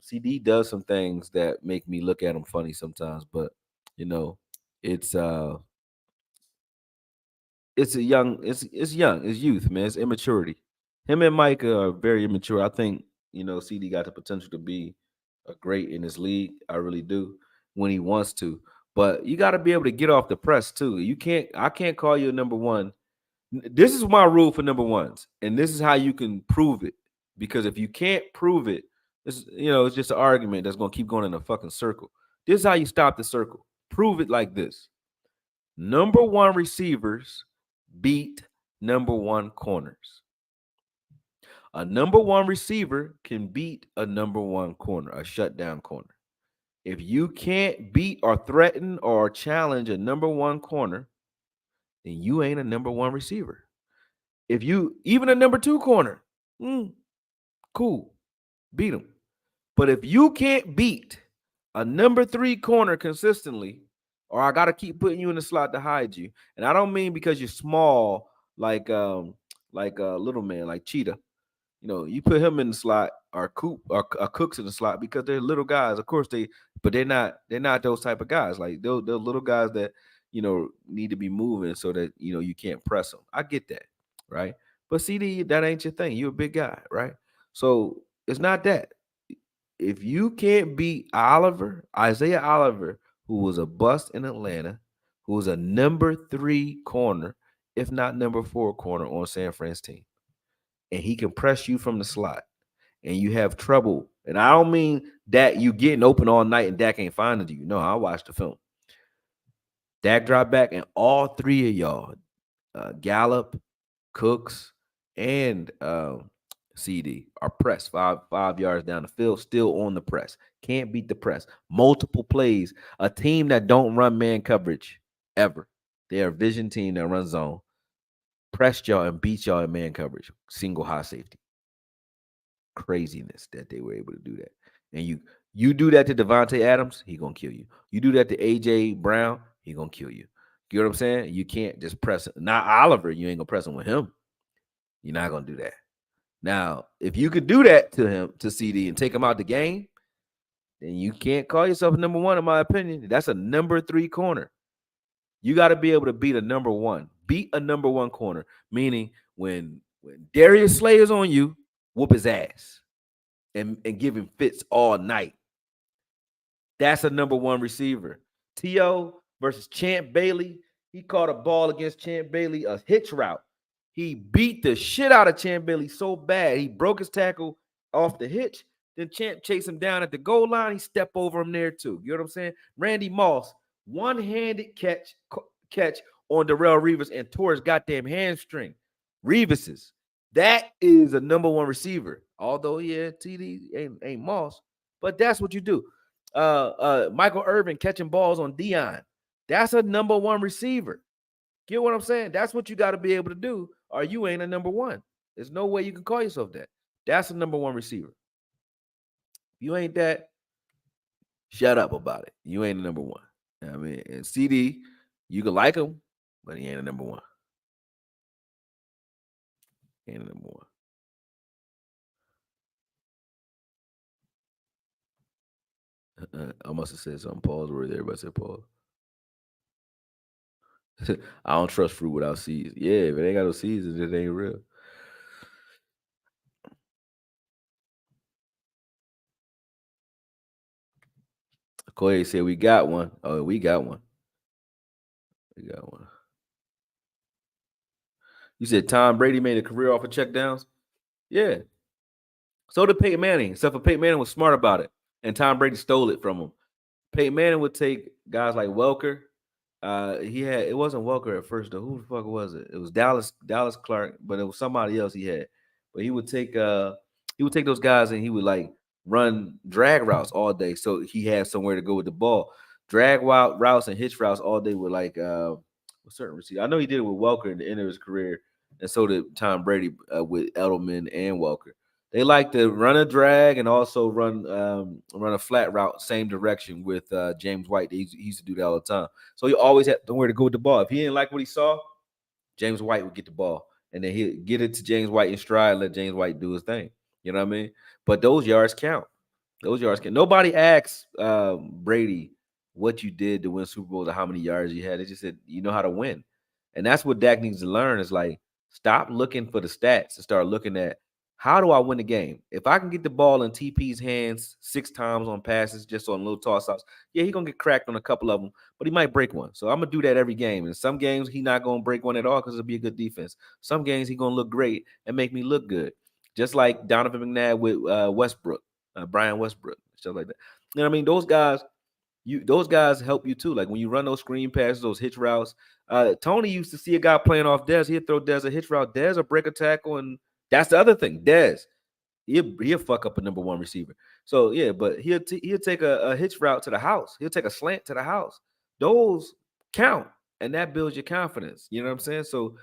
CD does some things that make me look at him funny sometimes, but you know, it's uh it's youth, man. It's immaturity. Him and Micah are very immature. I think, CD got the potential to be a great in this league. I really do when he wants to. But you got to be able to get off the press too. I can't call you a number one. This is my rule for number ones, and this is how you can prove it. Because if you can't prove it, it's just an argument that's gonna keep going in a fucking circle. This is how you stop the circle. Prove it like this. Number one receivers beat number one corners. A number one receiver can beat a number one corner, a shutdown corner. If you can't beat or threaten or challenge a number one corner, then you ain't a number one receiver. If you even a number two corner, cool, beat them. But if you can't beat a number three corner consistently, or I got to keep putting you in the slot to hide you, and I don't mean because you're small, like a little man, like Cheetah. You put him in the slot or Coop or Cooks in the slot because they're little guys. Of course but they're not those type of guys. Like they're little guys that need to be moving so that you can't press them. I get that, right? But CD, that ain't your thing. You're a big guy, right? So it's not that. If you can't beat Isaiah Oliver, who was a bust in Atlanta, who was a number 3 corner, if not number 4 corner on San Fran's team, and he can press you from the slot, and you have trouble. And I don't mean that you getting open all night and Dak ain't finding you. No, I watched the film. Dak dropped back, and all three of y'all, Gallup, Cooks, and CD, are pressed 5 yards down the field, still on the press. Can't beat the press. Multiple plays. A team that don't run man coverage ever. They're a vision team that runs zone. Pressed y'all and beat y'all in man coverage. Single high safety. Craziness that they were able to do that. And you do that to Devontae Adams, he gonna kill you. You do that to AJ Brown, he gonna kill you. You know what I'm saying? You can't just press it. Not Oliver, you ain't gonna press him with him. You're not gonna do that. Now, if you could do that to him, to CD, and take him out the game, then you can't call yourself number one, in my opinion. That's a number 3 corner. You got to be able to beat a number one. Beat a number 1 corner, meaning when Darius Slay is on you, whoop his ass and give him fits all night. That's a number 1 receiver. T.O. versus Champ Bailey. He caught a ball against Champ Bailey, a hitch route. He beat the shit out of Champ Bailey so bad. He broke his tackle off the hitch. Then Champ chased him down at the goal line. He stepped over him there too. You know what I'm saying? Randy Moss, one-handed catch on Darrell Reeves and tore his goddamn hamstring. Reeves's. That is a number 1 receiver. Although, yeah, TD ain't Moss. But that's what you do. Michael Irvin catching balls on Dion. That's a number 1 receiver. Get what I'm saying? That's what you got to be able to do, or you ain't a number 1. There's no way you can call yourself that. That's a number 1 receiver. If you ain't that, shut up about it. You ain't a number 1. I mean, and CD, you can like him, but he ain't a number 1. He ain't a number 1. I must have said something. Pause where everybody said pause. I don't trust fruit without seeds. Yeah, if it ain't got no seeds, it ain't real. Koye said we got one. Oh, we got one. We got one. You said Tom Brady made a career off of checkdowns? Yeah. So did Peyton Manning, except for Peyton Manning was smart about it, and Tom Brady stole it from him. Peyton Manning would take guys like Welker. It wasn't Welker at first though. Who the fuck was it? It was Dallas Clark, but it was somebody else he had. But he would take those guys and he would like run drag routes all day, so he had somewhere to go with the ball. Drag routes and hitch routes all day with like a certain receiver. I know he did it with Welker in the end of his career, and so did Tom Brady with Edelman and Welker. They like to run a drag and also run a flat route, same direction with James White. He used to do that all the time. So he always had somewhere to go with the ball. If he didn't like what he saw, James White would get the ball, and then he'd get it to James White in stride and let James White do his thing. You know what I mean? But those yards count. Those yards count. Nobody asks Brady what you did to win Super Bowls or how many yards you had. They just said you know how to win, and that's what Dak needs to learn. Is like stop looking for the stats and start looking at how do I win the game? If I can get the ball in TP's hands 6 times on passes, just on little toss-ups, yeah, he's going to get cracked on a couple of them, but he might break one. So I'm going to do that every game. And some games, he's not going to break one at all because it'll be a good defense. Some games, he's going to look great and make me look good. Just like Donovan McNabb with Westbrook, Brian Westbrook, stuff like that. You know what I mean? Those guys, those guys help you too. Like when you run those screen passes, those hitch routes. Tony used to see a guy playing off Dez. He'd throw Dez a hitch route. Dez will break a tackle, and that's the other thing. Dez, he'll fuck up a number one receiver. So yeah, but he'll take a hitch route to the house. He'll take a slant to the house. Those count, and that builds your confidence. You know what I'm saying? So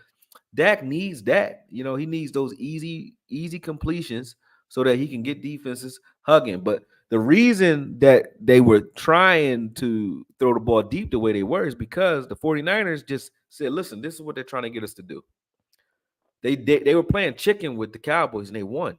Dak needs that. He needs those easy completions so that he can get defenses hugging. But the reason that they were trying to throw the ball deep the way they were is because the 49ers just said, listen, this is what they're trying to get us to do. They were playing chicken with the Cowboys and they won.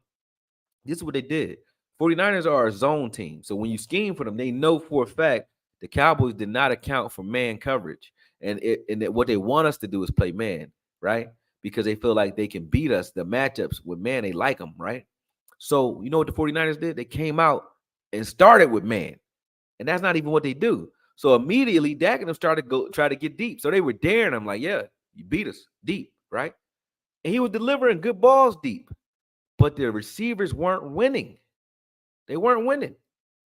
This is what they did. 49ers are a zone team. So when you scheme for them, they know for a fact the Cowboys did not account for man coverage. And what they want us to do is play man, right? Because they feel like they can beat us. The matchups with man, they like them, right? So you know what the 49ers did? They came out and started with man. And that's not even what they do. So immediately Dak and them started to try to get deep. So they were daring him like, yeah, you beat us deep, right? And he was delivering good balls deep. But the receivers weren't winning. They weren't winning.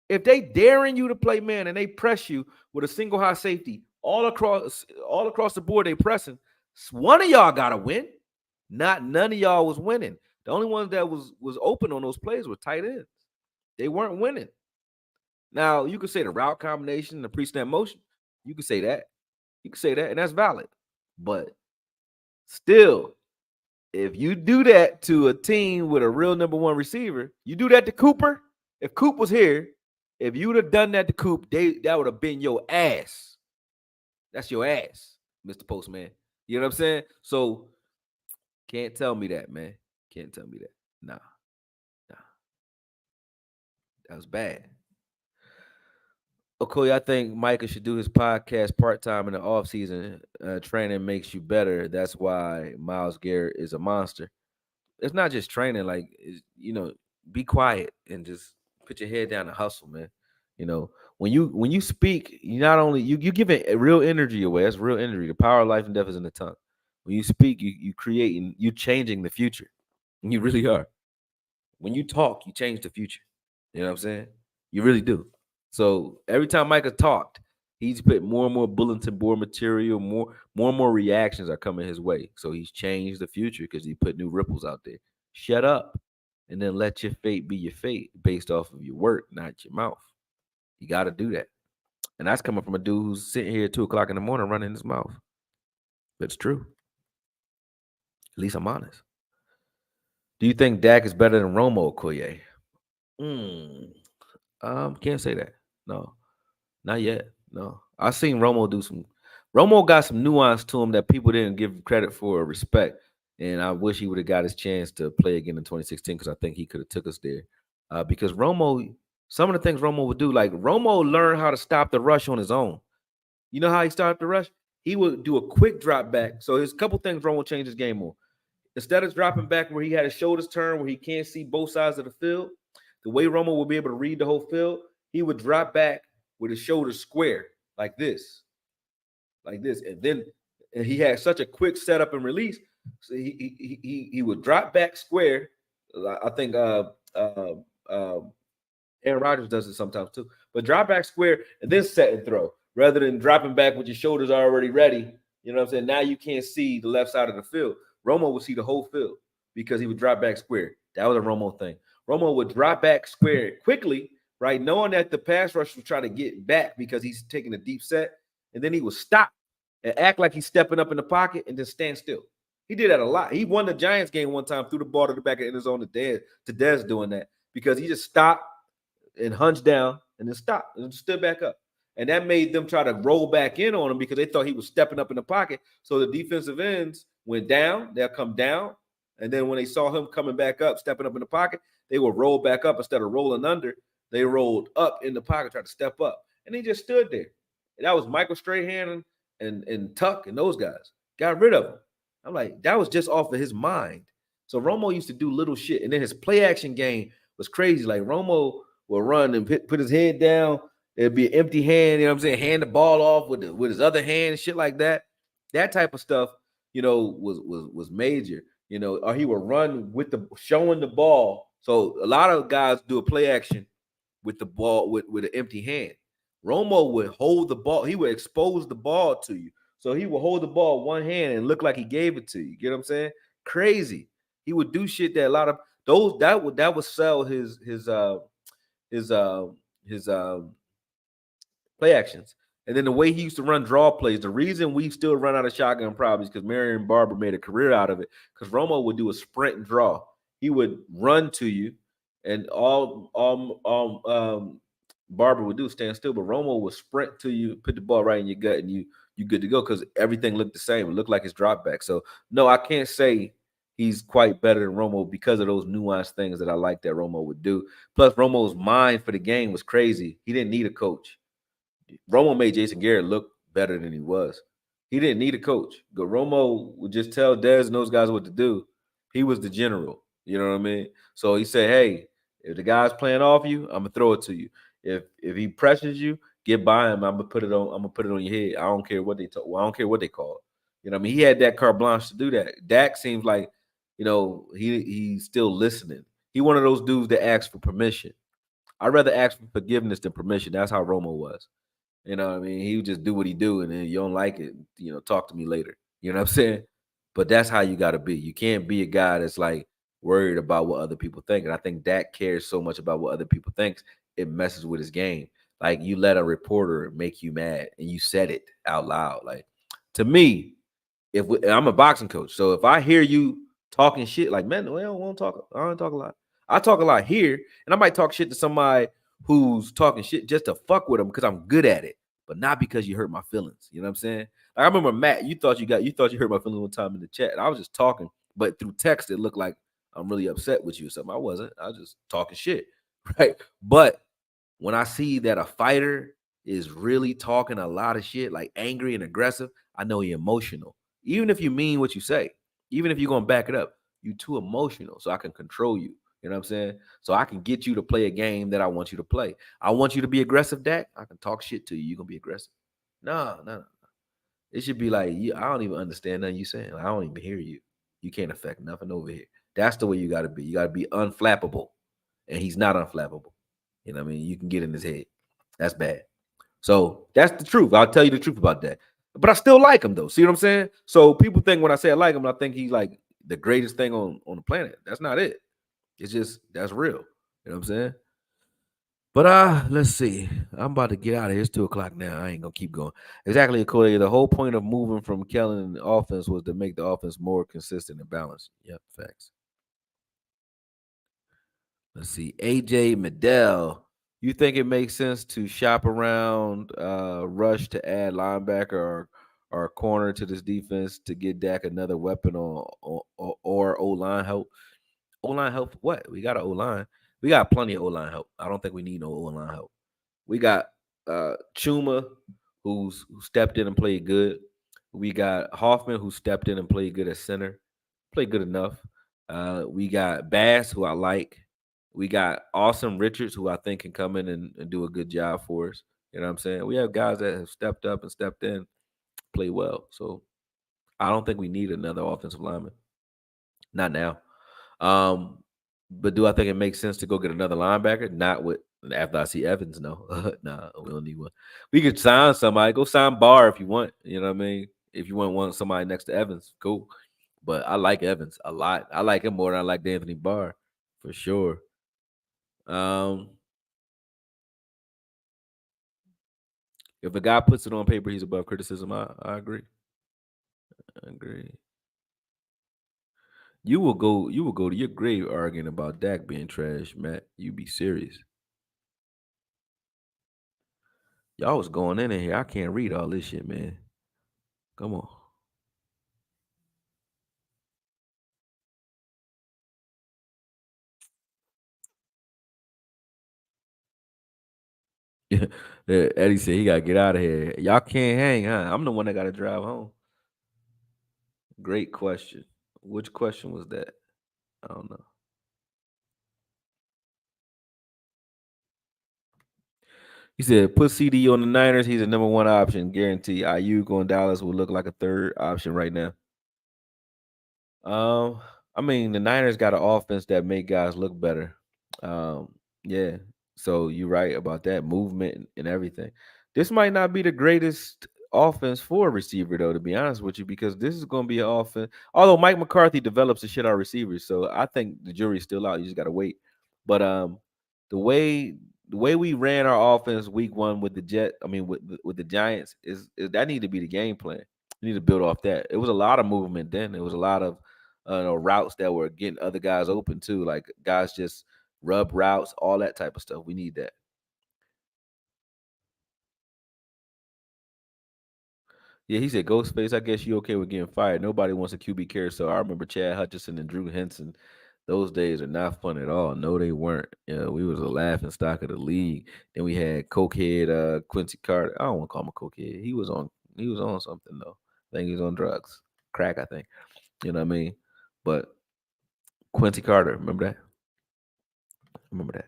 If they daring you to play man and they press you with a single high safety all across the board, they pressing. One of y'all got to win. None of y'all was winning. The only ones that was open on those plays were tight ends. They weren't winning. Now you could say the route combination, the pre-snap motion. You could say that. You could say that, and that's valid. But still, if you do that to a team with a real number one receiver, you do that to Cooper. If Coop was here, if you would have done that to Coop, that would have been your ass. That's your ass, Mr. Postman. You know what I'm saying? So can't tell me that, man. Can't tell me that. Nah. That was bad. Okay, I think Micah should do his podcast part-time in the offseason. Training makes you better. That's why Myles Garrett is a monster. It's not just training, like, be quiet and just put your head down and hustle, man. When you speak, you not only you give it a real energy away. That's real energy. The power of life and death is in the tongue. When you speak, you create and you changing the future. You really are. When you talk, you change the future. You know what I'm saying? You really do. So every time Micah talked, he's put more and more bulletin board material, more and more reactions are coming his way. So he's changed the future because he put new ripples out there. Shut up and then let your fate be your fate based off of your work, not your mouth. You got to do that. And that's coming from a dude who's sitting here at 2:00 in the morning running his mouth. But it's true. At least I'm honest. Do you think Dak is better than Romo Okoye? Can't say that. No, not yet. No. I seen Romo do some. Romo got some nuance to him that people didn't give credit for or respect. And I wish he would have got his chance to play again in 2016 because I think he could have took us there. Because Romo, some of the things Romo would do, like Romo learned how to stop the rush on his own. You know how he stopped the rush? He would do a quick drop back. So there's a couple things Romo changed his game on. Instead of dropping back where he had his shoulders turned, where he can't see both sides of the field, the way Romo would be able to read the whole field, he would drop back with his shoulders square like this. And then he had such a quick setup and release. So he would drop back square. I think Aaron Rodgers does it sometimes too. But drop back square and then set and throw rather than dropping back with your shoulders already ready. You know what I'm saying? Now you can't see the left side of the field. Romo would see the whole field because he would drop back square. That was a Romo thing. Romo would drop back square quickly, right? Knowing that the pass rush was trying to get back because he's taking a deep set. And then he would stop and act like he's stepping up in the pocket and then stand still. He did that a lot. He won the Giants game one time, threw the ball to the back of the end zone to Dez doing that because he just stopped and hunched down and then stopped and stood back up. And that made them try to roll back in on him because they thought he was stepping up in the pocket. So the defensive ends went down. They'll come down. And then when they saw him coming back up, stepping up in the pocket, they would roll back up instead of rolling under. They rolled up in the pocket, tried to step up. And he just stood there. And that was Michael Strahan and Tuck and those guys. Got rid of him. I'm like, that was just off of his mind. So Romo used to do little shit. And then his play action game was crazy. Like Romo would run and put his head down. It'd be an empty hand, you know what I'm saying? Hand the ball off with his other hand and shit like that. That type of stuff, was major. Or he would run with showing the ball. So a lot of guys do a play action with the ball with an empty hand. Romo would hold the ball. He would expose the ball to you. So he would hold the ball one hand and look like he gave it to you. Get what I'm saying? Crazy. He would do shit that a lot of those that would sell his his play actions. And then the way he used to run draw plays, the reason we still run out of shotgun probably is because Marion Barber made a career out of it. Because Romo would do a sprint and draw. He would run to you, and Barber would do stand still, but Romo would sprint to you, put the ball right in your gut, and you good to go because everything looked the same. It looked like his drop back. So no, I can't say he's quite better than Romo because of those nuanced things that I like that Romo would do. Plus, Romo's mind for the game was crazy. He didn't need a coach. Romo made Jason Garrett look better than he was. He didn't need a coach. But Romo would just tell Dez and those guys what to do. He was the general. You know what I mean? So he said, "Hey, if the guy's playing off you, I'm gonna throw it to you. If he pressures you, get by him. I'm gonna put it on. I'm gonna put it on your head. I don't care what they talk. Well, I don't care what they call it. You know what I mean? He had that carte blanche to do that. Dak seems like, he's still listening. He one of those dudes that asks for permission. I'd rather ask for forgiveness than permission. That's how Romo was. You know what I mean? He would just do what he do, and then you don't like it, talk to me later. You know what I'm saying? But that's how you got to be. You can't be a guy that's like worried about what other people think. And I think Dak cares so much about what other people think, it messes with his game. Like you let a reporter make you mad, and you said it out loud. Like to me, I'm a boxing coach, so if I hear you talking shit, like man, I don't want to talk. I don't talk a lot. I talk a lot here, and I might talk shit to somebody who's talking shit just to fuck with them because I'm good at it, but not because you hurt my feelings. You know what I'm saying? Like I remember Matt, you thought you hurt my feelings one time in the chat. And I was just talking, but through text it looked like I'm really upset with you or something. I wasn't. I was just talking shit, right? But when I see that a fighter is really talking a lot of shit, like angry and aggressive, I know you're emotional. Even if you mean what you say, even if you're gonna back it up, you too emotional. So I can control you. You know what I'm saying? So I can get you to play a game that I want you to play. I want you to be aggressive, Dak. I can talk shit to you. You're gonna be aggressive. No, no, no. It should be like I don't even understand nothing you saying. Like, I don't even hear you. You can't affect nothing over here. That's the way you gotta be. You gotta be unflappable. And he's not unflappable. You know what I mean? You can get in his head. That's bad. So that's the truth. I'll tell you the truth about that. But I still like him though. See what I'm saying? So people think when I say I like him, I think he's like the greatest thing on the planet. That's not it. It's just that's real. You know what I'm saying? But let's see. I'm about to get out of here. It's 2 o'clock now. I ain't gonna keep going. Exactly, Cody. The whole point of moving from Kellen in the offense was to make the offense more consistent and balanced. Yep, facts. Let's see. AJ Medell. You think it makes sense to shop around rush to add linebacker or corner to this defense to get Dak another weapon or O line help? O line help? What? We got an O line. We got plenty of O line help. I don't think we need no O line help. We got Chuma, who stepped in and played good. We got Hoffman, who stepped in and played good at center, played good enough. We got Bass, who I like. We got Awesome Richards, who I think can come in and do a good job for us. You know what I'm saying? We have guys that have stepped up and stepped in, play well. So I don't think we need another offensive lineman. Not now. Um, but do I think it makes sense to go get another linebacker? Not with after I see Evans. No, nah, we don't need one. We could sign somebody. Go sign Barr if you want. You know what I mean? If you want somebody next to Evans, cool. But I like Evans a lot. I like him more than I like Anthony Barr for sure. Um, if a guy puts it on paper, he's above criticism. I agree. I agree. You will go to your grave arguing about Dak being trash, Matt. You be serious. Y'all was going in here. I can't read all this shit, man. Come on. Yeah, Eddie said he gotta get out of here. Y'all can't hang, huh? I'm the one that gotta drive home. Great question. Which question was that? I don't know. He said, put CD on the Niners. He's a number one option, guarantee. Ayuk on Dallas will look like a third option right now. I mean, the Niners got an offense that make guys look better. Yeah. So you're right about that movement and everything. This might not be the greatest offense for a receiver, though, to be honest with you, because this is going to be an offense. Although Mike McCarthy develops the shit out of receivers, so I think the jury's still out. You just got to wait. But the way the way we ran our offense week one with the with the Giants is that need to be the game plan. You need to build off that. It was a lot of movement then. It was a lot of routes that were getting other guys open too, like guys just rub routes, all that type of stuff. We need that. Yeah, he said, Ghostface, I guess you okay with getting fired. Nobody wants a QB carousel. I remember Chad Hutchinson and Drew Henson. Those days are not fun at all. No, they weren't. Yeah, we was a laughing stock of the league. Then we had cokehead Quincy Carter. I don't want to call him a cokehead. He was on something though. I think he was on drugs. Crack, I think. You know what I mean? But Quincy Carter, remember that? Remember that.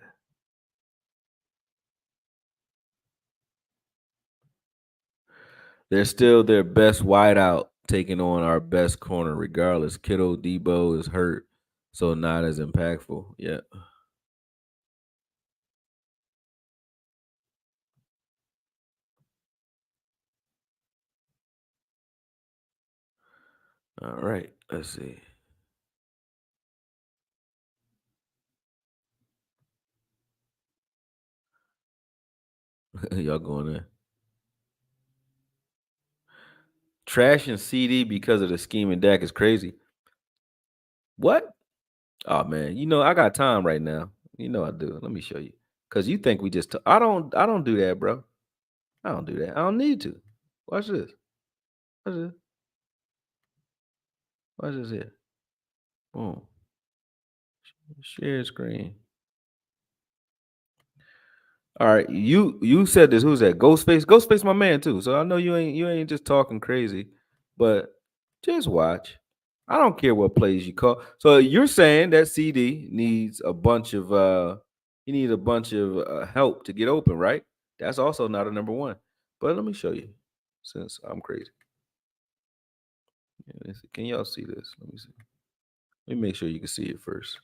They're still their best wideout taking on our best corner, regardless. Kittle Debo is hurt, so not as impactful. Yeah. All right. Let's see. Y'all going there. Trash and CD because of the scheme and Dak is crazy. What? Oh man, I got time right now. I do. Let me show you. Cause you think we just I don't do that, bro. I don't do that. I don't need to. Watch this. Watch this. Watch this here. Boom. Share screen. All right, you said this. Who's that? Ghostface. Ghostface, my man too. So I know you ain't just talking crazy, but just watch. I don't care what plays you call. So you're saying that CD needs a bunch of he needs a bunch of help to get open, right? That's also not a number one. But let me show you, since I'm crazy. Yeah, can y'all see this? Let me see. Let me make sure you can see it first.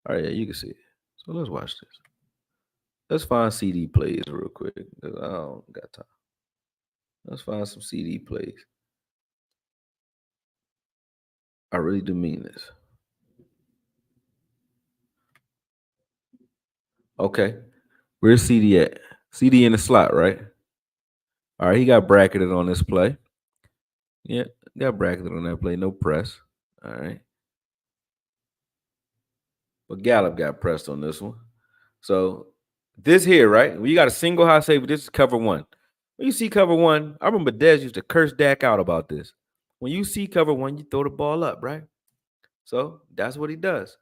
All right, yeah, you can see it. So let's watch this. Let's find CD plays real quick because I don't got time. Let's find some CD plays. I really do mean this. Okay. Where's CD at? CD in the slot, right? All right, he got bracketed on this play. Yeah, got bracketed on that play. No press. All right. But Gallup got pressed on this one. So this here, right? When you got a single high safety, this is cover one. When you see cover one, I remember Dez used to curse Dak out about this. When you see cover one, you throw the ball up, right? So that's what he does.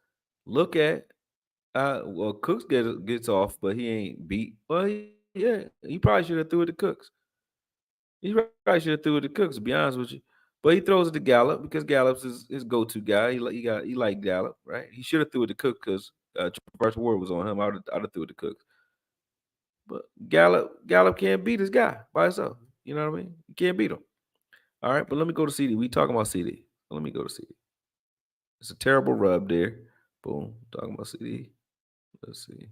Look at well, Cooks gets off, but he ain't beat. Well, yeah, he probably should have threw it to Cooks. He probably should have threw it to Cooks, to be honest with you. But he throws it to Gallup because Gallup's his go-to guy. He like Gallup, right? He should have threw it to Cook because Traverse Ward was on him. I'd have threw it to Cooks. But Gallup can't beat this guy by himself. You know what I mean? You can't beat him. All right, but let me go to CD. We talking about CD. Let me go to CD. It's a terrible rub there. Boom. Talking about CD. Let's see.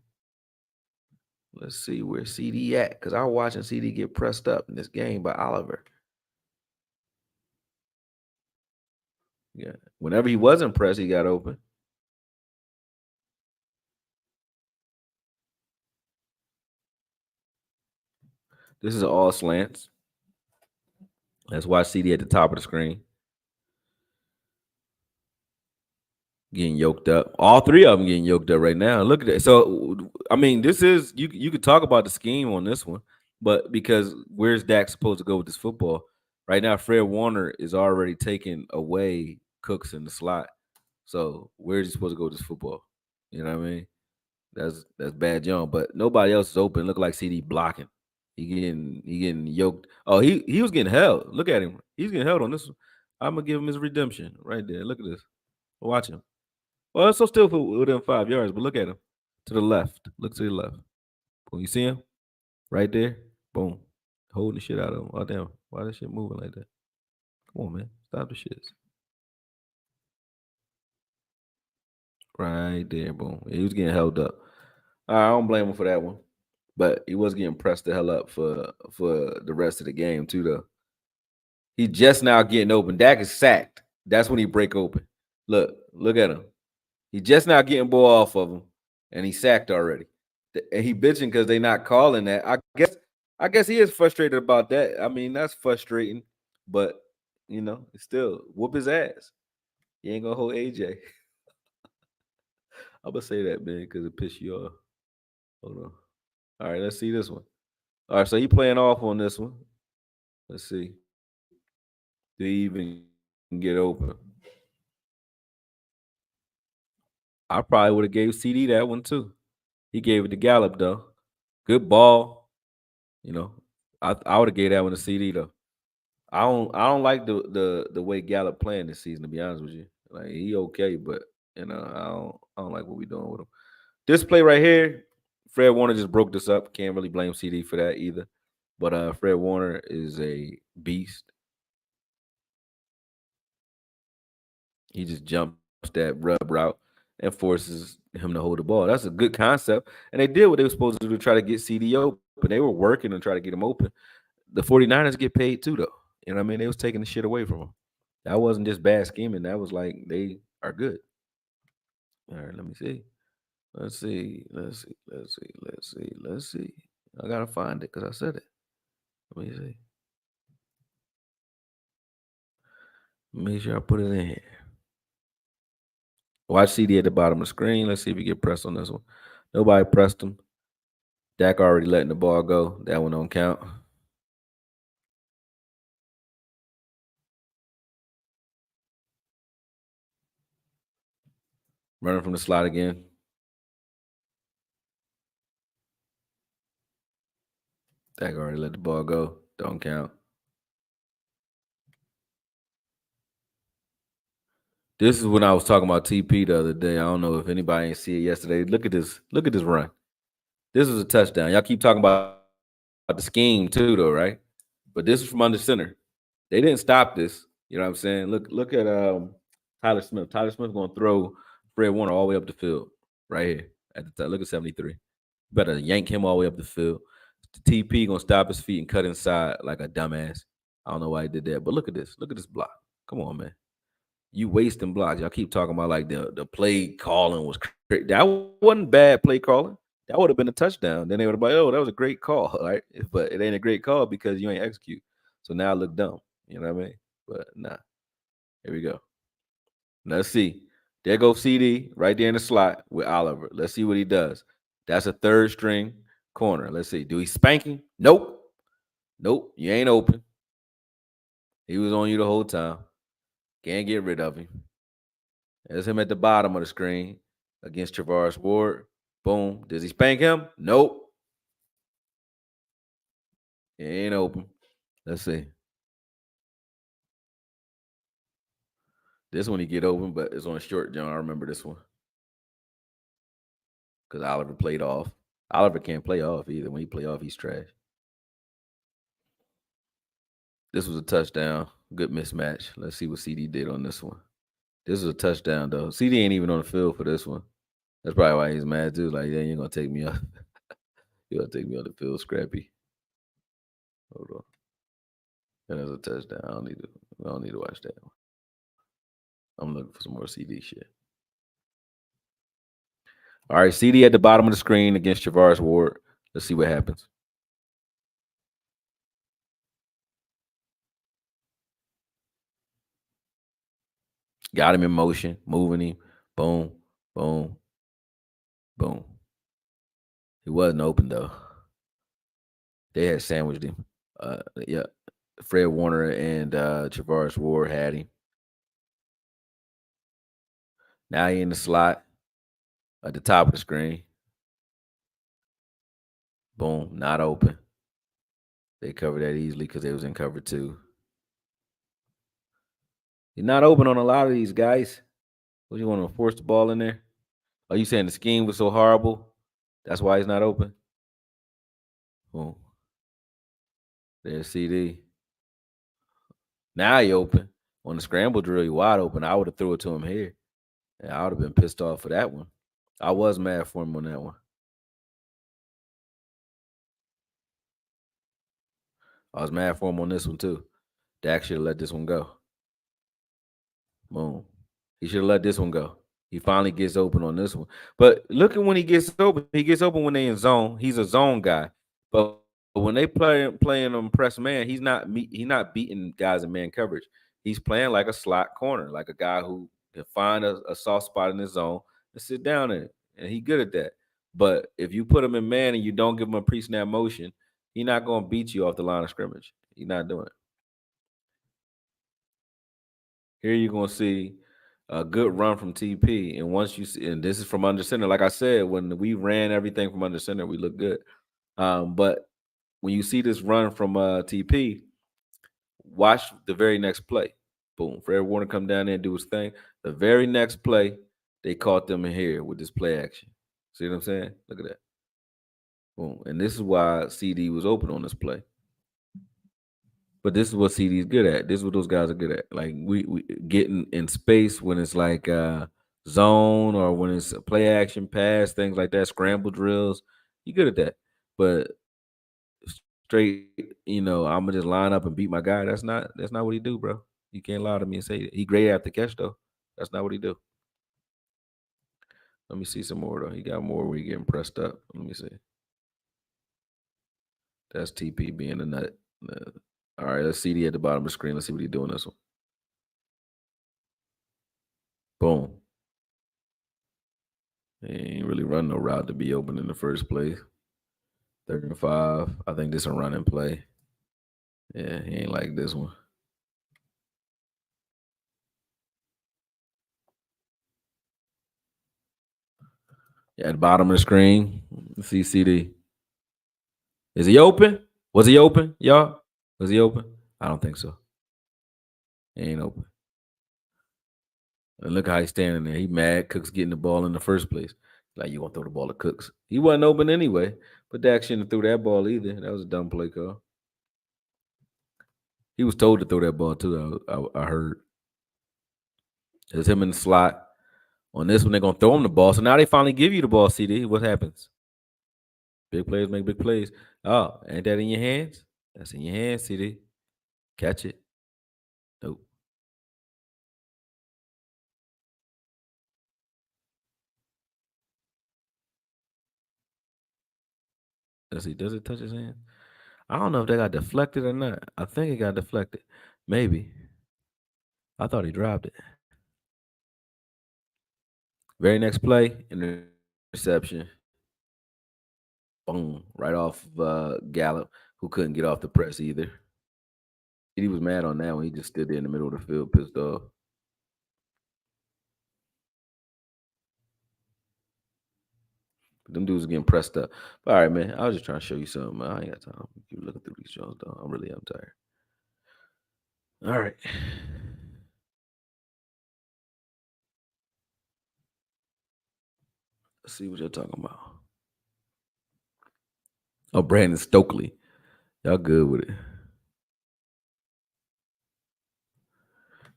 Let's see where CD at. Because I was watching CD get pressed up in this game by Oliver. Yeah. Whenever he wasn't pressed, he got open. This is all slants. Let's watch CD at the top of the screen. Getting yoked up. All three of them getting yoked up right now. Look at that. So I mean, this is you could talk about the scheme on this one, but because where's Dak supposed to go with this football? Right now, Fred Warner is already taking away Cooks in the slot. So where's he supposed to go with this football? You know what I mean? That's bad jump. But nobody else is open. Look like CD blocking. He getting yoked. Oh, he was getting held. Look at him. He's getting held on this one. I'm gonna give him his redemption right there. Look at this. Watch him. Well, it's so still within 5 yards, but look at him to the left. Look to the left. Boom, you see him right there? Boom, holding the shit out of him. Oh damn, why that shit moving like that? Come on, man, stop the shits. Right there, boom. He was getting held up. I don't blame him for that one. But he was getting pressed the hell up for the rest of the game too, though. He just now getting open. Dak is sacked. That's when he break open. Look at him. He just now getting ball off of him, and he sacked already. And he bitching because they not calling that. I guess he is frustrated about that. I mean, that's frustrating, but still whoop his ass. You ain't gonna hold AJ. I'm gonna say that, man, because it piss you off. Hold on. All right, let's see this one. All right, so he playing off on this one. Let's see. Do he even get open? I probably would have gave CD that one too. He gave it to Gallup though. Good ball. You know, I would have gave that one to CD though. I don't like the way Gallup playing this season. To be honest with you, like he okay, but I don't like what we doing with him. This play right here, Fred Warner just broke this up. Can't really blame CD for that either. But Fred Warner is a beast. He just jumps that rub route and forces him to hold the ball. That's a good concept. And they did what they were supposed to do to try to get CD open. They were working and try to get him open. The 49ers get paid too, though. You know what I mean? They was taking the shit away from him. That wasn't just bad scheming. That was like they are good. All right, let me see. Let's see. Let's see. Let's see. Let's see. Let's see. I gotta find it because I said it. Let me see. Make sure I put it in here. Watch CD at the bottom of the screen. Let's see if we get pressed on this one. Nobody pressed him. Dak already letting the ball go. That one don't count. Running from the slot again. Dak already let the ball go. Don't count. This is when I was talking about TP the other day. I don't know if anybody ain't see it yesterday. Look at this. Look at this run. This was a touchdown. Y'all keep talking about the scheme too, though, right? But this is from under center. They didn't stop this. You know what I'm saying? Look at Tyler Smith. Tyler Smith gonna throw Fred Warner all the way up the field right here at the top. Look at 73. Better yank him all the way up the field. The TP gonna stop his feet and cut inside like a dumbass. I don't know why he did that, but look at this. Look at this block. Come on, man. You wasting blocks. Y'all keep talking about like the play calling was that wasn't bad play calling. That would have been a touchdown. Then they would have been like, oh, that was a great call, right? But it ain't a great call because you ain't execute. So now I look dumb. You know what I mean? But nah. Here we go. Let's see. There goes CD right there in the slot with Oliver. Let's see what he does. That's a third string corner. Let's see. Do he spank him? Nope. Nope. You ain't open. He was on you the whole time. Can't get rid of him. There's him at the bottom of the screen against Travaris Ward. Boom. Does he spank him? Nope. He ain't open. Let's see. This one he get open, but it's on a short John. I remember this one. Because Oliver played off. Oliver can't play off either. When he play off, he's trash. This was a touchdown. Good mismatch. Let's see what CD did on this one. This was a touchdown, though. CD ain't even on the field for this one. That's probably why he's mad, too. Like, yeah, you ain't going to take me off. You going to take me on the field, Scrappy. Hold on. And there's a touchdown. I don't need to watch that one. I'm looking for some more CD shit. All right, CD at the bottom of the screen against Travaris Ward. Let's see what happens. Got him in motion, moving him. Boom, boom, boom. He wasn't open though. They had sandwiched him. Yeah. Fred Warner and Travaris Ward had him. Now he in the slot at the top of the screen. Boom, not open. They covered that easily because they was in cover two. He's not open on a lot of these guys. What you want to force the ball in there? Are you saying the scheme was so horrible? That's why he's not open? Boom. There's CD. Now he open. On the scramble drill, he wide open. I would have threw it to him here. And I would have been pissed off for that one. I was mad for him on that one. I was mad for him on this one too. Dak should have let this one go. Boom. He should have let this one go. He finally gets open on this one. But look at when he gets open. He gets open when they in zone. He's a zone guy. But when they playing him press man, he's not beating guys in man coverage. He's playing like a slot corner, like a guy who can find a soft spot in his zone and sit down in it. And he good at that. But if you put him in man and you don't give him a pre-snap motion, he's not going to beat you off the line of scrimmage. He's not doing it. Here you're gonna see a good run from TP, and once you see, and this is from under center. Like I said, when we ran everything from under center, we look good. But when you see this run from TP, watch the very next play. Boom, Fred Warner come down there and do his thing. The very next play, they caught them in here with this play action. See what I'm saying? Look at that. Boom, and this is why CD was open on this play. But this is what CD's good at. This is what those guys are good at. Like we getting in space when it's like zone or when it's a play action pass, things like that, scramble drills. You good at that. But straight, I'm gonna just line up and beat my guy. That's not what he do, bro. You can't lie to me and say that. He great after catch though. That's not what he do. Let me see some more though. He got more where he getting pressed up. Let me see. That's TP being a nut. All right, let's CD at the bottom of the screen. Let's see what he's doing this one. Boom. He ain't really run no route to be open in the first place. 3rd and 5. I think this a running play. Yeah, he ain't like this one. Yeah, at the bottom of the screen, see CD. Is he open? Was he open, y'all? Was he open? I don't think so. He ain't open. And look how he's standing there. He mad. Cook's getting the ball in the first place. Like, you gonna throw the ball to Cooks. He wasn't open anyway. But Dak shouldn't have threw that ball either. That was a dumb play call. He was told to throw that ball too. I heard. It's him in the slot. On this one, they're gonna throw him the ball. So now they finally give you the ball, CD. What happens? Big players make big plays. Oh, ain't that in your hands? That's in your hands, CD. Catch it. Nope. Does it touch his hand? I don't know if they got deflected or not. I think it got deflected. Maybe. I thought he dropped it. Very next play, interception. Boom. Right off Gallup, who couldn't get off the press either. He was mad on that one. He just stood there in the middle of the field, pissed off. But them dudes getting pressed up. But all right, man. I was just trying to show you something. Man. I ain't got time. Keep looking through these shows, though. I'm tired. All right. Let's see what you're talking about. Oh, Brandon Stokely. Y'all good with it.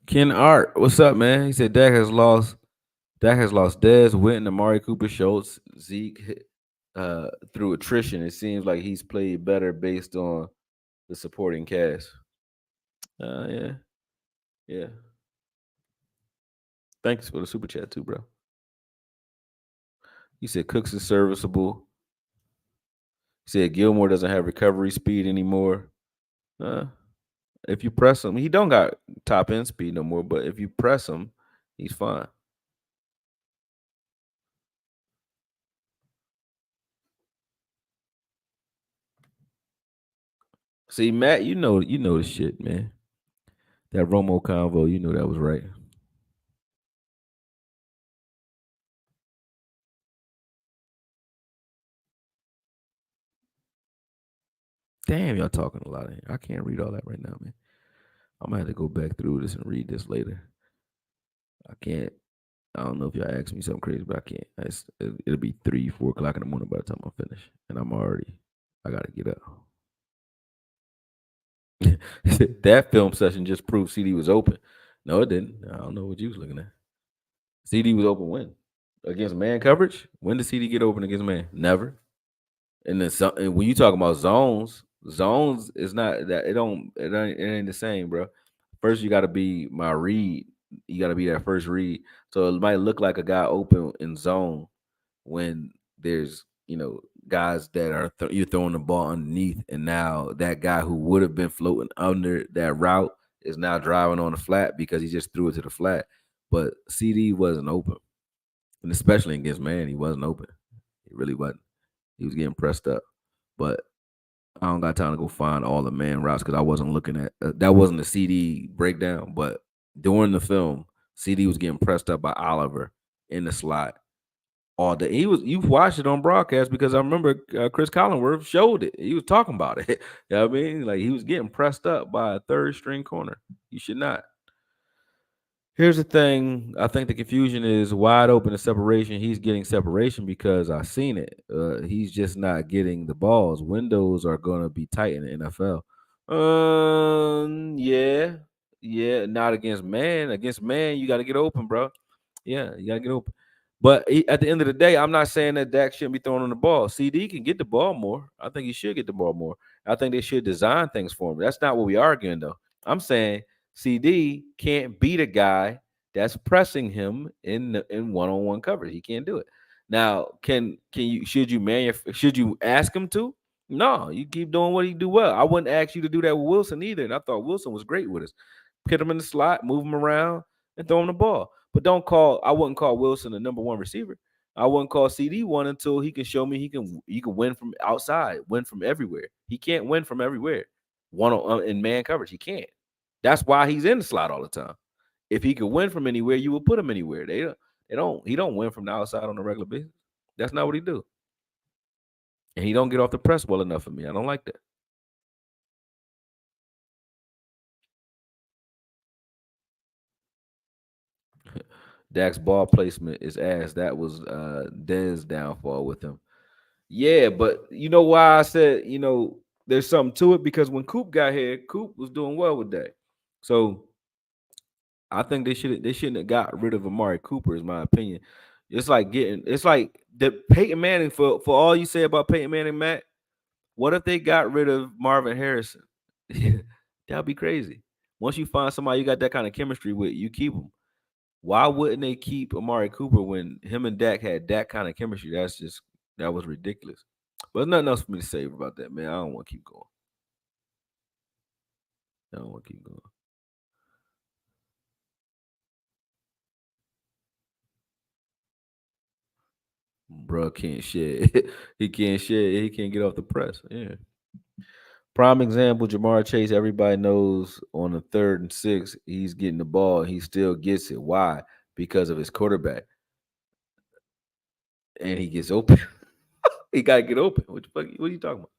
Ken Art, what's up, man? He said Dak has lost Dez, Witten, Amari Cooper, Schultz, Zeke through attrition. It seems like he's played better based on the supporting cast. Yeah. Yeah. Thanks for the super chat too, bro. He said Cooks is serviceable. He said Gilmore doesn't have recovery speed anymore. If you press him, he don't got top end speed no more, but if you press him, he's fine. See, Matt, you know the shit, man. That Romo convo, you know that was right. Damn, y'all talking a lot of here. I can't read all that right now, man. I'm gonna have to go back through this and read this later. I can't. I don't know if y'all ask me something crazy, but I can't. It'll be 3, 4 o'clock in the morning by the time I finish, and I gotta get up. That film session just proved CD was open. No, it didn't. I don't know what you was looking at. CD was open when? Against man coverage? When did CD get open against man? Never. And then when you talking about zones, Zones is not that it ain't the same, bro. First, you got to be my read. You got to be that first read. So it might look like a guy open in zone when there's guys that are you're throwing the ball underneath, and now that guy who would have been floating under that route is now driving on the flat because he just threw it to the flat. But CD wasn't open, and especially against man, he wasn't open. He really wasn't. He was getting pressed up, but I don't got time to go find all the man routes because I wasn't looking at that wasn't a CD breakdown. But during the film, CD was getting pressed up by Oliver in the slot all day. You watched it on broadcast because I remember Chris Collinsworth showed it. He was talking about it. You know what I mean? Like he was getting pressed up by a third string corner. You should not. Here's the thing. I think the confusion is wide open to separation. He's getting separation because I've seen it. He's just not getting the balls. Windows are going to be tight in the NFL. Yeah, yeah. Not against man. Against man, you got to get open, bro. Yeah, you got to get open. But at the end of the day, I'm not saying that Dak shouldn't be throwing on the ball. CD can get the ball more. I think he should get the ball more. I think they should design things for him. That's not what we're arguing, though. I'm saying CD can't beat a guy that's pressing him in one-on-one coverage. He can't do it. Now, can you should you ask him to? No, you keep doing what he do well. I wouldn't ask you to do that with Wilson either. And I thought Wilson was great with us. Put him in the slot, move him around, and throw him the ball. But I wouldn't call Wilson the number one receiver. I wouldn't call CD one until he can show me he can win from outside, win from everywhere. He can't win from everywhere. In man coverage, he can't. That's why he's in the slot all the time. If he could win from anywhere, you would put him anywhere. He don't win from the outside on a regular basis. That's not what he do. And he don't get off the press well enough for me. I don't like that. Dak's ball placement is ass. That was Dez downfall with him. Yeah, but you know why I said, there's something to it because when Coop got here, Coop was doing well with that. So I think they shouldn't have got rid of Amari Cooper, is my opinion. It's like the Peyton Manning for all you say about Peyton Manning, Matt. What if they got rid of Marvin Harrison? That'd be crazy. Once you find somebody you got that kind of chemistry with, you keep them. Why wouldn't they keep Amari Cooper when him and Dak had that kind of chemistry? That was ridiculous. But nothing else for me to say about that, man. I don't want to keep going. I don't want to keep going. Bruh can't shed. He can't shed. He can't get off the press. Yeah. Prime example, Jamar Chase. Everybody knows on the 3rd and 6, he's getting the ball. He still gets it. Why? Because of his quarterback. And he gets open. He gotta get open. What the fuck? What are you talking about?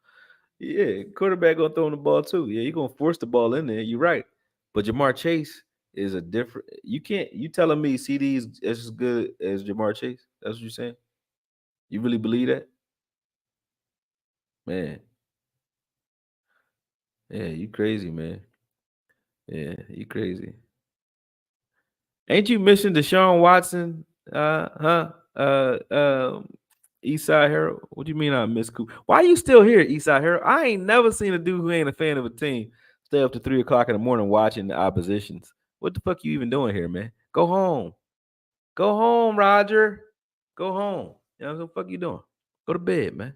Yeah, quarterback gonna throw in the ball too. Yeah, you're gonna force the ball in there. You're right. But Jamar Chase is a different. You can't. You telling me CD is as good as Jamar Chase? That's what you're saying. You really believe that, man? Yeah, you crazy, man. Yeah, you crazy. Ain't you missing Deshaun Watson? Eastside Harold. What do you mean I miss Coop? Why you still here, Eastside Harold? I ain't never seen a dude who ain't a fan of a team stay up to 3 o'clock in the morning watching the oppositions. What the fuck you even doing here, man? Go home. Go home, Roger. Go home. You know what the fuck you doing? Go to bed, man.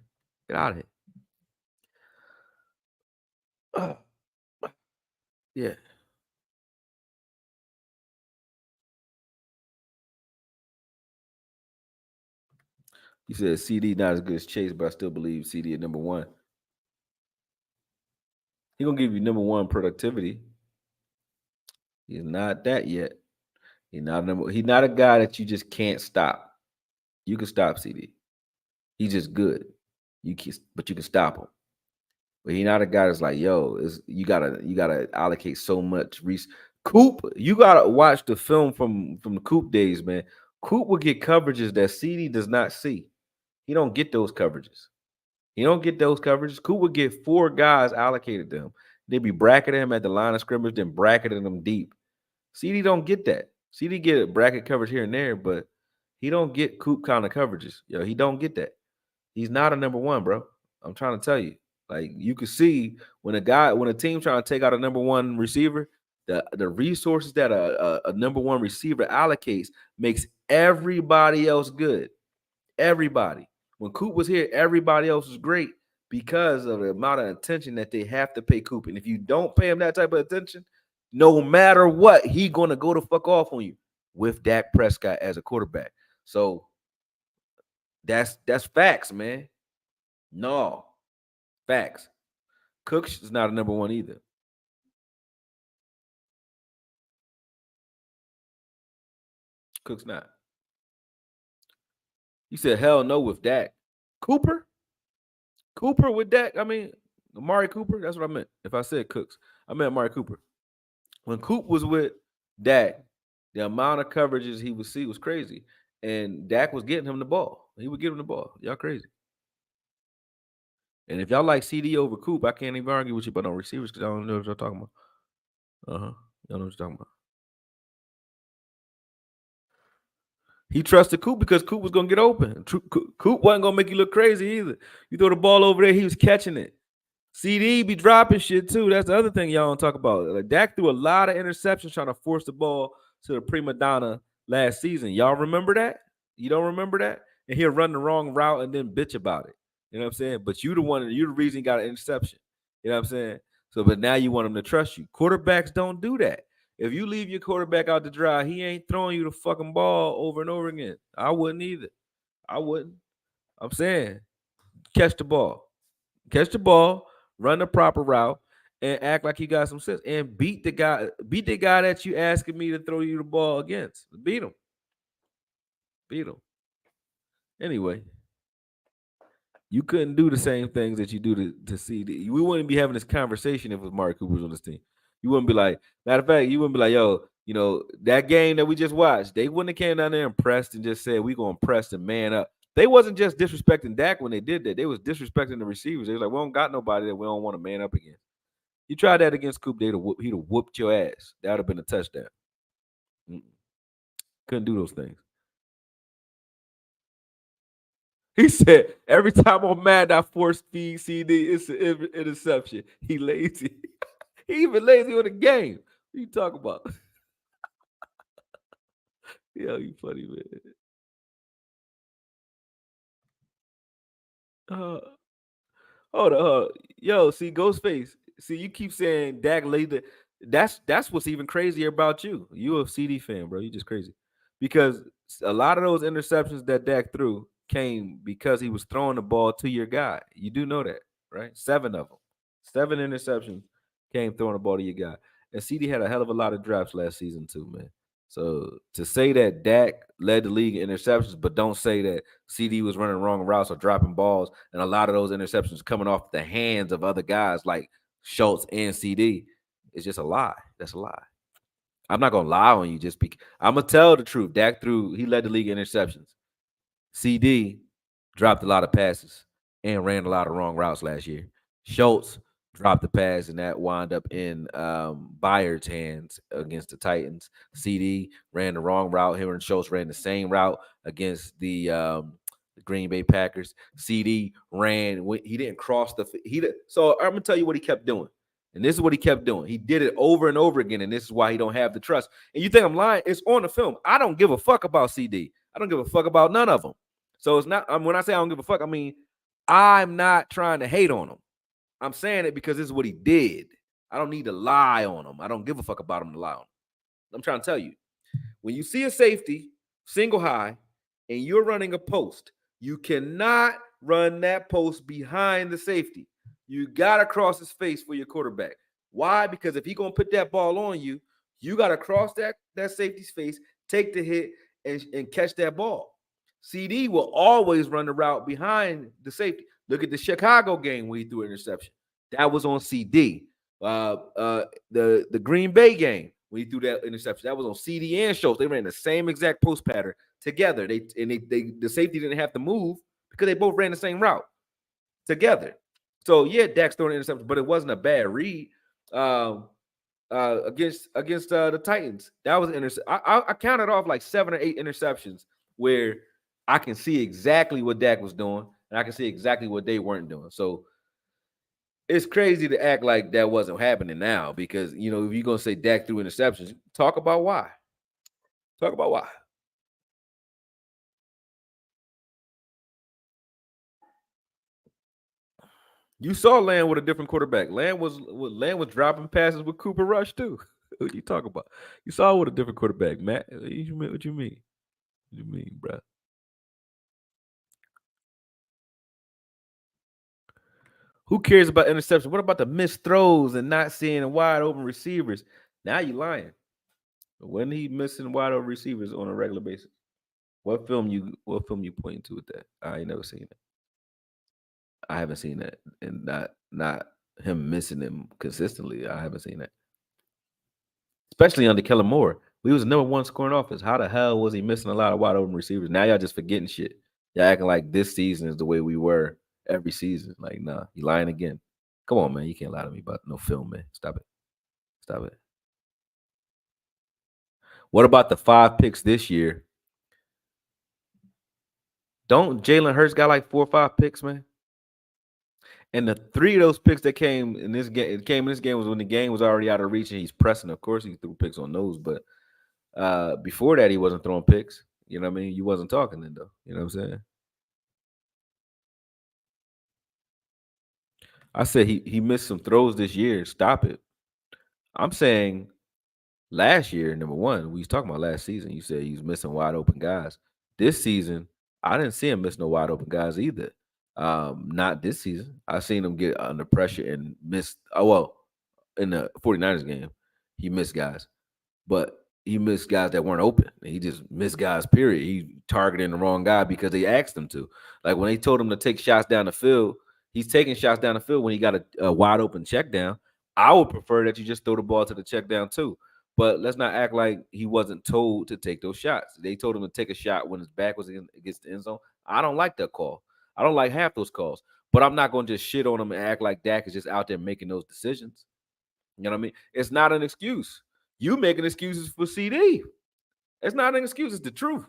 Get out of here. Yeah. You said CD not as good as Chase, but I still believe CD at number one. He gonna give you number one productivity. He's not that yet. He's not a guy that you just can't stop. You can stop CD. He's just good. But you can stop him. But he's not a guy that's like, yo, you gotta allocate so much. Coop, you gotta watch the film from the Coop days, man. Coop will get coverages that CD does not see. He don't get those coverages. He don't get those coverages. Coop would get 4 guys allocated to him. They'd be bracketing him at the line of scrimmage, then bracketing him deep. CD don't get that. CD get a bracket coverage here and there, but he don't get Coop kind of coverages. Yo, he don't get that. He's not a number one, bro. I'm trying to tell you. Like you could see when a team trying to take out a number one receiver, the resources that a number one receiver allocates makes everybody else good. Everybody. When Coop was here, everybody else was great because of the amount of attention that they have to pay Coop. And if you don't pay him that type of attention, no matter what, he gonna go the fuck off on you with Dak Prescott as a quarterback. So that's facts, man. No, facts. Cooks is not a number one either. Cook's not. You said hell no with Dak. Cooper? Cooper with Dak? I mean, Amari Cooper? That's what I meant. If I said Cooks, I meant Amari Cooper. When Coop was with Dak, the amount of coverages he would see was crazy. And Dak was getting him the ball. He would give him the ball. Y'all crazy. And if y'all like CD over Coop, I can't even argue with you about no receivers because I don't know what y'all talking about. Uh-huh. Y'all know what you're talking about. He trusted Coop because Coop was gonna get open. Coop wasn't gonna make you look crazy either. You throw the ball over there, he was catching it. CD be dropping shit too. That's the other thing y'all don't talk about. Like Dak threw a lot of interceptions trying to force the ball to the prima donna last season. Y'all remember that? You don't remember that? And he'll run the wrong route and then bitch about it. You know what I'm saying? But you the reason he got an interception. You know what I'm saying? So, but now you want him to trust you. Quarterbacks don't do that. If you leave your quarterback out to dry, he ain't throwing you the fucking ball over and over again. I wouldn't either. I wouldn't. I'm saying, catch the ball. Catch the ball, run the proper route, and act like you got some sense. And beat the guy that you asking me to throw you the ball against. Beat him. Beat him. Anyway, you couldn't do the same things that you do to CD. We wouldn't be having this conversation if it was Mark Cooper's on this team. You wouldn't be like, matter of fact, you wouldn't be like, yo, that game that we just watched, they wouldn't have came down there and pressed and just said, we gonna press the man up. They wasn't just disrespecting Dak when they did that. They was disrespecting the receivers. They was like, we don't got nobody that we don't want to man up against. You tried that against Coop, he'd have whooped your ass. That would have been a touchdown. Mm-mm. Couldn't do those things. He said, every time I'm mad, I force feed CD. It's an interception. He lazy. He even lazy on the game. What you talking about? Yo, you funny, man. Uh, hold on. Yo, see, Ghostface. See, you keep saying Dak laid. That's what's even crazier about you. You a CD fan, bro. You just crazy. Because a lot of those interceptions that Dak threw came because he was throwing the ball to your guy. You do know that, right? 7 of them. 7 interceptions came throwing the ball to your guy. And CD had a hell of a lot of drops last season too, man. So to say that Dak led the league in interceptions, but don't say that CD was running wrong routes or dropping balls, and a lot of those interceptions coming off the hands of other guys like Schultz and CD, is just a lie. That's a lie. I'm not gonna lie on you just because I'm gonna tell the truth. He led the league in interceptions. CD dropped a lot of passes and ran a lot of wrong routes last year. Schultz dropped the pass and that wound up in Byard's hands against the Titans. CD ran the wrong route. Him and Schultz ran the same route against the Green Bay Packers. CD ran. He didn't cross the. So I'm gonna tell you what he kept doing. And this is what he kept doing. He did it over and over again, and this is why he don't have the trust. And you think I'm lying? It's on the film. I don't give a fuck about CD. I don't give a fuck about none of them. So it's not. When I say I don't give a fuck, I mean I'm not trying to hate on him. I'm saying it because this is what he did. I don't need to lie on him. I don't give a fuck about him to lie on him. I'm trying to tell you. When you see a safety single high and you're running a post, you cannot run that post behind the safety. You gotta cross his face for your quarterback. Why? Because if he's gonna put that ball on you, you gotta cross that safety's face, take the hit, and catch that ball. CD will always run the route behind the safety. Look at the Chicago game where he threw an interception. That was on CD. The Green Bay game when he threw that interception, that was on CD and Schultz. They ran the same exact post pattern together. The safety didn't have to move because they both ran the same route together. So yeah, Dak's throwing an interception, but it wasn't a bad read against the Titans. That was an interception. I counted off like 7 or 8 interceptions where I can see exactly what Dak was doing, and I can see exactly what they weren't doing. So it's crazy to act like that wasn't happening now because if you're gonna say Dak threw interceptions, talk about why. Talk about why. You saw Land with a different quarterback. Land was dropping passes with Cooper Rush too. What you talk about? You saw with a different quarterback, Matt. What you mean? What you mean? What you mean, bro? Who cares about interception? What about the missed throws and not seeing wide open receivers? Now you lying. When he missing wide open receivers on a regular basis? What film you pointing to with that? I ain't never seen it. I haven't seen that, and not him missing them consistently. I haven't seen that, especially under Kellen Moore. We was the number one scoring offense. How the hell was he missing a lot of wide open receivers? Now y'all just forgetting shit. Y'all acting like this season is the way we were every season. Like, nah, you lying again. Come on, man. You can't lie to me about no film, man. Stop it. Stop it. What about the 5 picks this year? Don't Jalen Hurts got like 4 or 5 picks, man? And the 3 of those picks that came in this game was when the game was already out of reach and he's pressing. Of course, he threw picks on those, but before that, he wasn't throwing picks. You know what I mean? You wasn't talking then, though. You know what I'm saying? I said he missed some throws this year. Stop it. I'm saying last year, number one, we was talking about last season. You said he was missing wide open guys. This season, I didn't see him miss no wide open guys either. Not this season. I seen him get under pressure and miss. Oh well, in the 49ers game, he missed guys, but he missed guys that weren't open. He just missed guys. Period. He targeting the wrong guy because they asked him to. Like when they told him to take shots down the field, he's taking shots down the field when he got a wide open check down. I would prefer that you just throw the ball to the check down too. But let's not act like he wasn't told to take those shots. They told him to take a shot when his back was against the end zone. I don't like that call. I don't like half those calls. But I'm not going to just shit on him and act like Dak is just out there making those decisions. You know what I mean? It's not an excuse. You making excuses for CD. It's not an excuse. It's the truth.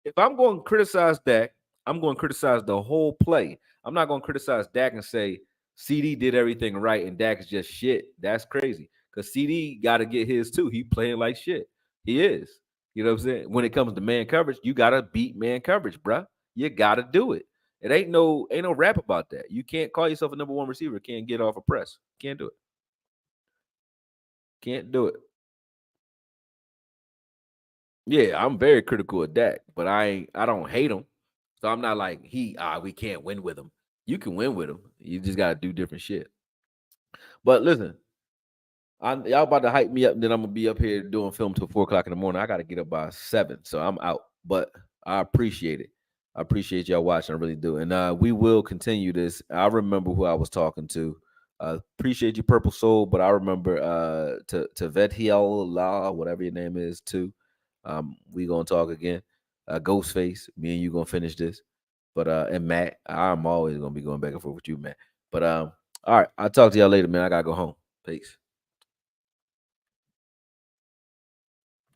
If I'm going to criticize Dak, I'm going to criticize the whole play. I'm not going to criticize Dak and say CD did everything right and Dak is just shit. That's crazy. Because CD got to get his too. He playing like shit. He is. You know what I'm saying? When it comes to man coverage, you got to beat man coverage, bruh. You got to do it. It ain't no rap about that. You can't call yourself a number one receiver. Can't get off a press. Can't do it. Can't do it. Yeah, I'm very critical of Dak, but I don't hate him. So I'm not like we can't win with him. You can win with him. You just gotta do different shit. But listen, y'all about to hype me up, and then I'm gonna be up here doing film till 4 o'clock in the morning. I gotta get up by 7, so I'm out. But I appreciate it. I appreciate y'all watching. I really do. And we will continue this. I remember who I was talking to. Appreciate you, Purple Soul. But I remember to Vethiel La, whatever your name is, too. We gonna talk again. Ghostface, me and you gonna finish this. But and Matt, I'm always gonna be going back and forth with you, Matt. But all right, I'll talk to y'all later, man. I gotta go home. Peace.